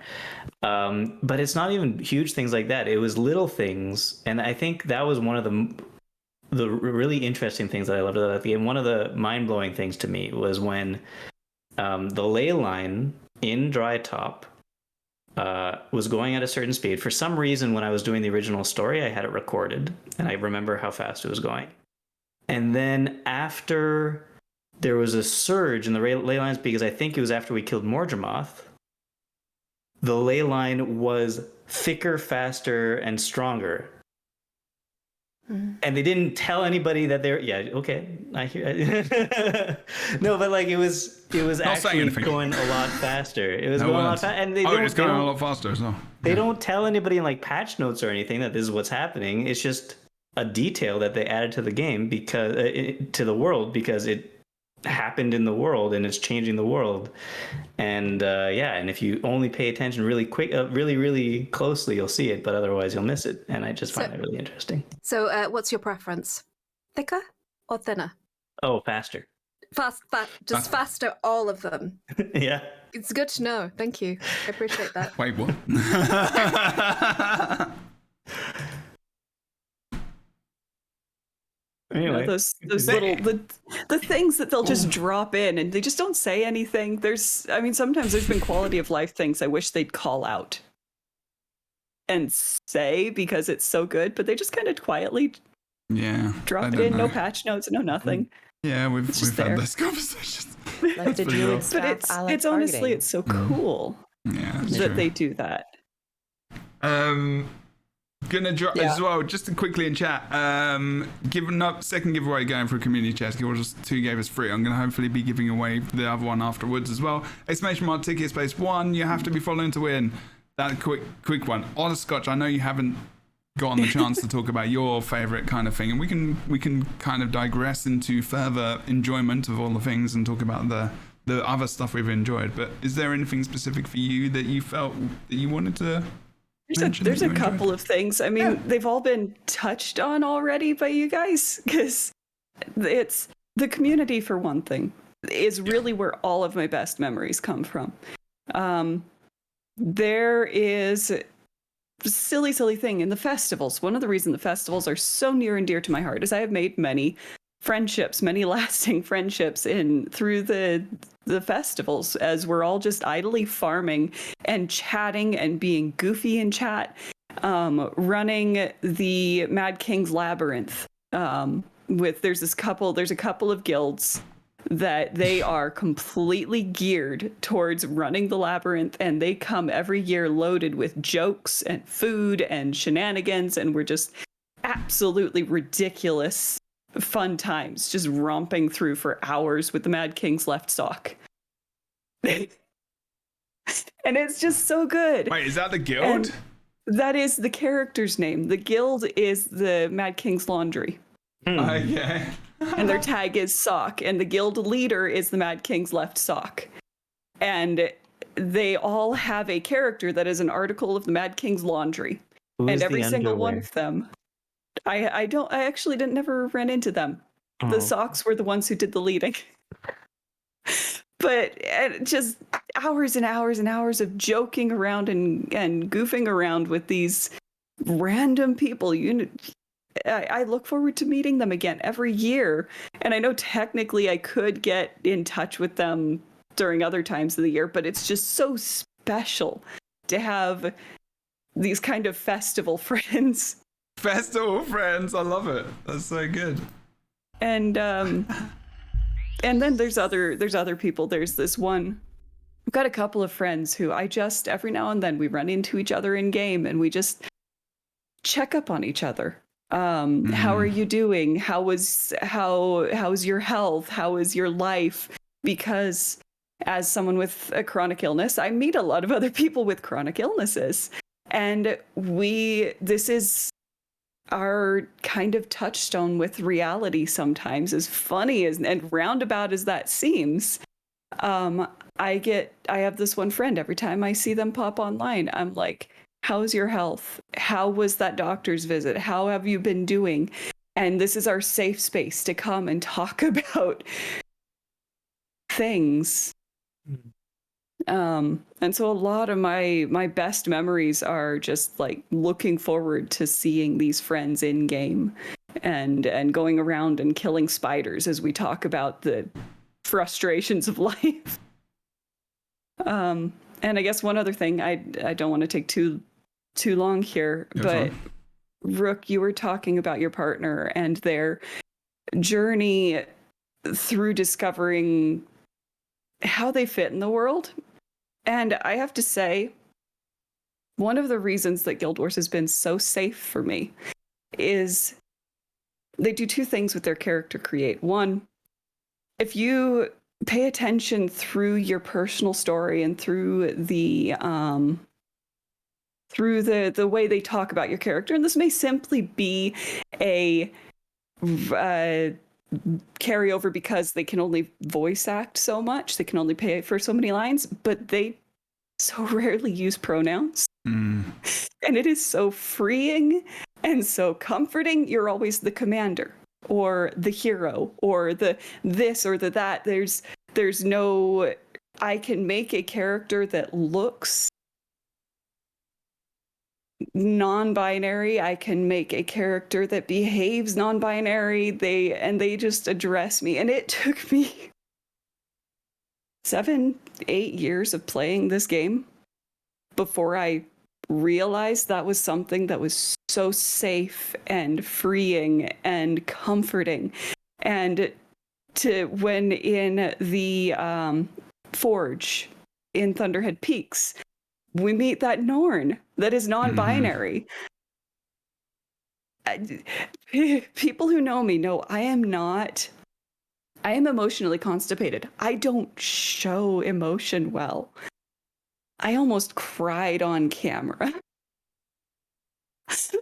But it's not even huge things like that. It was little things. And I think that was one of the really interesting things that I loved about the game. One of the mind-blowing things to me was when the ley line in Dry Top was going at a certain speed. For some reason, when I was doing the original story, I had it recorded, and I remember how fast it was going. And then after there was a surge in the ley lines, because I think it was after we killed Mordremoth, the ley line was thicker, faster, and stronger. And they didn't tell anybody that they're I hear. No, but like it was actually going a lot faster. It was going a lot faster, and it's going a lot faster as well. They don't tell anybody in like patch notes or anything that this is what's happening. It's just a detail that they added to the game because to the world, because it happened in the world and it's changing the world. And and if you only pay attention really quick, really closely, you'll see it, but otherwise you'll miss it. And I just find that really interesting. So what's your preference? Thicker or thinner? Oh, faster. Faster, all of them. Yeah. It's good to know. Thank you. I appreciate that. Wait, what? Anyway, you know, those little the things that they'll just drop in and they just don't say anything. Sometimes there's been quality of life things I wish they'd call out and say because it's so good, but they just kind of quietly drop it in. No patch notes, no nothing. Yeah, we've had this conversation. Like the druid but it's honestly it's so cool that they do that. Gonna drop as well, just quickly in chat. Giving up second giveaway going for a community chest. Just 2 gave us 3. I'm gonna hopefully be giving away the other one afterwards as well. Exclamation mark ticket space 1. You have to be following to win. That quick one. Honest Scotch, I know you haven't gotten the chance to talk about your favorite kind of thing, and we can kind of digress into further enjoyment of all the things and talk about the other stuff we've enjoyed. But is there anything specific for you that you felt that you wanted to? There's a couple of things. I mean, they've all been touched on already by you guys, because it's the community, for one thing, is really where all of my best memories come from. There is silly thing in the festivals. One of the reasons the festivals are so near and dear to my heart is I have made many friendships, many lasting friendships through the festivals, as we're all just idly farming and chatting and being goofy in chat, running the Mad King's Labyrinth. There's a couple of guilds that they are completely geared towards running the labyrinth, and they come every year loaded with jokes and food and shenanigans, and we're just absolutely ridiculous fun times, just romping through for hours with the Mad King's left sock. And it's just so good. Wait, is that the guild? And that is the character's name. The guild is the Mad King's Laundry. Okay. And their tag is sock, and the guild leader is the Mad King's left sock. And they all have a character that is an article of the Mad King's Laundry. And every single one of them, I actually never ran into them. Oh. The socks were the ones who did the leading. But just hours and hours and hours of joking around and goofing around with these random people. I look forward to meeting them again every year. And I know technically I could get in touch with them during other times of the year, but it's just so special to have these kind of festival friends. Festival friends, I love it. That's so good. And then there's other people. There's this one. I've got a couple of friends who I just every now and then we run into each other in game and we just check up on each other. How are you doing? How's your health? How is your life? Because as someone with a chronic illness, I meet a lot of other people with chronic illnesses. And this is our kind of touchstone with reality sometimes, as funny as and roundabout as that seems. I have this one friend, every time I see them pop online, I'm like, how's your health? How was that doctor's visit? How have you been doing? And this is our safe space to come and talk about things. And so a lot of my best memories are just like looking forward to seeing these friends in game and going around and killing spiders as we talk about the frustrations of life. And I guess one other thing, I don't want to take too long here, but Rook, you were talking about your partner and their journey through discovering how they fit in the world. And I have to say, one of the reasons that Guild Wars has been so safe for me is they do two things with their character create. One, if you pay attention through your personal story and through the way they talk about your character, and this may simply be a carryover because they can only voice act so much, they can only pay for so many lines, but they so rarely use pronouns. And it is so freeing and so comforting. You're always the commander or the hero or the this or the that. There's no, I can make a character that looks non-binary. I can make a character that behaves non-binary. They just address me. And it took me 7-8 years of playing this game before I realized that was something that was so safe and freeing and comforting. And when in the Forge in Thunderhead Peaks, we meet that Norn that is non-binary. People who know me know I am emotionally constipated. I don't show emotion well. I almost cried on camera.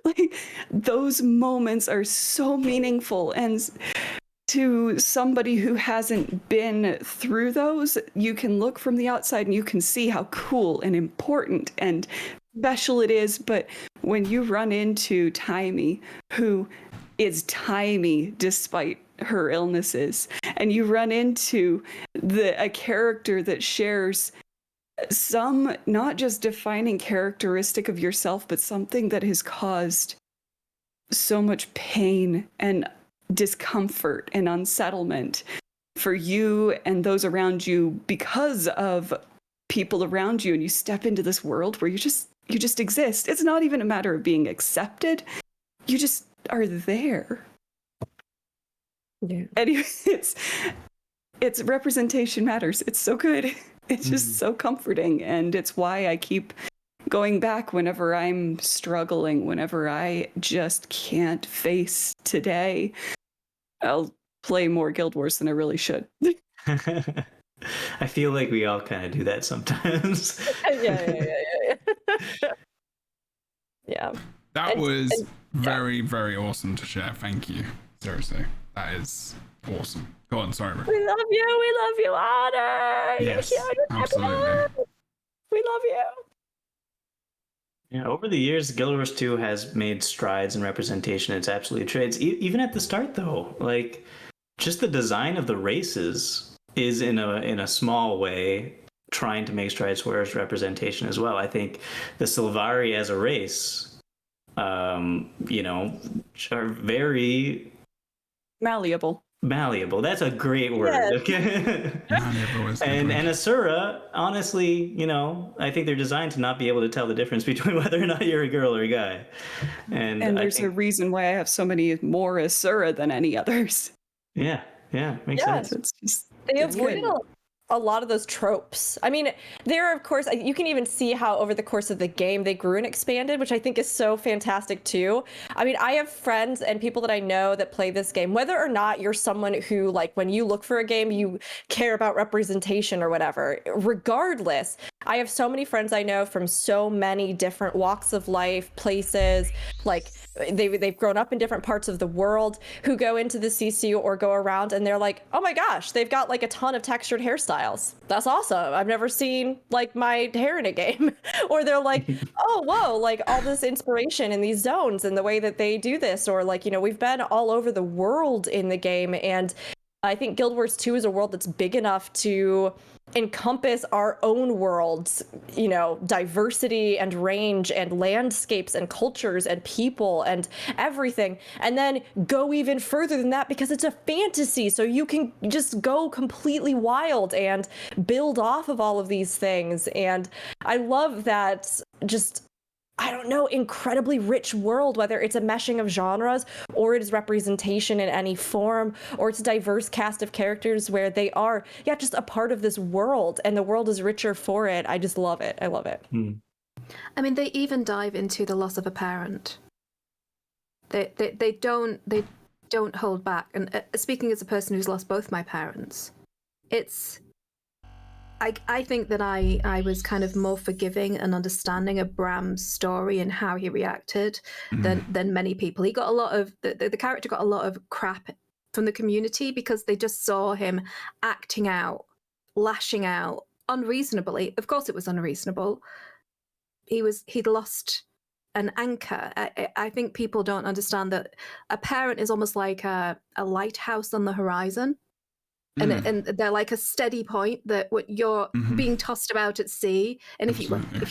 Like, those moments are so meaningful, and to somebody who hasn't been through those, you can look from the outside and you can see how cool and important and special it is. But when you run into Timey, who is Timey despite her illnesses, and you run into a character that shares some not just defining characteristic of yourself, but something that has caused so much pain and discomfort and unsettlement for you and those around you because of people around you, and you step into this world where you just exist. It's not even a matter of being accepted. You just are there. Yeah. And it's representation matters. It's so good. It's just so comforting, and it's why I keep going back whenever I'm struggling, whenever I just can't face today. I'll play more Guild Wars than I really should. I feel like we all kind of do that sometimes. Yeah. That was very, very awesome to share. Thank you. Seriously. That is awesome. Go on, sorry, Rick. We love you, Honor. Yes, You're cute. absolutely. We love you. Yeah, over the years, Guild Wars 2 has made strides in representation. It's absolutely true. It's even at the start, though, like just the design of the races is in a small way trying to make strides towards representation as well. I think the Sylvari as a race, are very Malleable. malleable. That's a great word. Yes. Okay. Malleable is a good And word. Asura, honestly, I think they're designed to not be able to tell the difference between whether or not you're a girl or a guy. And I there's a think, reason why I have so many more Asura than any others. yeah, makes Yeah. sense. It's just They it's avoided good. a lot of those tropes. I mean, there are, of course, you can even see how over the course of the game they grew and expanded, which I think is so fantastic too. I mean, I have friends and people that I know that play this game, whether or not you're someone who, like, when you look for a game, you care about representation or whatever. Regardless, I have so many friends I know from so many different walks of life, places, like they've grown up in different parts of the world, who go into the CCU or go around and they're like, oh my gosh, they've got like a ton of textured hairstyles. That's awesome. I've never seen like my hair in a game. Or they're like, oh whoa, like all this inspiration in these zones and the way that they do this. Or like, we've been all over the world in the game, and I think Guild Wars 2 is a world that's big enough to encompass our own worlds, diversity and range and landscapes and cultures and people and everything, and then go even further than that because it's a fantasy, so you can just go completely wild and build off of all of these things. And I love that, just, I don't know, incredibly rich world, whether it's a meshing of genres or it is representation in any form, or it's a diverse cast of characters where they are, just a part of this world, and the world is richer for it. I just love it. I love it. I mean, they even dive into the loss of a parent. They don't hold back. And speaking as a person who's lost both my parents, I think that I was kind of more forgiving and understanding of Bram's story and how he reacted than many people. He got a lot of the character got a lot of crap from the community because they just saw him acting out, lashing out unreasonably. Of course, it was unreasonable. He'd lost an anchor. I think people don't understand that a parent is almost like a lighthouse on the horizon. And they're like a steady point that you're being tossed about at sea. And if you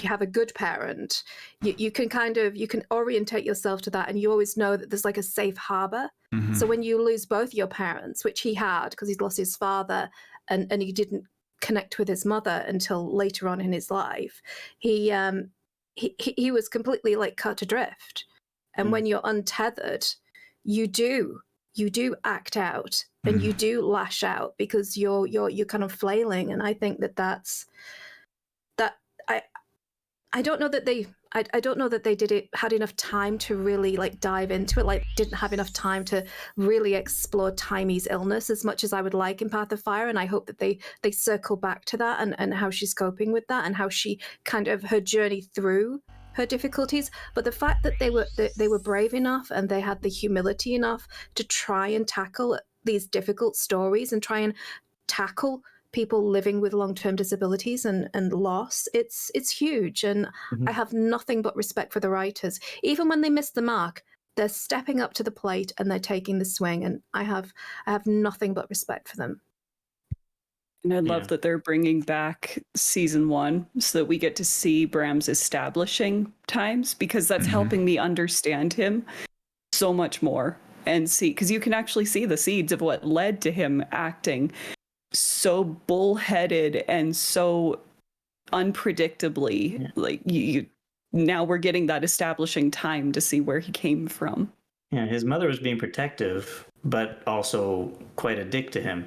have a good parent, you can orientate yourself to that, and you always know that there's like a safe harbor. So when you lose both your parents, which he had because he'd lost his father and he didn't connect with his mother until later on in his life, he was completely like cut adrift. And when you're untethered, you do act out and you do lash out because you're kind of flailing. And I think that's I don't know that they had enough time to really like dive into it, like didn't have enough time to really explore Taimi's illness as much as I would like in Path of Fire. And I hope that they circle back to that and how she's coping with that and how she kind of her journey through her difficulties. But the fact that they were brave enough and they had the humility enough to try and tackle these difficult stories and try and tackle people living with long-term disabilities and loss, it's huge. And I have nothing but respect for the writers. Even when they miss the mark, they're stepping up to the plate and they're taking the swing, and I have nothing but respect for them. And I love that they're bringing back season 1 so that we get to see Bram's establishing times, because that's helping me understand him so much more and see, because you can actually see the seeds of what led to him acting so bullheaded and so unpredictably. Like you now we're getting that establishing time to see where he came from. Yeah, his mother was being protective, but also quite a dick to him.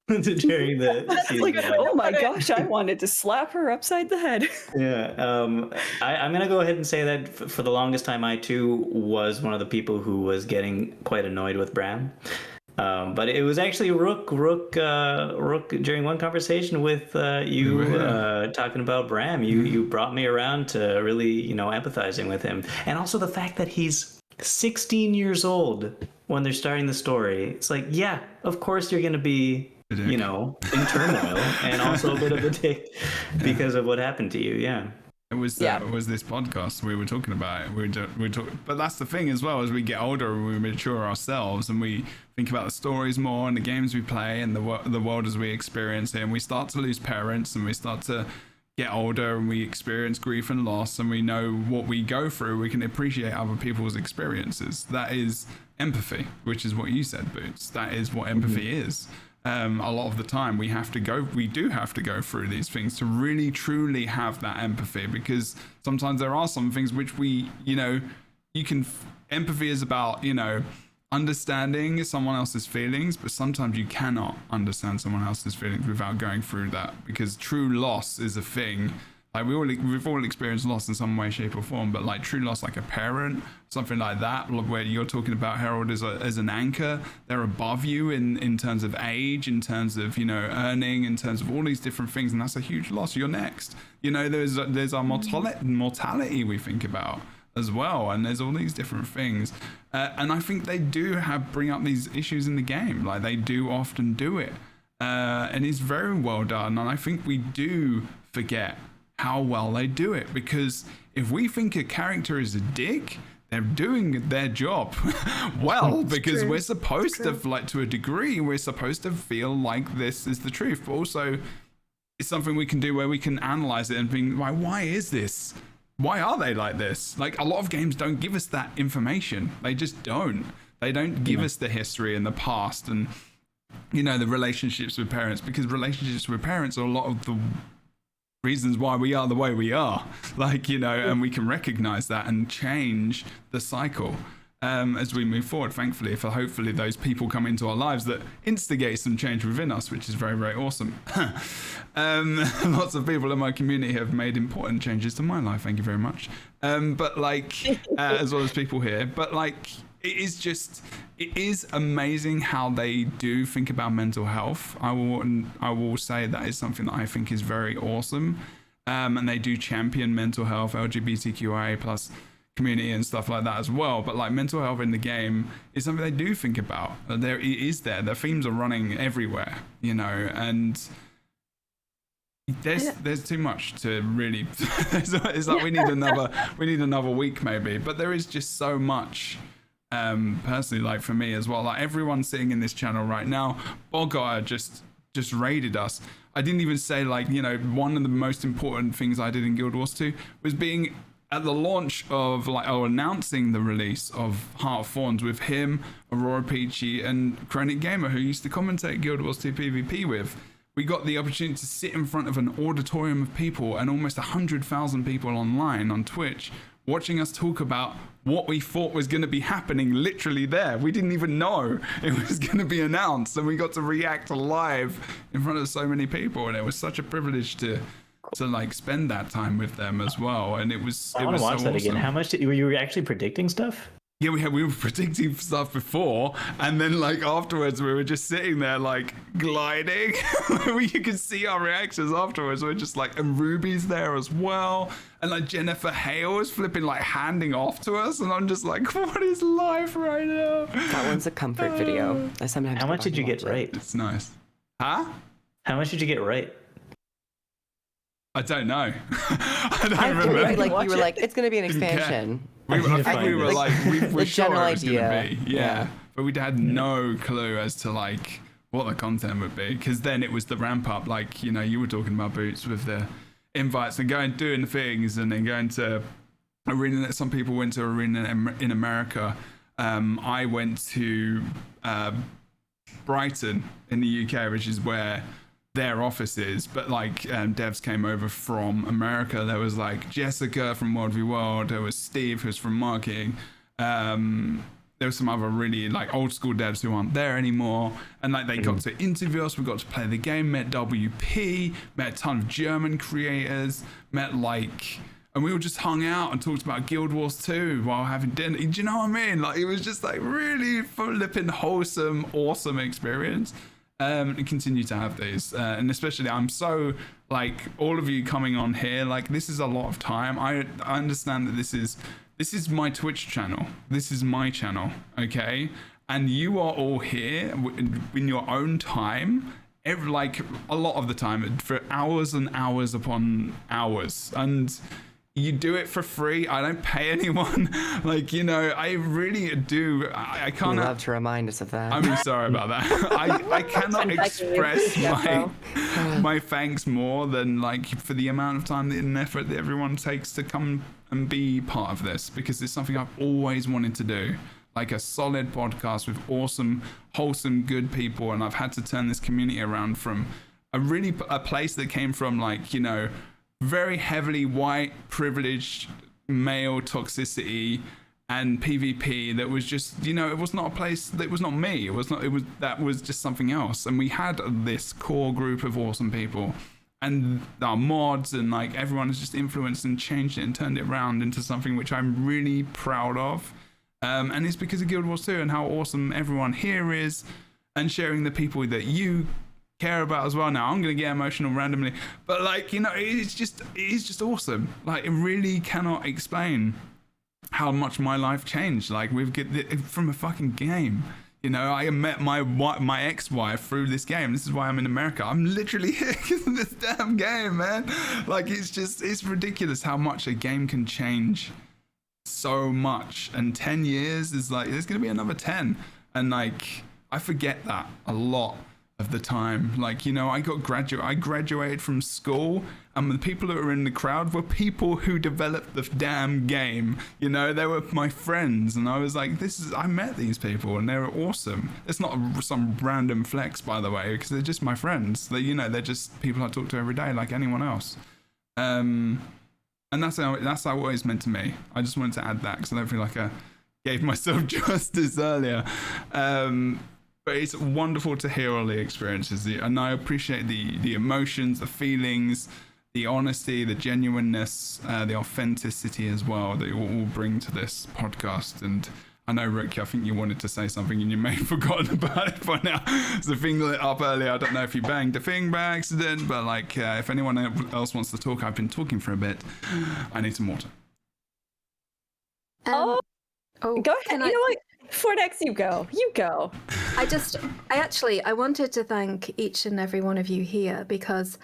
During the season. Like, oh my gosh, I wanted to slap her upside the head. Yeah, I'm gonna go ahead and say that for the longest time, I too was one of the people who was getting quite annoyed with Bram. But it was actually Rook during one conversation with you talking about Bram. You brought me around to really, empathizing with him, and also the fact that he's 16 years old when they're starting the story. It's like, yeah, of course you're gonna be, in turmoil and also a bit of a dick because of what happened to you. Yeah. It was this podcast we were talking about. But that's the thing as well. As we get older, we mature ourselves, and we think about the stories more, and the games we play, and the world as we experience it. And we start to lose parents, and we start to get older and we experience grief and loss and we know what we go through, we can appreciate other people's experiences. That is empathy, which is what you said, Boots. That is what empathy is. A lot of the time we do have to go through these things to really truly have that empathy, because sometimes there are some things which empathy is about, understanding someone else's feelings, but sometimes you cannot understand someone else's feelings without going through that, because true loss is a thing. Like we've all experienced loss in some way, shape, or form, but like true loss, like a parent, something like that, where you're talking about Harold as an anchor. They're above you in terms of age, in terms of earning, in terms of all these different things, and that's a huge loss. You're next. There's our mortality we think about as well, and there's all these different things, and I think they do bring up these issues in the game. Like they do often do it, and it's very well done. And I think we do forget how well they do it, because if we think a character is a dick, they're doing their job well, because we're supposed to, like, to a degree, we're supposed to feel like this is the truth, but also it's something we can do where we can analyze it and think, why is this? Why are they like this? Like, a lot of games don't give us that information. They just don't. They don't give us the history and the past and, the relationships with parents, because relationships with parents are a lot of the reasons why we are the way we are, and we can recognize that and change the cycle as we move forward, thankfully, for hopefully those people come into our lives that instigate some change within us, which is very, very awesome. Lots of people in my community have made important changes to my life, thank you very much, as well as people here, but it is amazing how they do think about mental health. I will say that is something that I think is very awesome, and they do champion mental health, LGBTQIA plus community and stuff like that as well. But like mental health in the game is something they do think about. It is there. The themes are running everywhere, and there's too much to really. It's like we need another week maybe. But there is just so much. Personally, like for me as well, like everyone sitting in this channel right now, Bogart just raided us. I didn't even say, one of the most important things I did in Guild Wars 2 was being at the launch of announcing the release of Heart of Thorns with him, Aurora Peachy, and Chronic Gamer, who used to commentate Guild Wars 2 PvP with. We got the opportunity to sit in front of an auditorium of people and almost 100,000 people online on Twitch watching us talk about what we thought was going to be happening literally there. We didn't even know it was going to be announced, and we got to react live in front of so many people, and it was such a privilege to spend that time with them as well. And it was I want to watch so that awesome. again. How much were you actually predicting stuff? Yeah, we were predicting stuff before, and then afterwards we were just sitting there gliding. You could see our reactions afterwards. We're just and Ruby's there as well, and Jennifer Hale is flipping handing off to us, and I'm just what is life right now? That one's a comfort video. How much did you get right? It's nice. Huh? How much did you get right? I don't know. I don't remember. Right, you were it's going to be an expansion. I think we were we're sure general it was going to idea. be. Yeah. But we had no clue as to what the content would be, because then it was the ramp up, you were talking about, Boots, with the invites and doing things, and then going to arena. Some people went to arena in America. I went to Brighton in the UK, which is where their office is, but devs came over from America. There was Jessica from World v World, there was Steve who's from marketing, there was some other really old school devs who aren't there anymore, and they got to interview us. We got to play the game, met WP, met a ton of German creators, met and we all just hung out and talked about Guild Wars 2 while having dinner. Do you know what I mean? It was just really flipping wholesome, awesome experience. And continue to have these, and especially I'm so all of you coming on here, this is a lot of time. I understand that this is my Twitch channel, this is my channel, okay, and you are all here in your own time, a lot of the time, for hours and hours upon hours, and You do it for free. I don't pay anyone. Like, you know, I really do. I You can't. love to remind us of that. I'm sorry about that. I cannot express my thanks more than like for the amount of time and effort that everyone takes to come and be part of this, because it's something I've always wanted to do. Like a solid podcast with awesome, wholesome, good people, and I've had to turn this community around from a place that came from like, you know, very heavily white privileged male toxicity and PvP that was just, you know, it was not a place that was not me. That was just something else. And we had this core group of awesome people and our mods and like everyone has just influenced and changed it and turned it around into something which I'm really proud of. And it's because of Guild Wars 2 and how awesome everyone here is and sharing the people that you care about as well. Now I'm gonna get emotional randomly, but like, you know, it's just awesome. Like, it really cannot explain how much my life changed. Like, from a fucking game. You know, I met my ex-wife through this game. This is why I'm in America. I'm literally here because of this damn game, man. Like, it's ridiculous how much a game can change so much. And 10 years is like, there's gonna be another 10, and like I forget that a lot of the time. Like, you know, I graduated from school, and the people that were in the crowd were people who developed the damn game. You know, they were my friends, and I was like, I met these people and they were awesome. It's not some random flex, by the way, because they're just my friends. You know, they're just people I talk to every day like anyone else. And that's how it always meant to me. I just wanted to add that because I don't feel like I gave myself justice earlier. But it's wonderful to hear all the experiences, and I appreciate the emotions, the feelings, the honesty, the genuineness, the authenticity as well that you all bring to this podcast. And I know, Rick, I think you wanted to say something and you may have forgotten about it by now. The thing lit up earlier. I don't know if you banged the thing by accident, but like, if anyone else wants to talk, I've been talking for a bit. I need some water. Go ahead. You know what? Fordex, you go. I wanted to thank each and every one of you here, because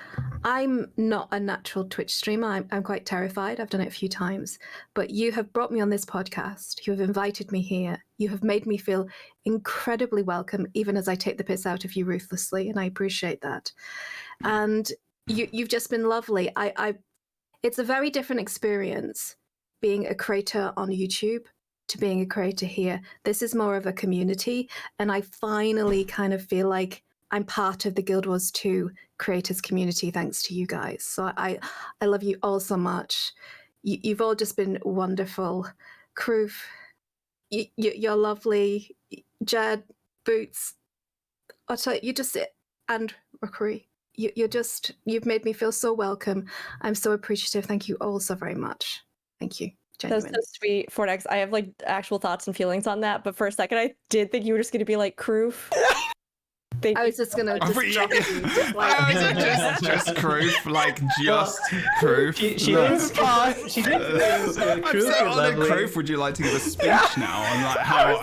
I'm not a natural Twitch streamer. I'm quite terrified. I've done it a few times, but you have brought me on this podcast. You have invited me here. You have made me feel incredibly welcome, even as I take the piss out of you ruthlessly, and I appreciate that. And you've just been lovely. It's a very different experience being a creator on YouTube to being a creator here. This is more of a community, and I finally kind of feel like I'm part of the Guild Wars 2 creators community thanks to you guys. So I love you all so much. You've all just been wonderful. Kroof, you're lovely. Jed, Boots, Outtro, and Rookery, you've made me feel so welcome. I'm so appreciative. Thank you all so very much. Thank you. Genuine. That's so sweet, Fordex. I have like actual thoughts and feelings on that, but for a second I did think you were just going to be like Kroof. I was just gonna drop you. Just Kroof, like just Kroof. She did. Kroof, would you like to give a speech now? And like how?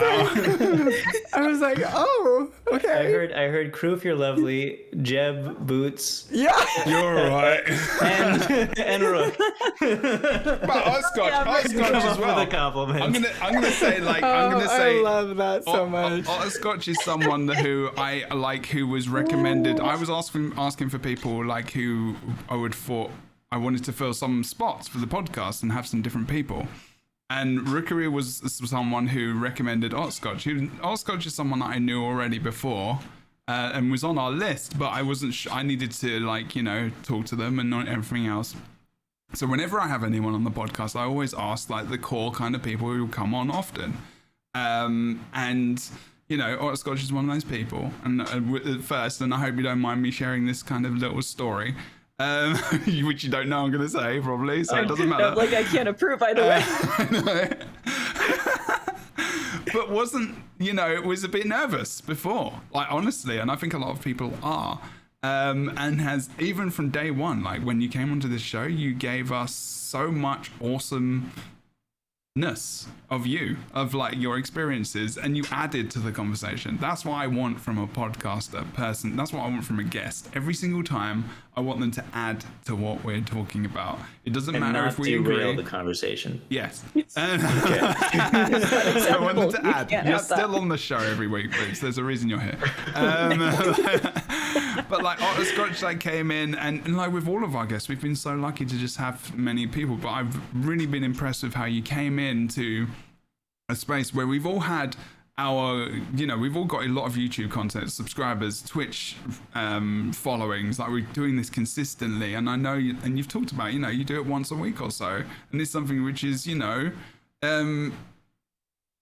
I was like, oh, okay. I heard Kroof, you're lovely. Jeb, Boots. Yeah. You're right. And Rook. But Outtro as well. With a compliment. I'm gonna say I love that so much. Outtro is someone who I like, who was recommended. I was asking for people like who I wanted to fill some spots for the podcast and have some different people. And Rookery was someone who recommended Outtro. Outtro is someone that I knew already before and was on our list, but I wasn't I needed to like, you know, talk to them and not everything else. So whenever I have anyone on the podcast, I always ask like the core kind of people who come on often. And you know, Outtro is one of those people. And at first, and I hope you don't mind me sharing this kind of little story, which you don't know I'm going to say probably, so it doesn't matter. No, like I can't approve either way. But wasn't, you know, it was a bit nervous before, like honestly, and I think a lot of people are. And has, even from day one, like when you came onto this show, you gave us so much awesome of you, of like your experiences, and you added to the conversation. That's what I want from a podcaster person. That's what I want from a guest. Every single time, I want them to add to what we're talking about. It doesn't And matter not if we derail agree. the conversation. Yes. Okay. So I want them to You add. can't You're have that. still on the show every week, Bruce. There's a reason you're here. But like Otter Scotch like came in, and like with all of our guests, we've been so lucky to just have many people. But I've really been impressed with how you came into a space where we've all had our, we've all got a lot of YouTube content, subscribers, Twitch followings. Like we're doing this consistently, and I know, and you've talked about, you do it once a week or so, and it's something which is,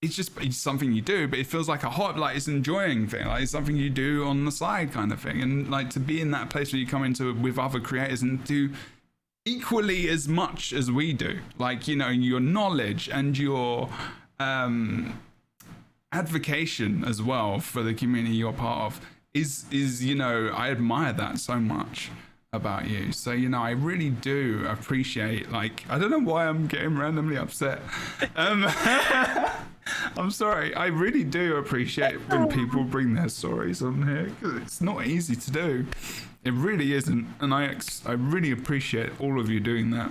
it's something you do, but it feels like it's an enjoying thing. Like it's something you do on the side kind of thing. And like to be in that place where you come into it with other creators and do equally as much as we do, like, your knowledge and your advocation as well for the community you're part of is I admire that so much about you. So I really do appreciate, like, I don't know why I'm getting randomly upset. I'm sorry, I really do appreciate when people bring their stories on here, because it's not easy to do. It really isn't, and I really appreciate all of you doing that.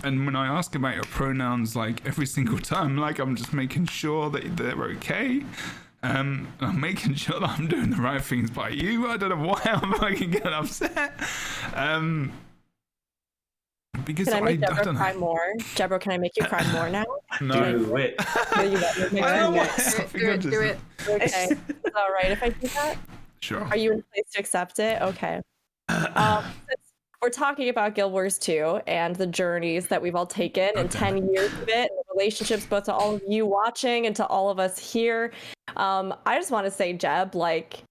And when I ask about your pronouns, like every single time, like I'm just making sure that they're okay. I'm making sure that I'm doing the right things by you. I don't know why I'm fucking getting upset. Because Can I make I Jebro don't cry know. more? Jebro, can I make you cry more now? No. Do it. No, you won't. You'll make I don't me want cry. Do it. Okay. Is it all right if I do that? Sure. Are you in place to accept it? Okay. Since we're talking about Guild Wars 2 and the journeys that we've all taken and 10 years of it, and the relationships both to all of you watching and to all of us here. I just want to say, Jeb, like,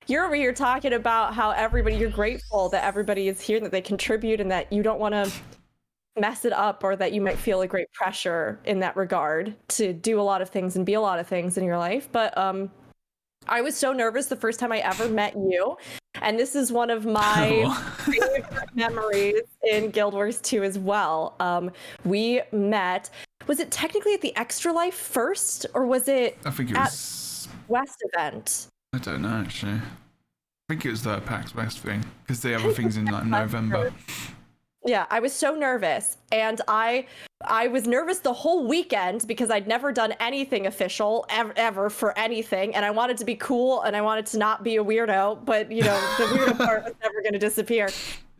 you're over here talking about how you're grateful that everybody is here, that they contribute, and that you don't want to mess it up, or that you might feel a great pressure in that regard to do a lot of things and be a lot of things in your life. But I was so nervous the first time I ever met you. And this is one of my favorite memories in Guild Wars 2 as well. We met, was it technically at the Extra Life first, or was it I think it at was. West event? I don't know actually. I think it was the PAX West thing, because the other thing's in like November. Yeah, I was so nervous, and I was nervous the whole weekend because I'd never done anything official ever for anything, and I wanted to be cool and I wanted to not be a weirdo, but the weirdo part was never going to disappear.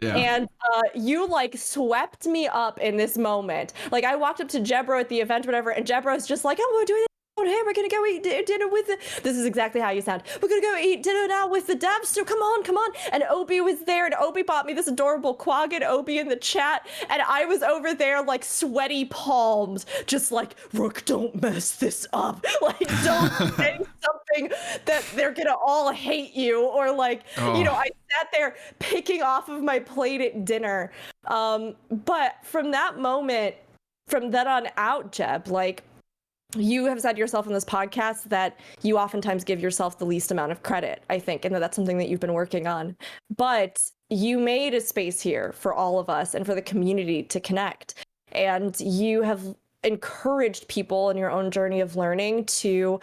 Yeah. And you like swept me up in this moment. Like I walked up to Jebro at the event, whatever, and Jebro's just like, "Oh, we're doing hey, we're gonna go eat dinner with the..." This is exactly how you sound. "We're gonna go eat dinner now with the devs, so come on." And Obi was there, and Obi bought me this adorable quagga, Obi in the chat, and I was over there like sweaty palms, just like, "Rook, don't mess this up. Like, don't say something that they're gonna all hate you," or like, I sat there picking off of my plate at dinner. But from that moment, from then on out, Jeb, like, you have said yourself in this podcast that you oftentimes give yourself the least amount of credit, I think, and that's something that you've been working on. But you made a space here for all of us and for the community to connect. And you have encouraged people in your own journey of learning to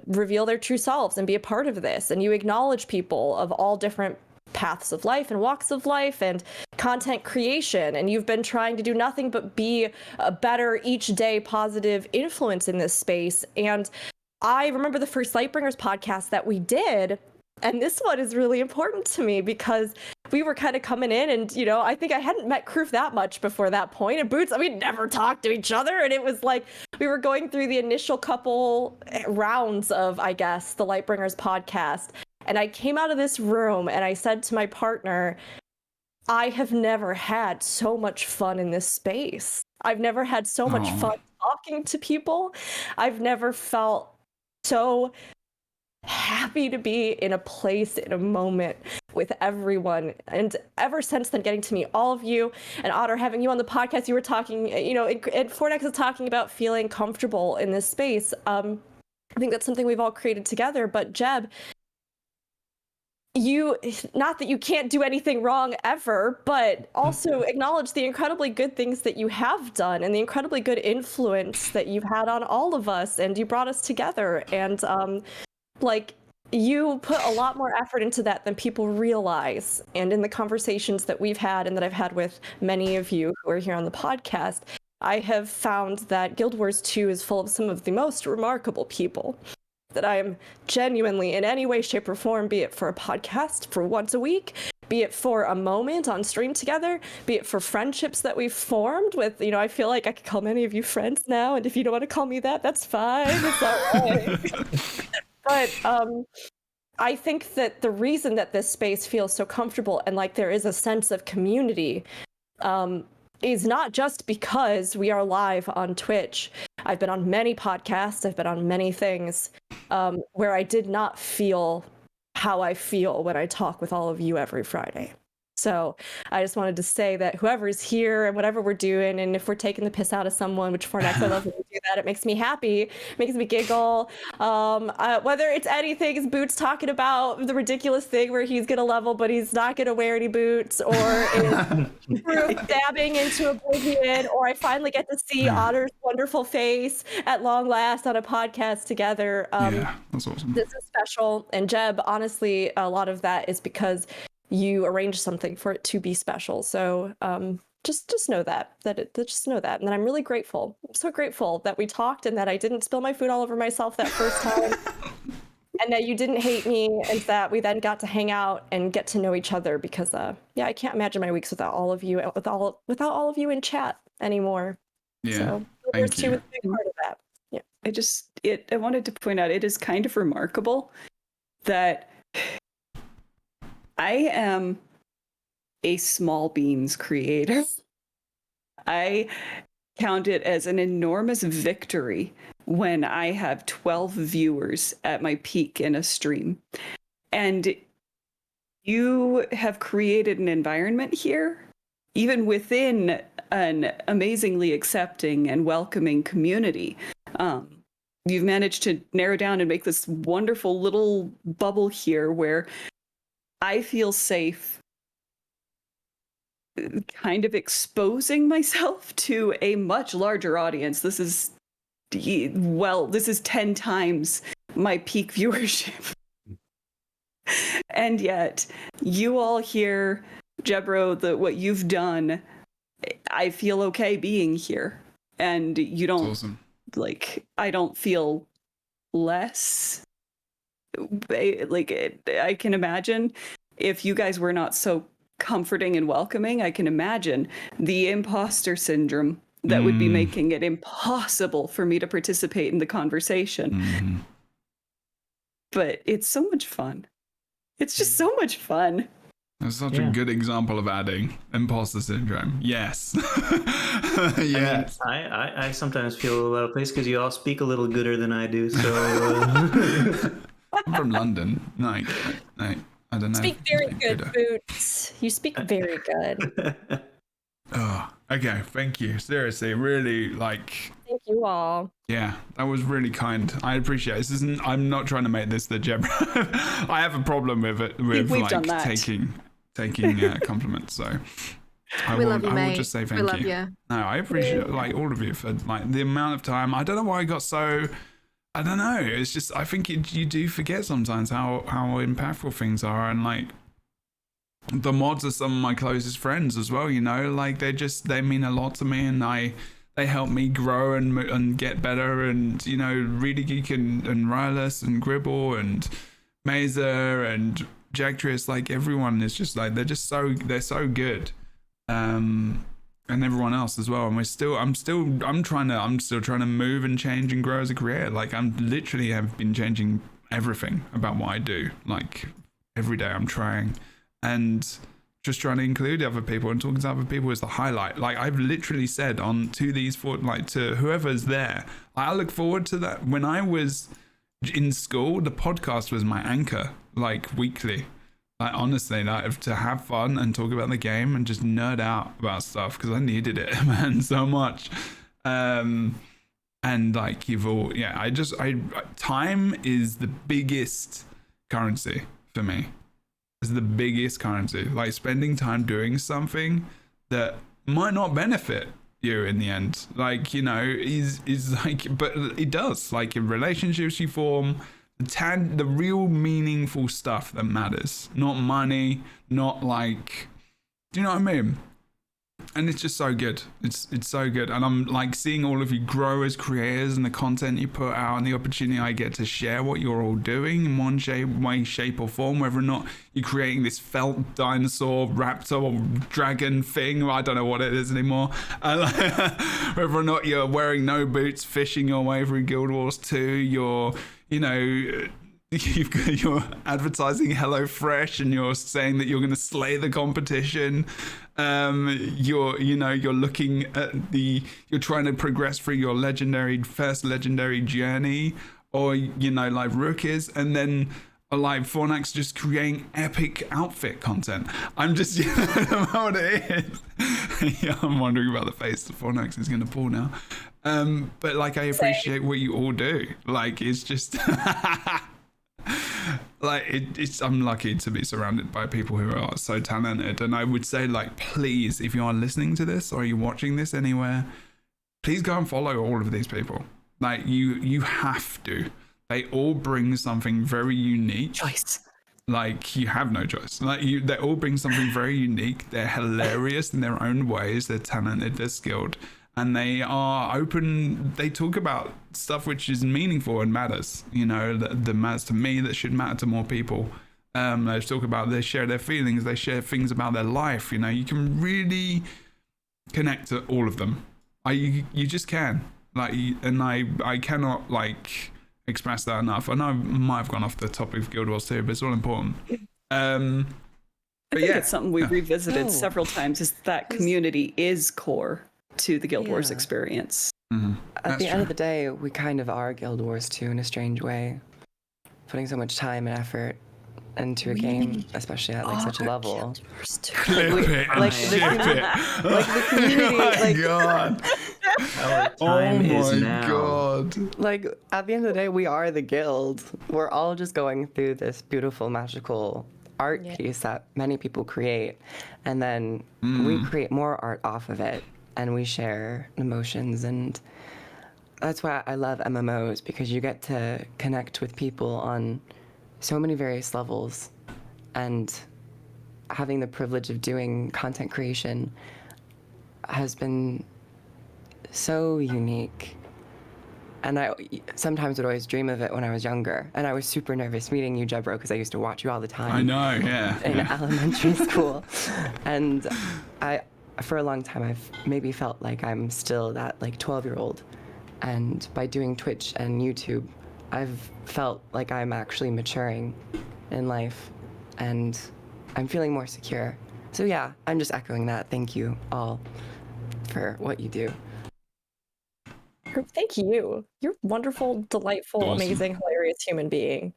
reveal their true selves and be a part of this. And you acknowledge people of all different paths of life and walks of life and content creation, and you've been trying to do nothing but be a better each day positive influence in this space. And I remember the first LightBringers podcast that we did, and this one is really important to me because we were kind of coming in, and I think I hadn't met Kroof that much before that point, and Boots, we never talked to each other, and it was like we were going through the initial couple rounds of, I guess, the LightBringers podcast. And I came out of this room and I said to my partner, I have never had so much fun in this space. I've never had so much fun talking to people. I've never felt so happy to be in a place, in a moment with everyone. And ever since then, getting to meet all of you, and Otter, having you on the podcast, you were talking, and Fornex is talking about feeling comfortable in this space. I think that's something we've all created together. But Jeb, you, not that you can't do anything wrong ever, but also acknowledge the incredibly good things that you have done and the incredibly good influence that you've had on all of us, and you brought us together. And like, you put a lot more effort into that than people realize. And in the conversations that we've had and that I've had with many of you who are here on the podcast, I have found that Guild Wars 2 is full of some of the most remarkable people that I am genuinely, in any way, shape, or form, be it for a podcast for once a week, be it for a moment on stream together, be it for friendships that we've formed with, I feel like I could call many of you friends now, and if you don't want to call me that, that's fine. It's all right. But I think that the reason that this space feels so comfortable and like there is a sense of community is not just because we are live on Twitch. I've been on many podcasts, I've been on many things where I did not feel how I feel when I talk with all of you every Friday. So I just wanted to say that whoever's here and whatever we're doing, and if we're taking the piss out of someone, which Fornex, I love when we do that. It makes me happy, makes me giggle. Whether it's anything, is Boots talking about the ridiculous thing where he's gonna level, but he's not gonna wear any boots, or is Proof dabbing into oblivion, or I finally get to see Otter's wonderful face at long last on a podcast together. Yeah, that's awesome. This is special, and Jeb, honestly, a lot of that is because you arranged something for it to be special. So just know just know that. And then I'm really grateful. I'm so grateful that we talked and that I didn't spill my food all over myself that first time. And that you didn't hate me, and that we then got to hang out and get to know each other, because I can't imagine my weeks without all of you, without all of you in chat anymore. Yeah. So Thank you. was a big part of that. Yeah. I wanted to point out, it is kind of remarkable that I am a small beans creator. I count it as an enormous victory when I have 12 viewers at my peak in a stream. And you have created an environment here, even within an amazingly accepting and welcoming community. You've managed to narrow down and make this wonderful little bubble here where I feel safe kind of exposing myself to a much larger audience. This is 10 times my peak viewership. And yet, you all here, Jebro, what you've done, I feel okay being here. And you don't, awesome. I don't feel less. I can imagine if you guys were not so comforting and welcoming, I can imagine the imposter syndrome that would be making it impossible for me to participate in the conversation. But it's so much fun. It's just so much fun. That's such a good example of adding imposter syndrome. Yes. Yes. I sometimes feel a little out of place because you all speak a little gooder than I do. So I'm from London. I don't know. Speak very good, Boots. You speak very good. Oh, okay. Thank you. Seriously, really, Thank you all. Yeah, that was really kind. I appreciate it. I'm not trying to make this the Jebro. I have a problem with it, with We've done that. taking compliments. So I We love you, will mate. just say thank We love you. you. No, I appreciate all of you for the amount of time. I don't know why I got so. I don't know. It's just I think you do forget sometimes how impactful things are, and the mods are some of my closest friends as well. They mean a lot to me, and they help me grow and get better. And Really Geek and Rylus and Gribble and Mazer and Jactrius, everyone is just they're so good. And everyone else as well. And I'm still trying to move and change and grow as a creator. I'm literally have been changing everything about what I do. Every day I'm trying, and just trying to include other people and talking to other people is the highlight. I've literally said to whoever's there, I look forward to that. When I was in school, the podcast was my anchor, weekly. Honestly, to have fun and talk about the game and just nerd out about stuff, because I needed it, man, so much. Time is the biggest currency for me. is the biggest currency. Like spending time doing something that might not benefit you in the end, like, you know, is like, but it does. Like in relationships you form, the real meaningful stuff that matters, not money, not like, do you know what I mean? And it's just so good. It's so good. And I'm like seeing all of you grow as creators and the content you put out and the opportunity I get to share what you're all doing in one way, shape or form, whether or not you're creating this felt dinosaur, raptor or dragon thing. I don't know what it is anymore. Whether or not you're wearing no boots, fishing your way through Guild Wars 2, you're advertising HelloFresh and you're saying that you're going to slay the competition. You're looking at you're trying to progress through your first legendary journey, or, you know, like Rook is, and then like Fornax just creating epic outfit content. I'm just, you know what it is. Yeah, I'm wondering about the face that Fornax is going to pull now. But like, I appreciate what you all do. Like, it's just like I'm lucky to be surrounded by people who are so talented. And I would say, like, please, if you are listening to this or you're watching this anywhere, please go and follow all of these people. Like, you have to. They all bring something very unique. Choice. Like, you have no choice. Like, they all bring something very unique. They're hilarious in their own ways. They're talented. They're skilled. And they are open. They talk about stuff which is meaningful and matters, you know, that matters to me, that should matter to more people. They talk about, they share their feelings, they share things about their life. You know, you can really connect to all of them. You just can. Like, and I cannot, like, express that enough. I know I might have gone off the topic of Guild Wars 2, but it's all important. I think it's something we've revisited several times, is that community is core to the Guild Wars experience. Mm-hmm. At the end of the day, we kind of are Guild Wars 2 in a strange way. Putting so much time and effort into a game, especially at like such a level. Clip it and ship it. Like the community, Oh my like, god. Our time is Oh my now. god. like at the end of the day, we are the guild. We're all just going through this beautiful, magical art piece that many people create, and then we create more art off of it, and we share emotions. And that's why I love MMOs, because you get to connect with people on so many various levels. And having the privilege of doing content creation has been so unique. And I sometimes would always dream of it when I was younger. And I was super nervous meeting you, Jebro, because I used to watch you all the time. I know, yeah. In elementary school. And for a long time, I've maybe felt like I'm still that like 12-year-old. And by doing Twitch and YouTube, I've felt like I'm actually maturing in life, and I'm feeling more secure. So yeah, I'm just echoing that. Thank you all for what you do. Thank you. You're wonderful, delightful, Awesome. amazing, hilarious human being.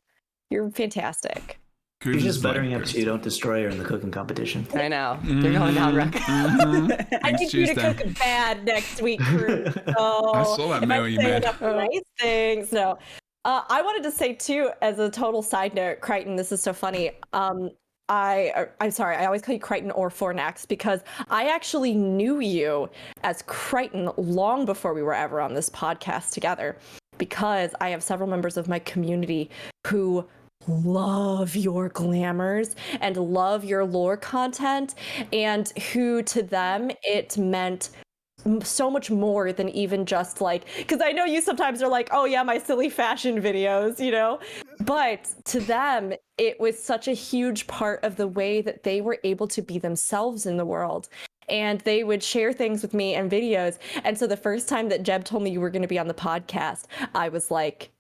You're fantastic. You're just buttering up so you don't destroy her in the cooking competition. I know. You're going down, Rick. I need you to cook bad next week, crew. So I saw that if meal I you say made. enough nice things. No. I wanted to say too, as a total side note, Crichton, this is so funny. I'm sorry, I always call you Crichton or Fornax, because I actually knew you as Crichton long before we were ever on this podcast together, because I have several members of my community who love your glamours and love your lore content, and who to them it meant so much more than even just like, because I know you sometimes are like, oh yeah, my silly fashion videos, you know, but to them it was such a huge part of the way that they were able to be themselves in the world. And they would share things with me and videos. And so the first time that Jeb told me you were going to be on the podcast, I was like,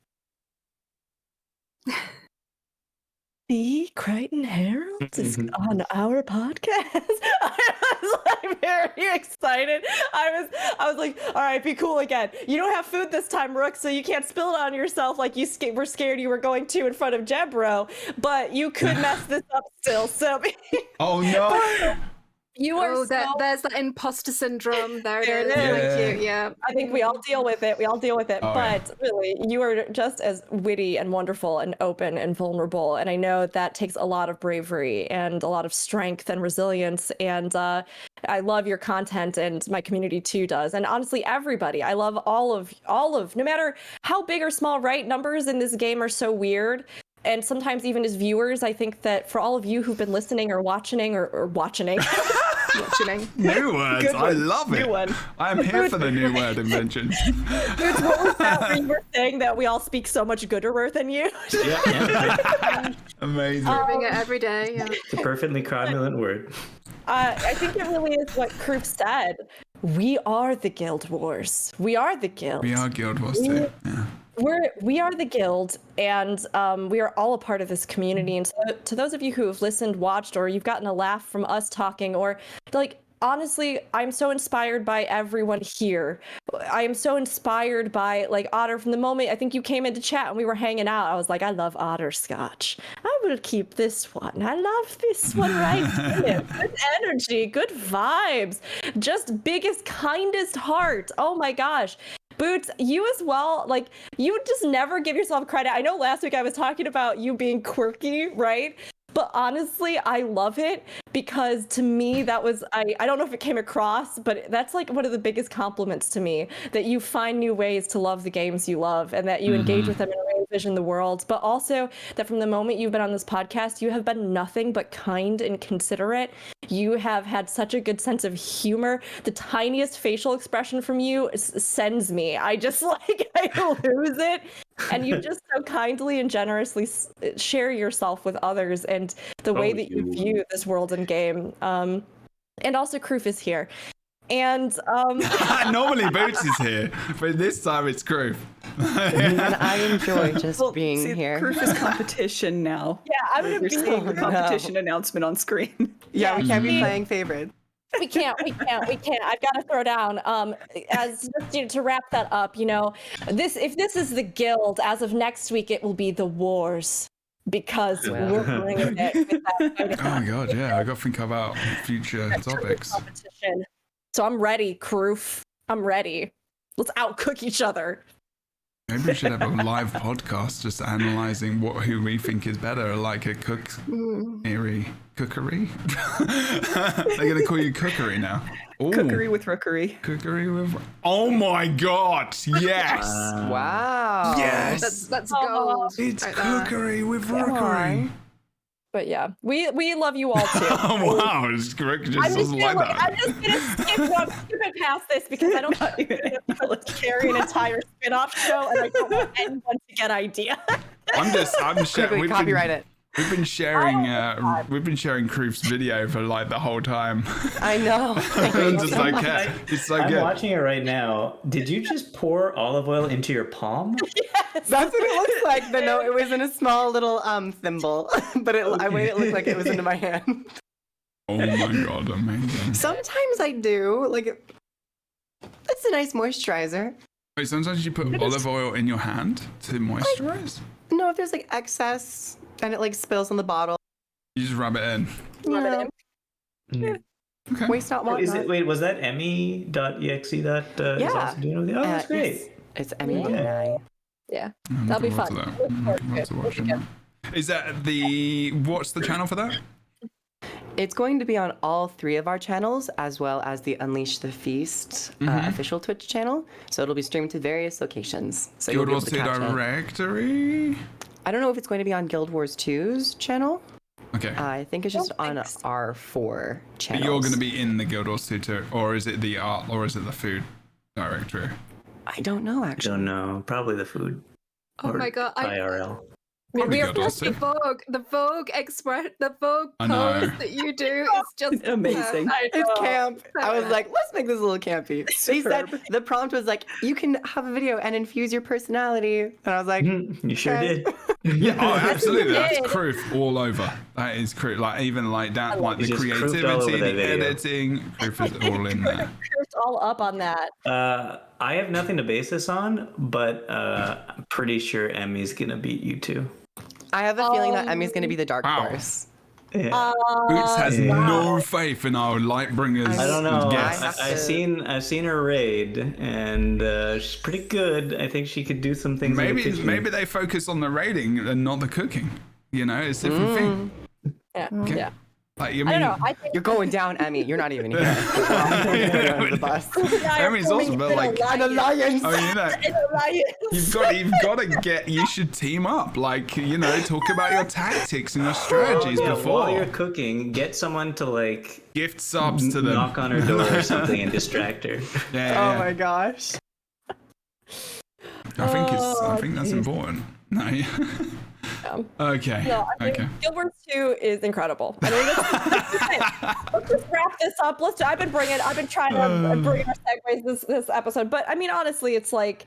the Crichton Herald is on our podcast. I was like very excited. I was like, all right, be cool again. You don't have food this time, Rook, so you can't spill it on yourself like you were scared you were going to in front of Jebro, but you could mess this up still. So Oh no. You are there's that imposter syndrome. There it There it is. is. Thank you. Yeah. I think we all deal with it. We all deal with it. Oh, but really, you are just as witty and wonderful and open and vulnerable. And I know that takes a lot of bravery and a lot of strength and resilience. And I love your content, and my community too does. And honestly, everybody. I love all of, no matter how big or small, right? Numbers in this game are so weird. And sometimes even as viewers, I think that for all of you who've been listening or watching or watching. New words. Good I one. love it. New one. I am here for the new word inventions. Dude, what was that where you were saying that we all speak so much gooder than you? Yeah. Amazing. Doing it every day. Yeah. It's a perfectly cromulent word. I think it really is what Kroof said. We are the Guild Wars. We are the Guild. We are Guild Wars too. Yeah. We are the Guild, and we are all a part of this community. And so to those of you who have listened, watched, or you've gotten a laugh from us talking, or like, honestly, I'm so inspired by everyone here. I am so inspired by like Otter from the moment I think you came into chat and we were hanging out. I was like, I love Otter Scotch. I will keep this one. I love this one right here. Good energy, good vibes, just biggest, kindest heart. Oh my gosh. Boots, you as well, like, you just never give yourself credit. I know last week I was talking about you being quirky, right? But honestly, I love it because to me, that was, I don't know if it came across, but that's like one of the biggest compliments to me, that you find new ways to love the games you love and that you engage with them and re-envision the world. But also that from the moment you've been on this podcast, you have been nothing but kind and considerate. You have had such a good sense of humor. The tiniest facial expression from you sends me. I just like, I lose it. And you just so kindly and generously share yourself with others and the way that you view this world and game. And also Kroof is here. And normally Boots is here, but this time it's Kroof. And I enjoy just being here. Kroof is competition now. yeah, I'm gonna You're be seeing the competition announcement on screen. Yeah, we can't be playing favorites. we can't. I've got to throw down. As just, to wrap that up, if this is the Guild, as of next week, it will be the Wars, because we're bringing it. With that Oh my god, yeah, I got to think about future topics. competition. So I'm ready, Kroof. I'm ready. Let's outcook each other. Maybe we should have a live podcast just analysing who we think is better, like a cookery. They're going to call you cookery now. Ooh. Cookery with rookery. Cookery with... Oh my god, yes! Wow. Yes! That's gold. It's right there. cookery with rookery. But yeah, we love you all too. Oh wow, it's correct. Just doesn't like that. I'm just gonna skip it past this because I don't want to carry an entire spin-off show, and I don't want anyone to get idea. I'm sharing. Copyright it. We've been sharing Kroof's video for like the whole time. I know. I'm just like, yeah, it's so I'm good. watching it right now. Did you just pour olive oil into your palm? Yes. That's what it looks like. But no, it was in a small little thimble. But I made it look like it was into my hand. Oh my god, amazing. Sometimes I do. Like, it's a nice moisturizer. Wait, sometimes you put olive oil in your hand to moisturize? No, if there's like excess and it like spills on the bottle. You just rub it in. Yeah. Okay. Waste not, want not. Wait, was that Emmy.exe that is Yeah. also doing it? Oh, that's great. It's Emmy and I. Yeah, I'm that'll be looking fun. forward to watching that. Is that what's the channel for that? It's going to be on all 3 of our channels, as well as the Unleash the Feast official Twitch channel. So it'll be streamed to various locations. So you'll Guild be able Wars to 2 catch it. Directory? I don't know if it's going to be on Guild Wars 2's channel. Okay. I think it's just on our 4 But channels. you're going to be in the Guild Wars 2 too, or is it the art, or is it the food directory? I don't know, I actually. don't know. Probably the food. Oh Or my god! IRL. Probably we are Guild Wars 2. The Vogue I know. pose that you do is just Amazing. It's camp. I was like, let's make this a little campy. They said Superb. the prompt was like, you can have a video and infuse your personality. And I was like, You sure Okay. did. Yeah, oh, absolutely. That's did. Kroof all over. That is Kroof. Like even like that, like the He's just Kroofed all over creativity, that the video. editing. Kroof is all in there. It's all up on that. I have nothing to base this on, but I'm pretty sure Emmy's gonna beat you two. I have a feeling that Emmy's going to be the dark Wow. horse. Yeah. Boots has Yeah. no faith in our Lightbringers. I don't know. guests. I have to- I've seen her raid, and she's pretty good. I think she could do some things. in the kitchen. Maybe they focus on the raiding and not the cooking. You know, it's a different thing. Yeah. Okay. Yeah. Like, I don't know. I think You're going down, Emmy. You're not even here. You're under the bus. Emmy's awesome, but like, An alliance. oh, you know, you've got to get. You should team up. Like, you know, talk about your tactics and your strategies Yeah, while you're before. cooking, get someone to like Gift subs to them. knock on her door or something and distract her. Yeah, Oh my gosh. I think that's important. No. Okay. No, I mean, Okay. Guild Wars 2 is incredible. I mean, let's just wrap this up. I've been trying to bring our segues this episode, but I mean, honestly, it's like,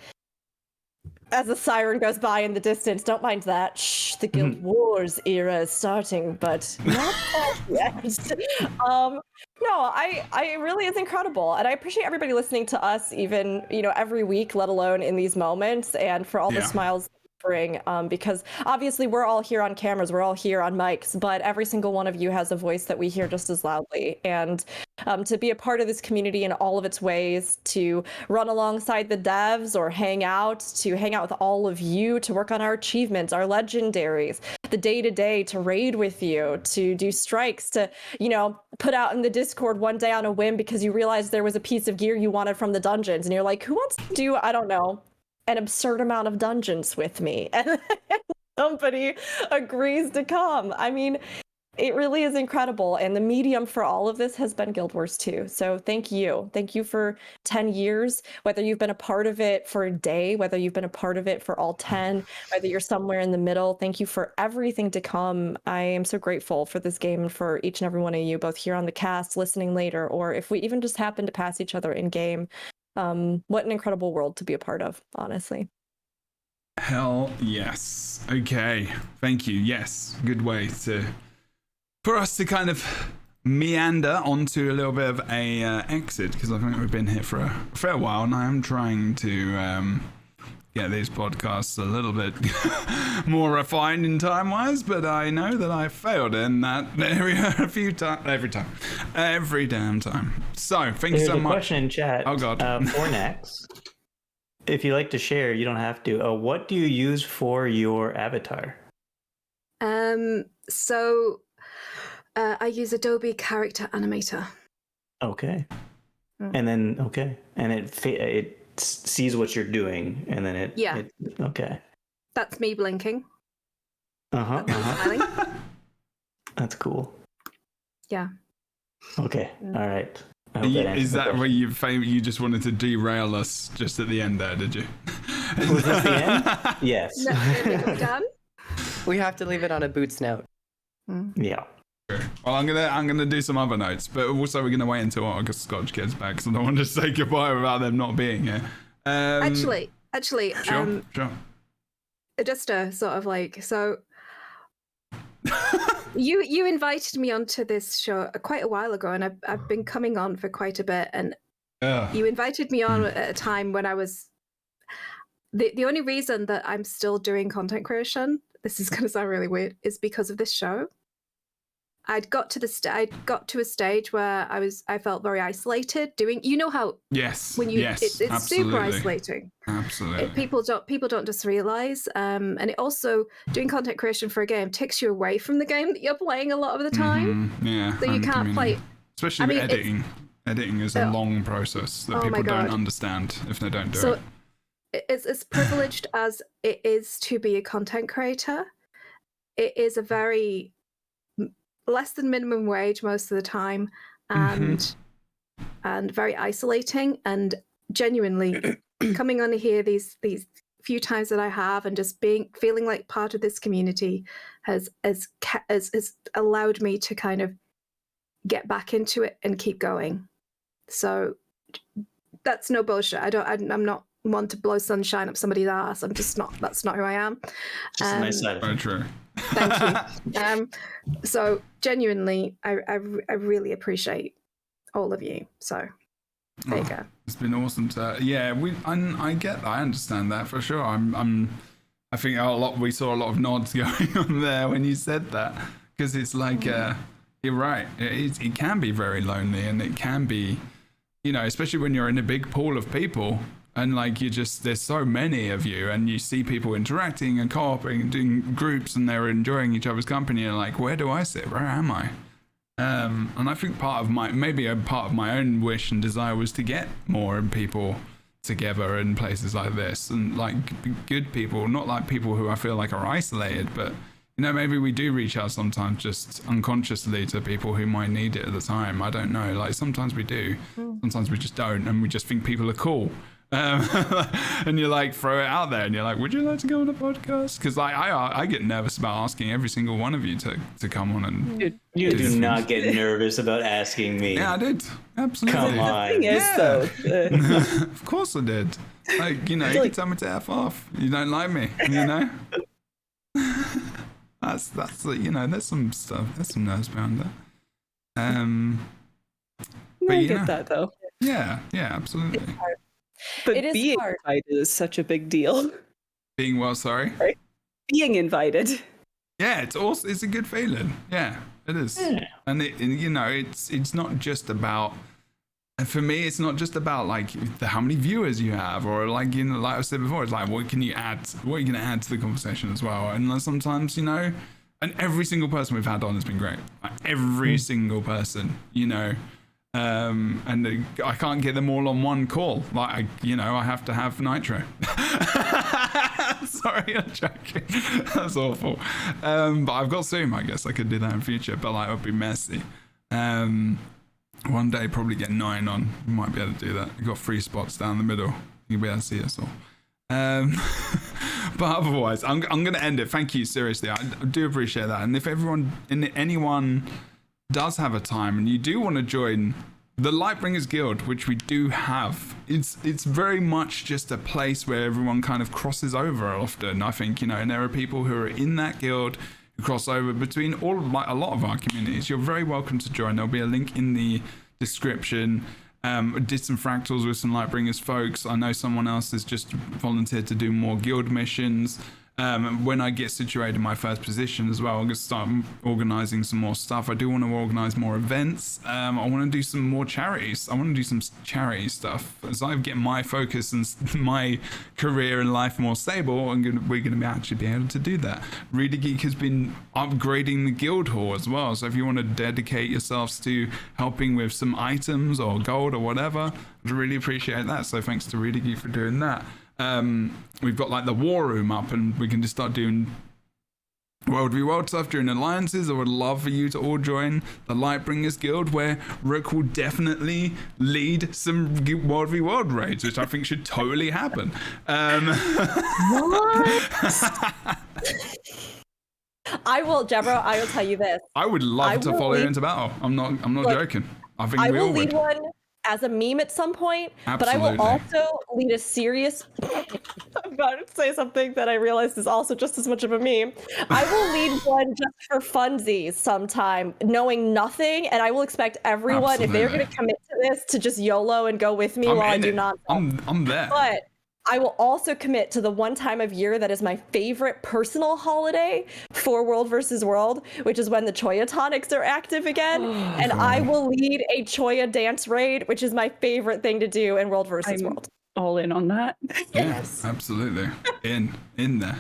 as a siren goes by in the distance, don't mind that. Shh, the Guild Wars era is starting, but not quite yet. No, I really is incredible, and I appreciate everybody listening to us, even every week, let alone in these moments, and for all the smiles bring, because obviously we're all here on cameras, we're all here on mics, but every single one of you has a voice that we hear just as loudly, and to be a part of this community in all of its ways, to run alongside the devs or hang out with all of you, to work on our achievements, our legendaries, the day-to-day, to raid with you, to do strikes, to put out in the Discord one day on a whim because you realized there was a piece of gear you wanted from the dungeons, and you're like, who wants to do, I don't know, an absurd amount of dungeons with me, and somebody agrees to come. I mean, it really is incredible, and the medium for all of this has been Guild Wars 2. So thank you for 10 years, whether you've been a part of it for a day, whether you've been a part of it for all 10, whether you're somewhere in the middle. Thank you for everything to come. I am so grateful for this game and for each and every one of you, both here on the cast, listening later, or if we even just happen to pass each other in game. What an incredible world to be a part of, honestly. Hell yes. Okay. Thank you. Yes. Good way for us to kind of meander onto a little bit of a exit, because I think we've been here for a fair while, and I am trying to get these podcasts a little bit more refined in time-wise, but I know that I failed in that area every damn time. So thank you There's so a much. question in chat. Oh god. Fornax, if you like to share, you don't have to. What do you use for your avatar? So I use Adobe Character Animator. Okay. And then and it sees what you're doing, and then it okay. That's me blinking. Smiling. That's cool. Yeah. Okay. All right. I hope that answers Is the that question. where you just wanted to derail us just at the end there, did you? Was this the end? Yes. No, are we done? We have to leave it on a Boots note. Yeah. Well, I'm gonna do some other notes, but also we're gonna wait until August Scotch gets back, because I don't want to say goodbye without them not being here. Actually, Sure. just a sort of like, so you invited me onto this show quite a while ago, and I've been coming on for quite a bit, and you invited me on at a time when I was the only reason that I'm still doing content creation, this is going to sound really weird, is because of this show. I'd got to a stage where I felt very isolated doing, how when you it's absolutely. super isolating. Absolutely. People don't just realize, and it also, doing content creation for a game takes you away from the game that you're playing a lot of the time. Yeah. So you can't play, especially with editing. Editing is a long process that people don't understand if they don't do it. It's as privileged as it is to be a content creator. It is a very less than minimum wage most of the time, and very isolating, and genuinely coming on here these few times that I have, and just feeling like part of this community has allowed me to kind of get back into it and keep going. So that's no bullshit. I'm not one to blow sunshine up somebody's ass. That's not who I am. Just a nice side. Very true. Thank you. So genuinely, I really appreciate all of you. So there you go. It's been awesome to I get that. I understand that for sure. I think we saw a lot of nods going on there when you said that, because it's like you're right. It can be very lonely, and it can be, especially when you're in a big pool of people, and like there's so many of you, and you see people interacting and co-oping and doing groups, and they're enjoying each other's company, and like, where do I sit? Where am I? And I think part of my own wish and desire was to get more people together in places like this, and like good people, not like people who I feel like are isolated, but maybe we do reach out sometimes just unconsciously to people who might need it at the time. I don't know, like sometimes we do, sometimes we just don't, and we just think people are cool. And you like throw it out there, and you're like, would you like to go on a podcast? Because like I get nervous about asking every single one of you to come on, and you do not get nervous about asking me. Yeah, I did, absolutely. Come on. The thing is, though, of course I did. Like, you can tell me to F off. You don't like me, that's there's some stuff, there's some nerves behind that. But I get that though. Yeah, absolutely. But It is being hard. invited is such a big deal. Being well, sorry. Being invited. Yeah, it's a good feeling. Yeah, it is. Yeah. And it's not just about. And for me, it's not just about like how many viewers you have, or like like I said before, it's like what can you add? What are you going to add to the conversation as well? And sometimes and every single person we've had on has been great. Like, every single person, and I can't get them all on one call. Like I have to have Nitro. Sorry, I'm joking. That's awful. But I've got Zoom. I guess I could do that in future, but like it would be messy. One day, probably get 9 on. We might be able to do that. We've got 3 spots down the middle. You'll be able to see us all. But otherwise, I'm going to end it. Thank you, seriously. I do appreciate that. And if anyone does have a time and you do want to join the LightBringers Guild, which we do have, it's very much just a place where everyone kind of crosses over often, I think, and there are people who are in that guild cross over between a lot of our communities. You're very welcome to join. There'll be a link in the description. Did some fractals with some LightBringers folks. I know someone else has just volunteered to do more guild missions. When I get situated in my first position as well, I'm going to start organizing some more stuff. I do want to organize more events. I want to do some more charities. I want to do some charity stuff. As I get my focus and my career and life more stable, we're going to actually be able to do that. Reader Geek has been upgrading the guild hall as well. So if you want to dedicate yourselves to helping with some items or gold or whatever, I'd really appreciate that. So thanks to Reader Geek for doing that. We've got like the war room up, and we can just start doing World v World stuff during alliances. I would love for you to all join the LightBringers Guild, where Rook will definitely lead some World v World raids, which I think should totally happen. I will, Jebro, I will tell you this. I would love to follow you into battle. I'm not joking. I think we all will lead would. one as a meme at some point, Absolutely. but I will also lead a serious. I'm about to say something that I realized is also just as much of a meme. I will lead one just for funsies sometime, knowing nothing, and I will expect everyone, if they're going to commit to this, to just YOLO and go with me while I do not. I'm there. But I will also commit to the one time of year that is my favorite personal holiday for World versus World, which is when the Choya tonics are active again. And I will lead a Choya dance raid, which is my favorite thing to do in World versus World. All in on that. Yes, absolutely. In there.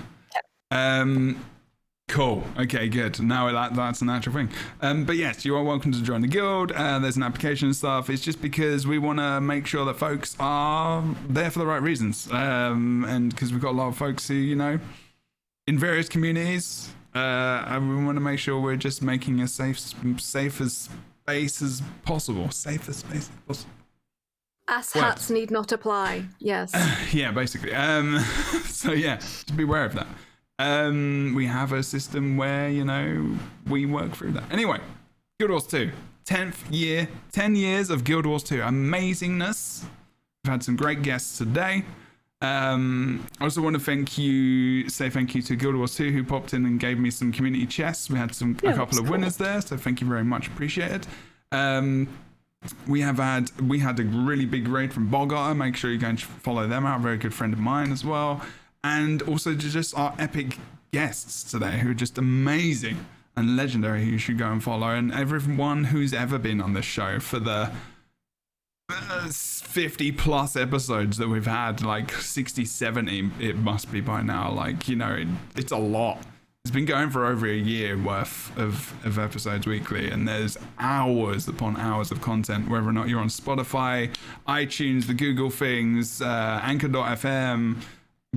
Cool. Okay, good. Now that's an actual thing. But yes, you are welcome to join the guild. There's an application and stuff. It's just because we want to make sure that folks are there for the right reasons. And because we've got a lot of folks who, in various communities, and we want to make sure we're just making a safe as space as possible. Safest space as possible. Hats need not apply. Yes. Yeah, basically. So yeah, just be aware of that. We have a system where, we work through that. Anyway, Guild Wars 2, 10th year, 10 years of Guild Wars 2. Amazingness. We've had some great guests today. I also want to say thank you to Guild Wars 2 who popped in and gave me some community chests. We had a couple of winners there, so thank you very much. Appreciate it. We had a really big raid from Bogart. Make sure you go and follow them out. A very good friend of mine as well. And also just our epic guests today who are just amazing. and Legendary, who you should go and follow, and everyone who's ever been on this show for the 50 plus episodes that we've had, like 60, 70 it must be by now. Like, you know, it's a lot. It's been going for over a year worth of episodes weekly, and there's hours upon hours of content, whether or not you're on Spotify, iTunes, the Google things, Anchor.fm.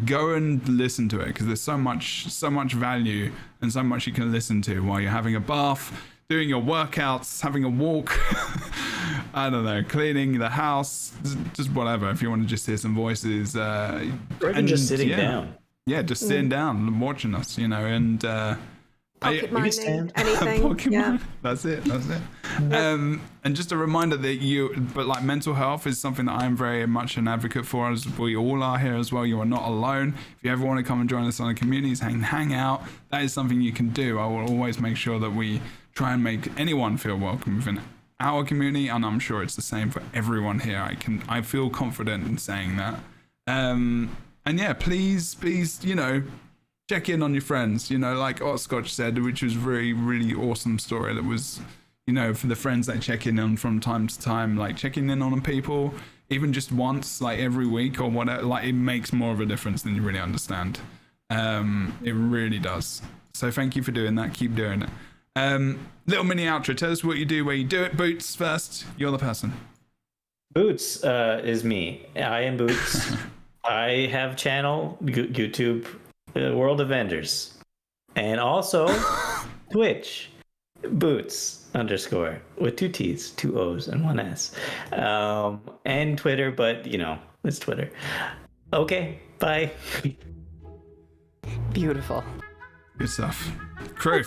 Go and listen to it, because there's so much value and so much you can listen to while you're having a bath, doing your workouts, having a walk, I don't know, cleaning the house, just whatever. If you want to just hear some voices, or even just sitting down. Yeah, just sitting down and watching us, you know, and Pocket mining, anything. Pocket yeah. mine. That's it. And just a reminder that like mental health is something that I'm very much an advocate for, as we all are here as well. You are not alone. If you ever want to come and join us on the communities, hang out, that is something you can do. I will always make sure that we try and make anyone feel welcome within our community, and I'm sure it's the same for everyone here. I feel confident in saying that. And yeah, please, you know, check in on your friends, you know, like Ottscotch said, which was really, really awesome story. That was, you know, for the friends that check in on from time to time, like checking in on people, even just once, like every week or whatever, like it makes more of a difference than you really understand. It really does. So thank you for doing that. Keep doing it. Little mini outro. Tell us what you do, where you do it. Boots first. You're the person. Boots is me. I am Boots. I have channel YouTube World of Vendors, and also Twitch Boots _ with 2 T's, 2 O's, and 1 S, and Twitter, but you know, it's Twitter. Okay, bye. Beautiful. Good stuff. Crew.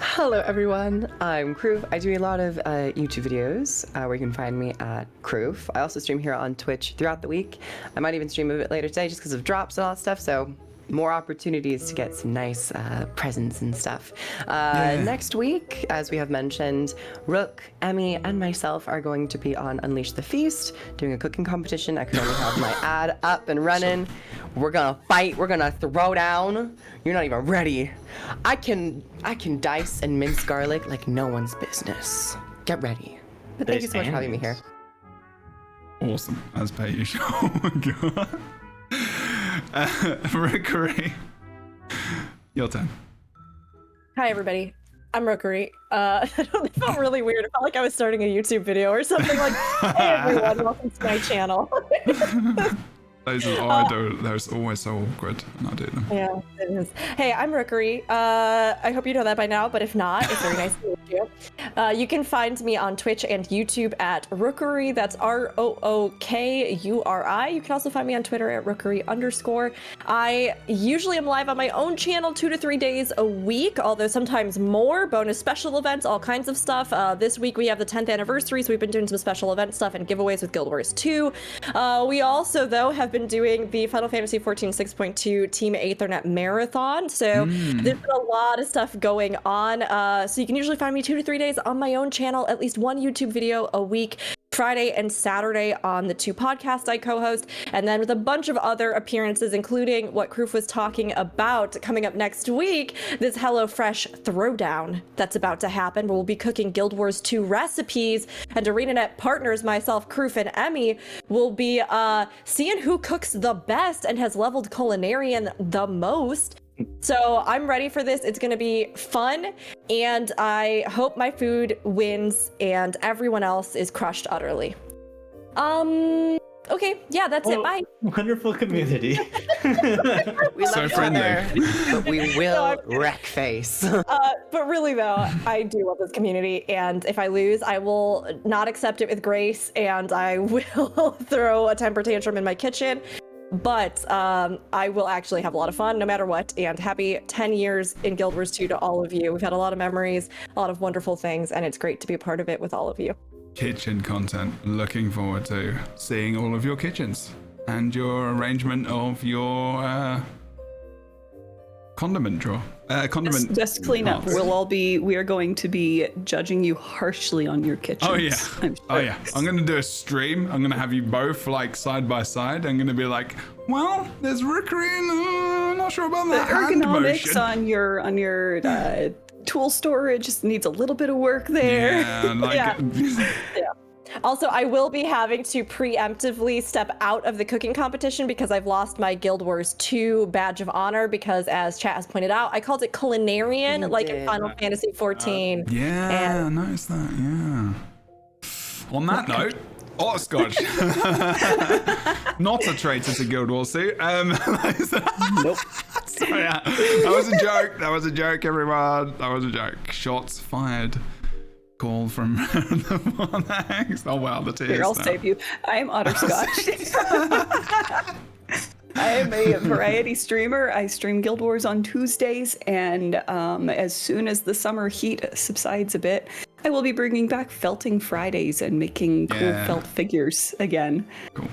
Hello everyone, I'm Kroof. I do a lot of YouTube videos where you can find me at Kroof. I also stream here on Twitch throughout the week. I might even stream a bit later today just because of drops and all that stuff, so more opportunities to get some nice presents and stuff. Next week, as we have mentioned, Rook, Emmy, and myself are going to be on Unleash the Feast, doing a cooking competition. I could only have my ad up and running. We're gonna fight, we're gonna throw down. You're not even ready. I can dice and mince garlic like no one's business. Get ready. But thank you so much for having me here. Awesome, as per usual. Oh my god. Rookery, your turn. Hi, everybody. I'm Rookery. It felt really weird. It felt like I was starting a YouTube video or something. Like, hey, everyone, welcome to my channel. Those are, those are always so awkward, and I do them. Yeah, it is. Hey, I'm Rookery. I hope you know that by now, but if not, it's very nice to meet you. You can find me on Twitch and YouTube at Rookery. That's ROOKURI. You can also find me on Twitter at Rookery_. I usually am live on my own channel 2 to 3 days a week, although sometimes more. Bonus special events, all kinds of stuff. This week we have the 10th anniversary, so we've been doing some special event stuff and giveaways with Guild Wars 2. We also, though, have been doing the Final Fantasy XIV 6.2 Team Aethernet Marathon. So there's been a lot of stuff going on. So you can usually find me 2 to 3 days on my own channel, at least one YouTube video a week, Friday and Saturday on the 2 podcasts I co-host, and then with a bunch of other appearances, including what Kroof was talking about coming up next week, this HelloFresh throwdown that's about to happen, where we'll be cooking Guild Wars 2 recipes, and ArenaNet partners, myself, Kroof, and Emmy, will be seeing who cooks the best and has leveled Culinarian the most. So I'm ready for this. It's going to be fun, and I hope my food wins and everyone else is crushed utterly. Okay, yeah, that's it. Bye. Wonderful community. We love each other, but we will wreck face. But really, though, I do love this community, and if I lose, I will not accept it with grace, and I will throw a temper tantrum in my kitchen. But I will actually have a lot of fun no matter what, and happy 10 years in Guild Wars 2 to all of you. We've had a lot of memories, a lot of wonderful things, and it's great to be a part of it with all of you. Kitchen content. Looking forward to seeing all of your kitchens and your arrangement of your condiment drawer. Condiment. Just clean up. box. We are going to be judging you harshly on your kitchen. Oh yeah. I'm sure. Oh yeah. I'm gonna do a stream. I'm gonna have you both like side by side. I'm gonna be like, well, there's Rookery and I'm not sure about The that hand ergonomics motion. on your tool storage just needs a little bit of work there. Yeah, like Yeah. Also, I will be having to preemptively step out of the cooking competition because I've lost my Guild Wars 2 badge of honor because, as chat has pointed out, I called it culinarian, You like in did. Final Fantasy 14. yeah, I noticed that. Yeah. On that note, Otterscotch. Not a traitor to Guild Wars 2. Nope. Sorry, yeah. That was a joke. That was a joke, everyone. That was a joke. Shots fired. Call from the Monarchs. Oh wow, the tears. Here, I'll now. save you. I am Otterscotch. I am a variety streamer. I stream Guild Wars on Tuesdays, and as soon as the summer heat subsides a bit, I will be bringing back Felting Fridays and making cool Yeah. felt figures again. Cool.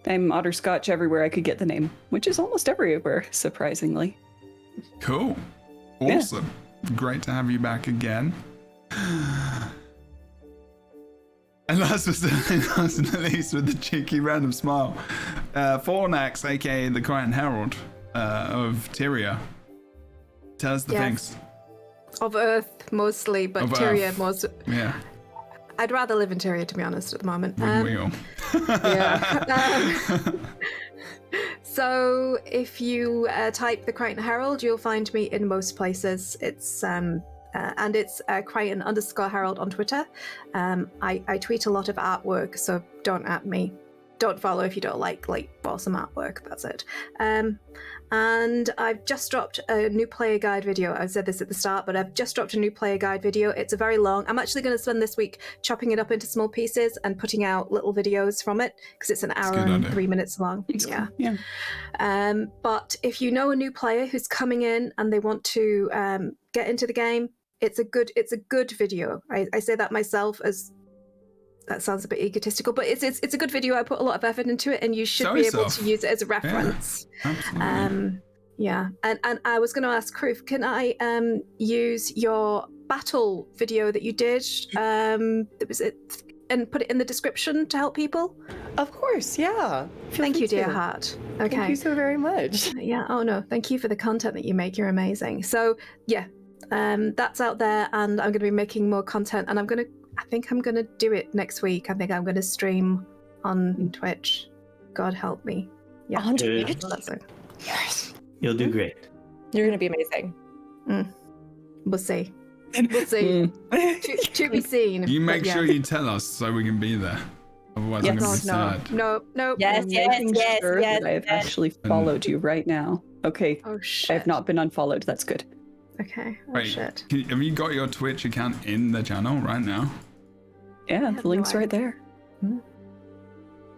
I'm Otterscotch everywhere I could get the name, which is almost everywhere, surprisingly. Cool. Yeah. Awesome. Great to have you back again. And last but not least, with the cheeky random smile, Fornax, aka the Crichton Herald of Tyria. Tell us the Yes. things. Of Earth mostly, but Of Tyria Earth. most. Yeah, I'd rather live in Tyria, to be honest, at the moment. wouldn't we all? Yeah. So if you type the Crichton Herald, you'll find me in most places. It's and it's Crichton_Herald on Twitter. I tweet a lot of artwork, so don't at me. Don't follow if you don't like awesome artwork. That's it. And I've just dropped a new player guide video. I said this at the start, but I've just dropped a new player guide video. It's a very long. I'm actually going to spend this week chopping it up into small pieces and putting out little videos from it because it's an hour good and idea. 3 minutes long. It's Yeah. cool. Yeah. But if you know a new player who's coming in and they want to get into the game, it's a good video. I say that myself, as that sounds a bit egotistical, but it's a good video. I put a lot of effort into it, and you should Show be able yourself. to use it as a reference. Absolutely. Yeah, and I was going to ask Kroof, can I use your battle video that you did? That was it, and put it in the description to help people. Of course, yeah. Feel Thank free you, dear to. heart. Okay. Thank you so very much. Yeah. Oh no. Thank you for the content that you make. You're amazing. So yeah, that's out there, and I'm going to be making more content. And I think I'm going to do it next week. I think I'm going to stream on Twitch. God help me. Yeah. 100 Good. That's it. Yes. You'll do great. You're going to be amazing. We'll see. We'll see. to be seen. You make but yeah. sure you tell us so we can be there. Otherwise, I'm Yes. going to be God, sad. no. Yes, I'm yes, making yes, sure yes, that I've yes. actually followed you right now. Okay. Oh shit. I have not been unfollowed. That's good. Okay. Oh Wait, shit. have you got your Twitch account in the channel right now? Yeah, have the no link's right idea. there.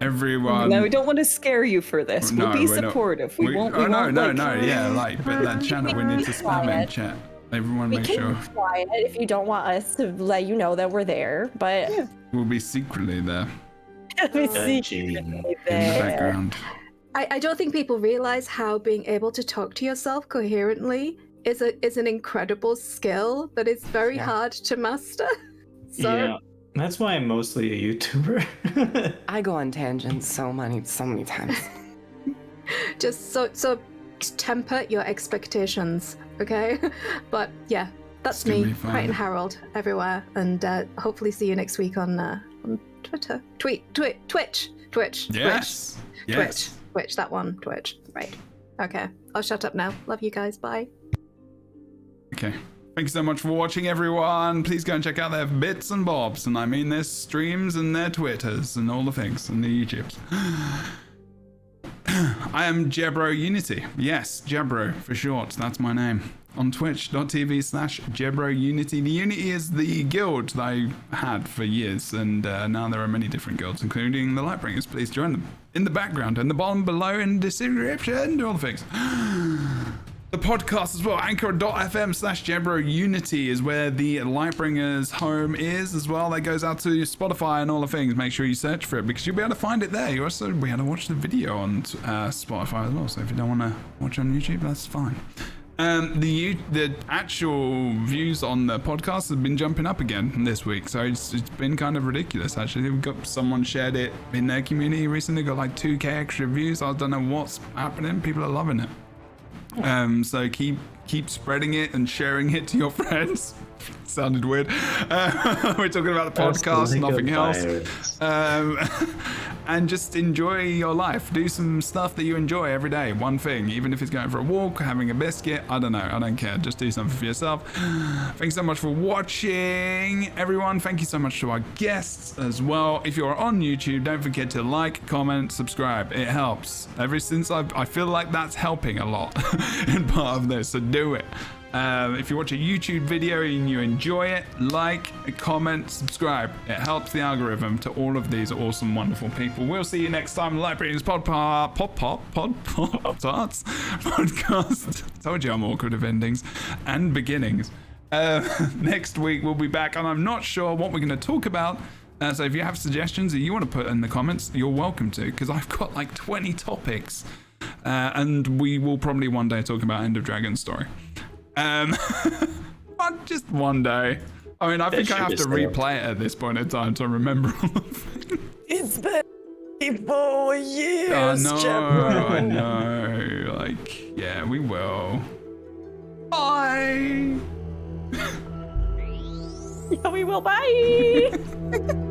Everyone. No, we don't want to scare you for this. No, we'll be we're not. supportive. We won't. We won't, no, like, yeah, like, but that channel, we need to spam it in quiet. chat. Everyone We make can sure be quiet if you don't want us to let you know that we're there, but Yeah. we'll be secretly there we see Gee. in the there. background. I don't think people realize how being able to talk to yourself coherently is an incredible skill that is very Yeah. hard to master. So Yeah, that's why I'm mostly a YouTuber. I go on tangents so many times. just so temper your expectations, okay? But yeah, that's It's gonna me, be fun. Crichton Herald, everywhere, and hopefully see you next week on Twitter, Twitch. Yes. Yes. Twitch, that one, Twitch. Right. Okay, I'll shut up now. Love you guys. Bye. Okay. Thank you so much for watching, everyone. Please go and check out their bits and bobs, and I mean their streams and their Twitters and all the things and the YouTubes. I am Jebro Unity. Yes, Jebro for short. That's my name. On twitch.tv/Jebro Unity. The Unity is the guild that I had for years, and now there are many different guilds, including the Lightbringers. Please join them in the background and the bottom below in the description. All the things. The podcast as well, anchor.fm/Jebro Unity is where the Lightbringers home is as well. That goes out to Spotify and all the things. Make sure you search for it because you'll be able to find it there. You also be able to watch the video on Spotify as well. So if you don't want to watch on YouTube, that's fine. The actual views on the podcast have been jumping up again this week, so it's been kind of ridiculous. Actually, we've got someone shared it in their community recently, got like 2k extra views. I don't know what's happening. People are loving it. So keep spreading it and sharing it to your friends. Sounded weird. We're talking about the podcast, nothing else. And just enjoy your life. Do some stuff that you enjoy every day. One thing, even if it's going for a walk, having a biscuit. I don't know. I don't care. Just do something for yourself. Thanks so much for watching, everyone. Thank you so much to our guests as well. If you're on YouTube, don't forget to like, comment, subscribe. It helps. Ever since I feel like that's helping a lot in part of this. So do it. If you watch a YouTube video and you enjoy it, like, comment, subscribe. It helps the algorithm to all of these awesome, wonderful people. We'll see you next time. LightBringers Tarts podcast. Told you I'm awkward with endings and beginnings. Next week we'll be back, and I'm not sure what we're going to talk about. So if you have suggestions that you want to put in the comments, you're welcome to, because I've got like 20 topics, and we will probably one day talk about End of Dragon's story. Just one day. I mean, I think I have to replay it at this point in time to remember all of it. It's been 4 years, Jebro. I know. Like, yeah, we will. Bye. Yeah, we will. Bye.